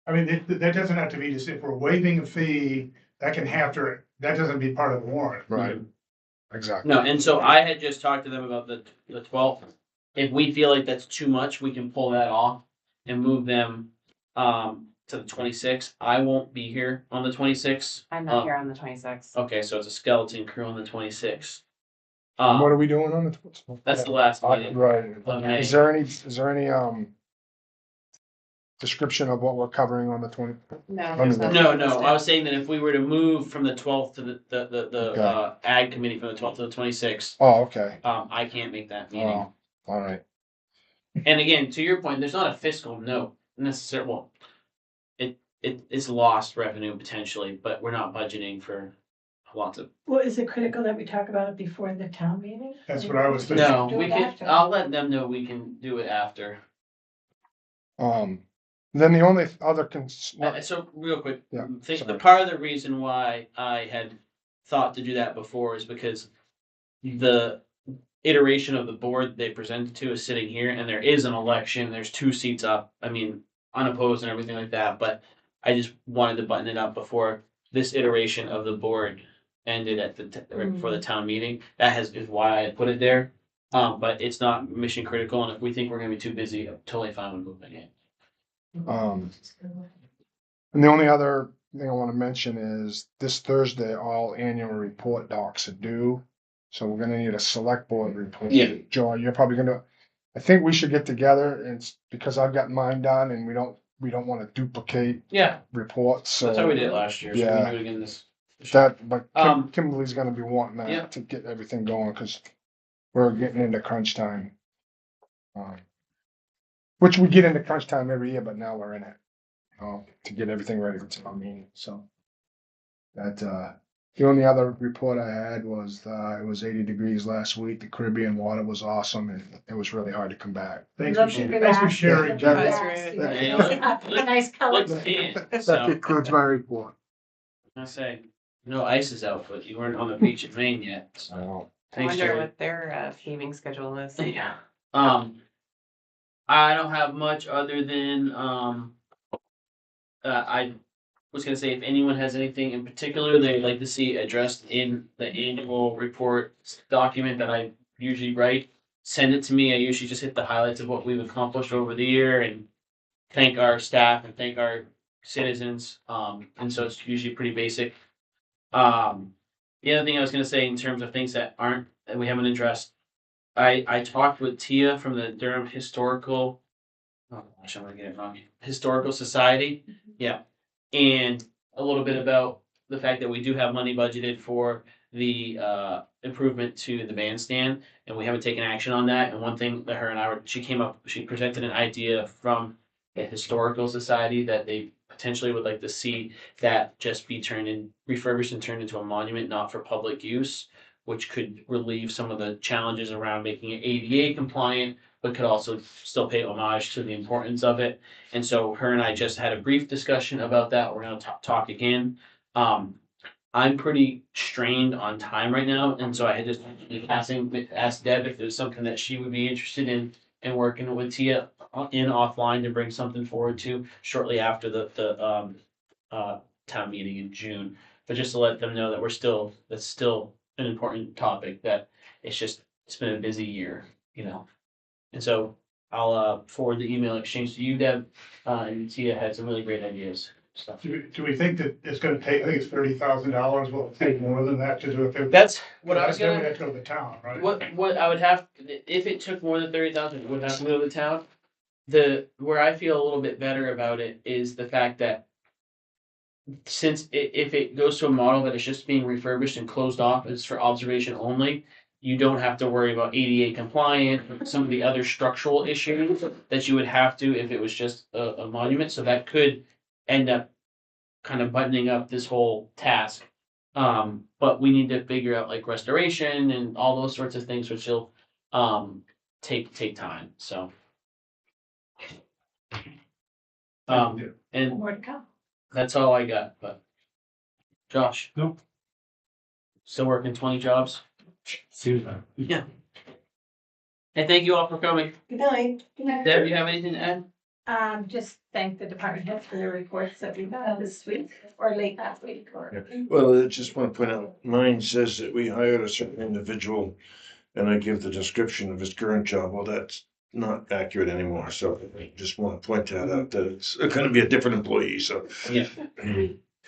I mean, that doesn't have to be just if we're waiving a fee, that doesn't be part of the warrant. Right, exactly. no, and so I had just talked to them about the 12th. If we feel like that's too much, we can pull that off and move them to the 26th. I won't be here on the 26th. I'm not here on the 26th. Okay, so it's a skeleton crew on the 26th. And what are we doing on the 12th? That's the last meeting. Right, of May. is there any description of what we're covering on the 20? No, there's No, I was saying that if we were to move from the 12th to the Okay. ag committee from the 12th to the 26th, Oh, okay, I can't make that meeting. oh, all right. And again, to your point, there's not a fiscal note necessarily. Well, it's lost revenue potentially, but we're not budgeting for lots of. Well, is it critical that we talk about it before the town meeting? That's what I was thinking. No, Do we it can. after. I'll let them know we can do it after. Then the only other So real quick, Yeah, think the sorry. part of the reason why I had thought to do that before is because the iteration of the board they presented to is sitting here, and there is an election. There's 2 seats up. I mean, unopposed and everything like that. But I just wanted to button it up before this iteration of the board ended at right before the town meeting. Is why I put it there. But it's not mission critical, and if we think we're gonna be too busy, I'm totally fine with moving it. And the only other thing I wanna mention is this Thursday, all annual report docs are due. So we're gonna need a select board report. Yeah. Joe, you're probably gonna, I think we should get together, and it's because I've got mine done and we don't wanna duplicate Yeah, reports, so. that's how we did it last year. So we Yeah. can do it again this. That, but Um, Kimberly's gonna be wanting yeah. that to get everything going, cause we're getting into crunch time. Which we get into crunch time every year, but now we're in it, to get everything ready for town meeting, so. That, the only other report I had was, it was 80 degrees last week. The Caribbean water was awesome and it was really hard to come back. Thanks Love for to sharing. hear Thanks for that. sharing. Love to Jeff. hear that. Yeah. A nice color. Looks tan, That so concludes my report. I say, no ice is out, but you weren't on the beach in Maine yet. So thanks, Wonder Jerry. what their paving schedule is. Yeah. I don't have much other than I was gonna say if anyone has anything in particular they'd like to see addressed in the annual report document that I usually write, send it to me. I usually just hit the highlights of what we've accomplished over the year and thank our staff and thank our citizens. And so it's usually pretty basic. The other thing I was gonna say in terms of things that we haven't addressed, I talked with Tia from the Durham Historical. Oh gosh, I'm gonna get it wrong. Historical Society, yeah, and a little bit about the fact that we do have money budgeted for the improvement to the bandstand, and we haven't taken action on that. And one thing that her and I were, she presented an idea from a historical society that they potentially would like to see that just be refurbished and turned into a monument, not for public use, which could relieve some of the challenges around making it ADA compliant, but could also still pay homage to the importance of it. And so her and I just had a brief discussion about that. We're gonna talk again. I'm pretty strained on time right now, and so I had just asked Deb if there's something that she would be interested in working with Tia offline to bring something forward to shortly after the town meeting in June. But just to let them know that that's still an important topic, that it's been a busy year, you know. And so I'll forward the email exchange to you, Deb, and Tia had some really great ideas. Stuff. Do we think that it's gonna take, I think it's $30,000, will it take more than that to do it? That's what I was Then we gonna. have to go to the town, right? What I would have, if it took more than 30,000, it would have to go to the town. Where I feel a little bit better about it is the fact that since if it goes to a model that is just being refurbished and closed off, it's for observation only, you don't have to worry about ADA compliant, some of the other structural issues that you would have to if it was just a monument. So that could end up kind of buttoning up this whole task. But we need to figure out like restoration and all those sorts of things, which will take time. So and More to come. that's all I got. But Josh, No. Still working 20 jobs. Seems that. Yeah. And thank you all for coming. Good night. Deb, you have anything to add? Just thank the department heads for their reports that we've had this week or late last week or. Well, I just want to point out, mine says that we hired a certain individual and I give the description of his current job. Well, that's not accurate anymore. So I just want to point that out, that it's going to be a different employee. So Yeah.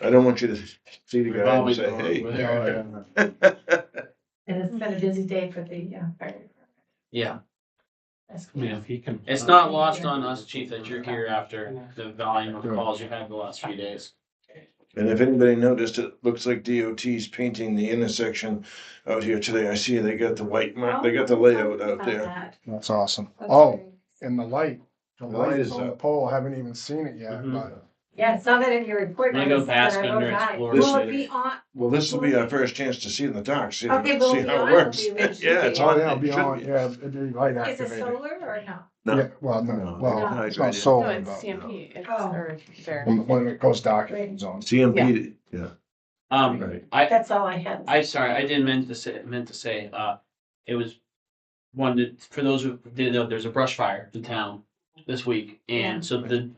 I don't want you to see the guy and say, hey. And it's been a busy day for the fire department. Yeah. That's I mean, if he can. It's not lost on us, Chief, that you're here after the volume of calls you've had the last few days. And if anybody noticed, it looks like DOT's painting the intersection out here today. I see they got the white mark, they got the layout out there. That's awesome. That's Oh, great. and the light is on the pole. I haven't even seen it yet, Mhm. but. Yeah, it's not that in your report. I go notice, past but I under wrote that. Explorer Will City. it be on? Well, this will be our first chance to see it in the dark, see, Okay, will see it be how on? it works. Will it be- Yeah, it's Oh, on. yeah, it'll It be should on, be. yeah, it'll be light Is it activated. solar or no? No. Yeah, well, no, No. well, No. it's not No, solar, it's but CMP. It's Oh. or there. when it goes dark, it comes on. CMP, yeah. Right. That's all I had. I didn't meant to say, it was for those who didn't know, there's a brush fire in town this week. And so the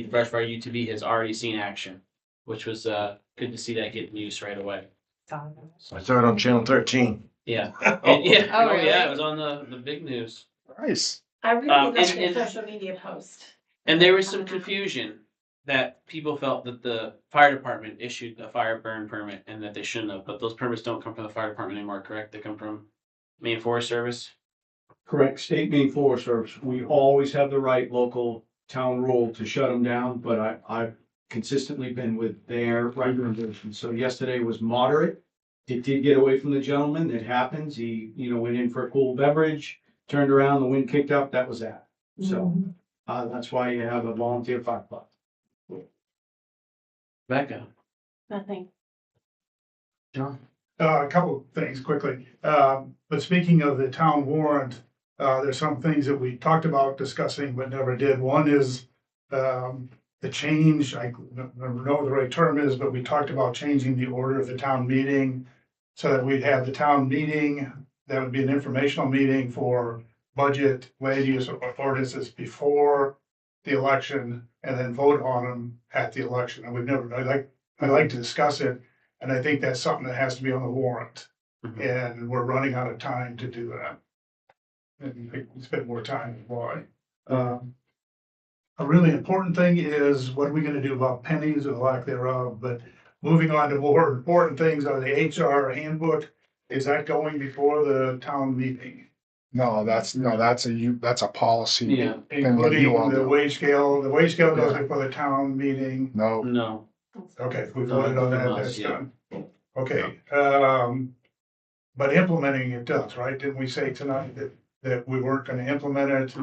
brush fire UTV has already seen action, which was, good to see that get use right away. I saw it on Channel 13. Yeah. And, yeah. Oh, Oh, really? yeah. It was on the big news. Nice. I really Um, liked and- the social media post. And there was some confusion that people felt that the fire department issued a fire burn permit and that they shouldn't have, but those permits don't come from the fire department anymore, correct? They come from Maine Forest Service? Correct, state Maine Forest Service. We always have the right local town rule to shut them down, but I consistently been with their recommendation. So yesterday was moderate. It did get away from the gentleman. It happens. He, went in for a cool beverage, turned around, the wind kicked up, that was that. So, that's why you have a volunteer firefighter. Becca. Nothing. John. A couple of things quickly. But speaking of the town warrant, there's some things that we talked about discussing but never did. One is the change, I don't know what the right term is, but we talked about changing the order of the town meeting so that we'd have the town meeting, that would be an informational meeting for budget, land use ordinances before the election, and then vote on them at the election. And we've never, I'd like to discuss it, and I think that's something that has to be on the warrant. And we're running out of time to do that. And we can spend more time, why? A really important thing is what are we gonna do about pennies or the lack thereof, but moving on to more important things are the HR handbook. Is that going before the town meeting? No, that's a policy. Yeah. thing that Including you all the do. wage scale goes before the town meeting. No, No. Okay, we No, voted on that, from us, that's yeah. done. Okay, but implementing it does, right? Didn't we say tonight that we weren't gonna implement it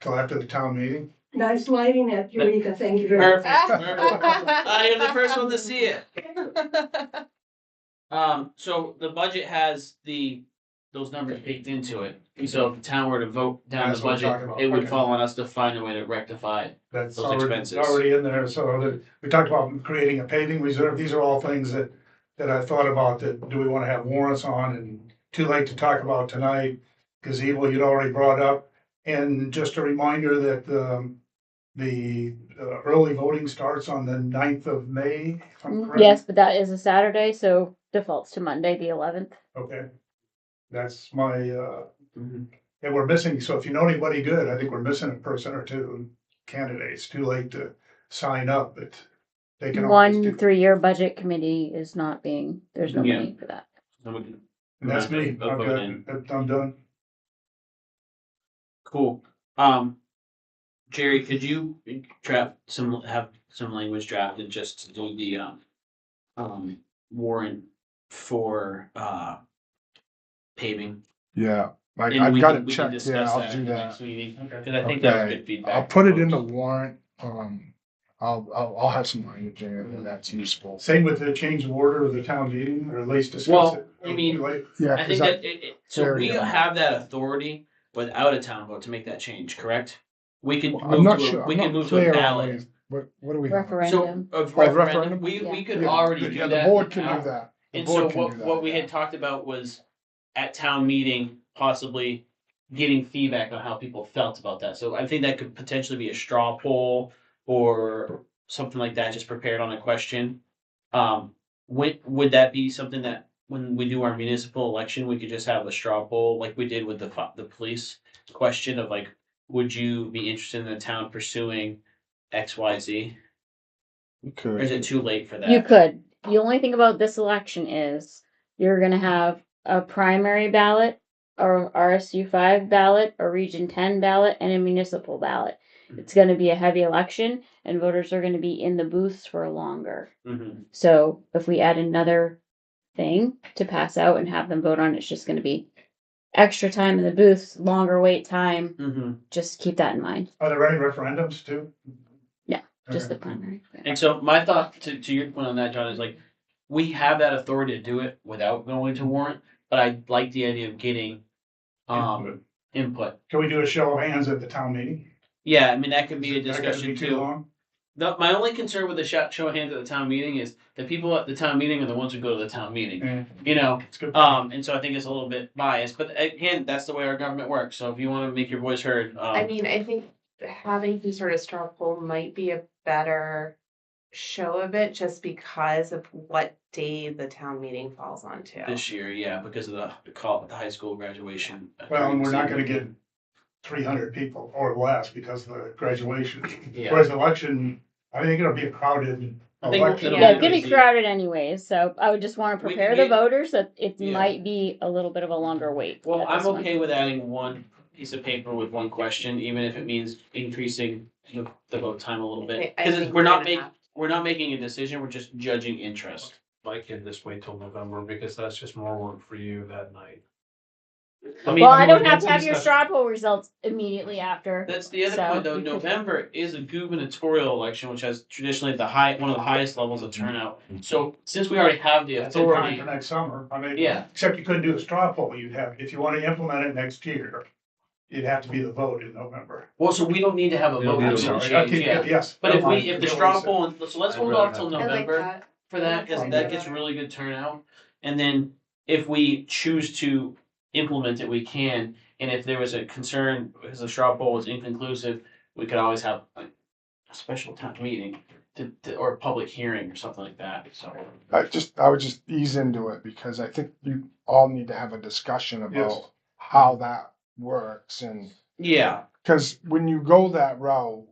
till after the town meeting? Nice lighting at Eureka, thank you very much. Perfect. You're the first one to see it. So the budget has those numbers baked into it. So if the town were to vote down That's the what we're budget, talking about. it would Okay. fall on us to find a way to rectify That's those already, expenses. already in there, so we talked about creating a paving reserve, these are all things that I thought about, that do we wanna have warrants on, and too late to talk about tonight. Gazebo you'd already brought up, and just a reminder that, the early voting starts on the 9th of May, if I'm correct? Yes, but that is a Saturday, so defaults to Monday, the 11th. Okay, that's my, and we're missing, so if you know anybody good, I think we're missing a person or two candidates, too late to sign up, but they can always One do. 3-year budget committee is not being, there's no Yeah. money for that. And that's me, I'm good, I'm done. Cool. Jerry, could you have some language drafted just to do the warrant for paving? yeah, And I've we got can- it we can checked, discuss yeah, I'll at do the that. next meeting. Cause I think that was Okay, good feedback. I'll put it from in the folks. warrant, I'll have some language in it, and that's useful. Same with the change of order of the town meeting, or at least discuss Well, it. I mean, Yeah, I think 'cause that so there we you go. have that authority without a town vote to make that change, correct? We can I'm move not to sure, we I'm can not move to a clear on ballot. what are we? So Referendum. a referendum? referendum, we could Yeah, already yeah, do the that. board in can town. do that. The And board so can do that, what we yeah. had talked about was at town meeting, possibly getting feedback on how people felt about that. So I think that could potentially be a straw poll or something like that, just prepared on a question. Would that be something that when we do our municipal election, we could just have a straw poll like we did with the police question of like, would you be interested in the town pursuing XYZ? Or is it too late for that? You could. The only thing about this election is you're gonna have a primary ballot, or RSU 5 ballot, a Region 10 ballot, and a municipal ballot. It's gonna be a heavy election, and voters are gonna be in the booths for longer. Mhm. So if we add another thing to pass out and have them vote on, it's just gonna be extra time in the booths, longer wait time. Mhm. Just keep that in mind. Are there any referendums too? Yeah, just Okay. the primary. And so my thought to your point on that, John, is like, we have that authority to do it without going to warrant, but I like the idea of getting input. Can we do a show of hands at the town meeting? Yeah, I mean, that could be a Is that gonna discussion be too too. long? My only concern with the show of hands at the town meeting is the people at the town meeting are the ones who go to the town meeting. You know, good. And so I think it's a little bit biased, but again, that's the way our government works. So if you want to make your voice heard, I mean, I think having some sort of straw poll might be a better show of it just because of what day the town meeting falls onto. this year, yeah, because of the high school graduation. Well, and we're not gonna season. get 300 people or less because of the graduation. Yeah. Whereas the election, I think it'll be a crowded I think election. Yeah, it's gonna be crowded anyways, so I would just wanna We prepare can the voters that it Yeah. might be a little bit of a longer wait. Well, at I'm this one. okay with adding one piece of paper with one question, even if it means increasing the vote time a little bit. I Because think we're not gonna making, have we're not making a decision, we're just judging interest. I can just wait till November because that's just more work for you that night. Well, I don't have that's to a have your discussion. straw poll results immediately after. That's the other So point, though. you could- November is a gubernatorial election, which has traditionally one of the highest levels of turnout. So since we already have the That's in time authority, for next summer. I mean, Yeah. except you couldn't do a straw poll. You'd have, if you want to implement it next year, it'd have to be the vote in November. well, so we don't need to have a We don't vote need to a change, vote. Okay, yeah. yes. But if never we, mind. if the Forget straw what I said. poll, so let's I'd hold rather off till have- I like November that. for that, because that gets really good turnout. And then if we choose to implement it, we can. And if there was a concern, because the straw poll was inconclusive, we could always have a special town meeting or a public hearing or something like that, so. I would just ease into it because I think you all need to have a discussion Yes. about how that works and, Yeah, cause when you go that route,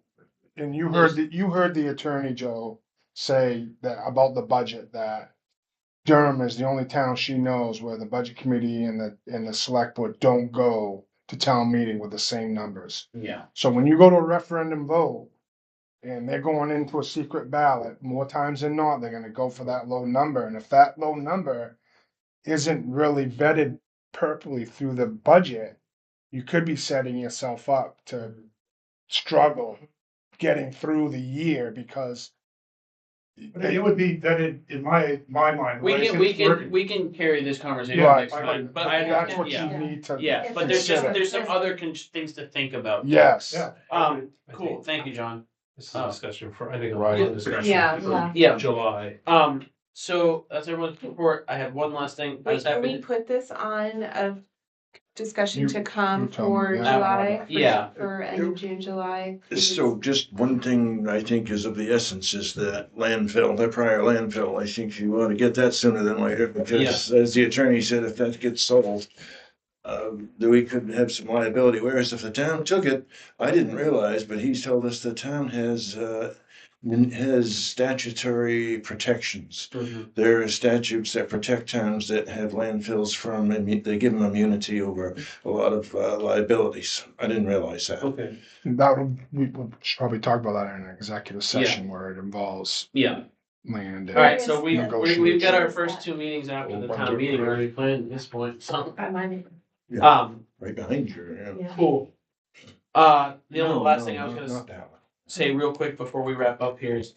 and you heard the attorney, Joe, say that about the budget, that Durham is the only town she knows where the budget committee and the select board don't go to town meeting with the same numbers. yeah. So when you go to a referendum vote and they're going into a secret ballot, more times than not, they're gonna go for that low number. And if that low number isn't really vetted properly through the budget, you could be setting yourself up to struggle getting through the year because But it would be vetted in my mind. the way it's working. We can carry this conversation Right. next time, but I that's understand, what yeah. you need to. Yeah, but there's just, consider. there's some other things to think about. Yes. Yeah. Cool, thank you, John. This is a discussion for, I think, Right. a discussion Yeah. for Yeah. July. So that's everyone's report. I had one last thing. I was Wait, can happy we to- put this on a discussion You- to come you tell me, for yeah. July? Yeah. For end of June, July? So just one thing I think is of the essence is that landfill, that prior landfill, I think you ought to get that sooner than later because as the attorney said, if that gets sold, then we could have some liability. Whereas if the town took it, I didn't realize, but he's told us the town has statutory protections. There are statutes that protect towns that have landfills from, they give them immunity over a lot of liabilities. I didn't realize that. Okay. We should probably talk about that in an executive session where it involves Yeah. land. and All right, so we've negotiation. got our first two meetings after the town meeting already planned at this point, so. Yeah. Right behind you, yeah. Cool. The only last thing I was not gonna that one. say real quick before we wrap up here is,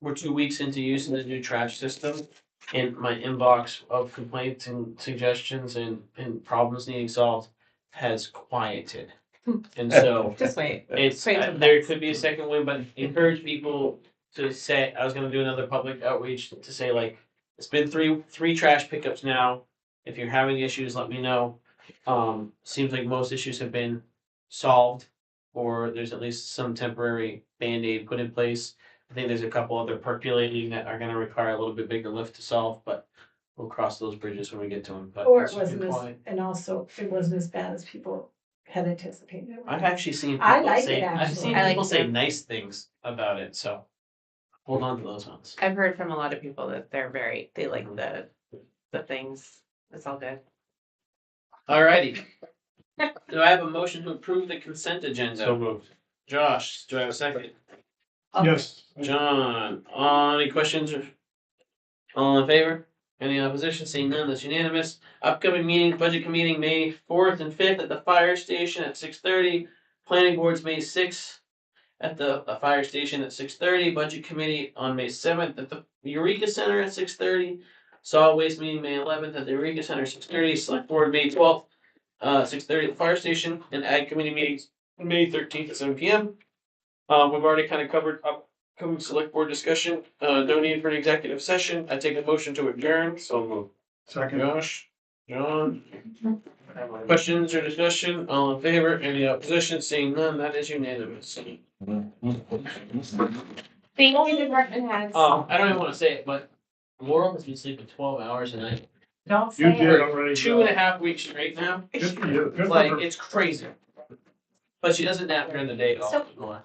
we're 2 weeks into using the new trash system. And my inbox of complaints and suggestions and problems needing solved has quieted. And so Just wait. it's, Wait till there could be a second win, but encourage people to say, I was gonna do another public outreach to say like, it's been three trash pickups now. If you're having issues, let me know. Seems like most issues have been solved, or there's at least some temporary Band-Aid put in place. I think there's a couple other percolating that are gonna require a little bit bigger lift to solve, but we'll cross those bridges when we get to them, but. Or it's it wasn't been as, quiet. and also it wasn't as bad as people had anticipated. I've actually seen I people like say, it, I've actually. seen I like people it say too. nice things about it, so hold on to those ones. I've heard from a lot of people that they like the things. It's all good. Alrighty. Do I have a motion to approve the consent agenda? So moved. Josh, do I have a second? Yes. John, any questions or? All in favor? Any opposition? Seeing none, that's unanimous. Upcoming meetings, budget committee, May 4th and 5th at the fire station at 6:30. Planning board's May 6th at the fire station at 6:30. Budget committee on May 7th at the Eureka Center at 6:30. Solid waste meeting May 11th at the Eureka Center, 6:30. Select board May 12th, 6:30 at the fire station. And ag committee meetings May 13th at 7 p.m. We've already kind of covered upcoming select board discussion. No need for an executive session. I take a motion to adjourn. So move. Second. Josh, John. Questions or discussion? All in favor? Any opposition? Seeing none, that is unanimous. Thank you, department heads. I don't even want to say it, but Laurel has been sleeping 12 hours a night. Don't You say did it. already. 2.5 weeks straight now. Good for you. Good for Like, her. it's crazy. But she doesn't nap during the day at all. So-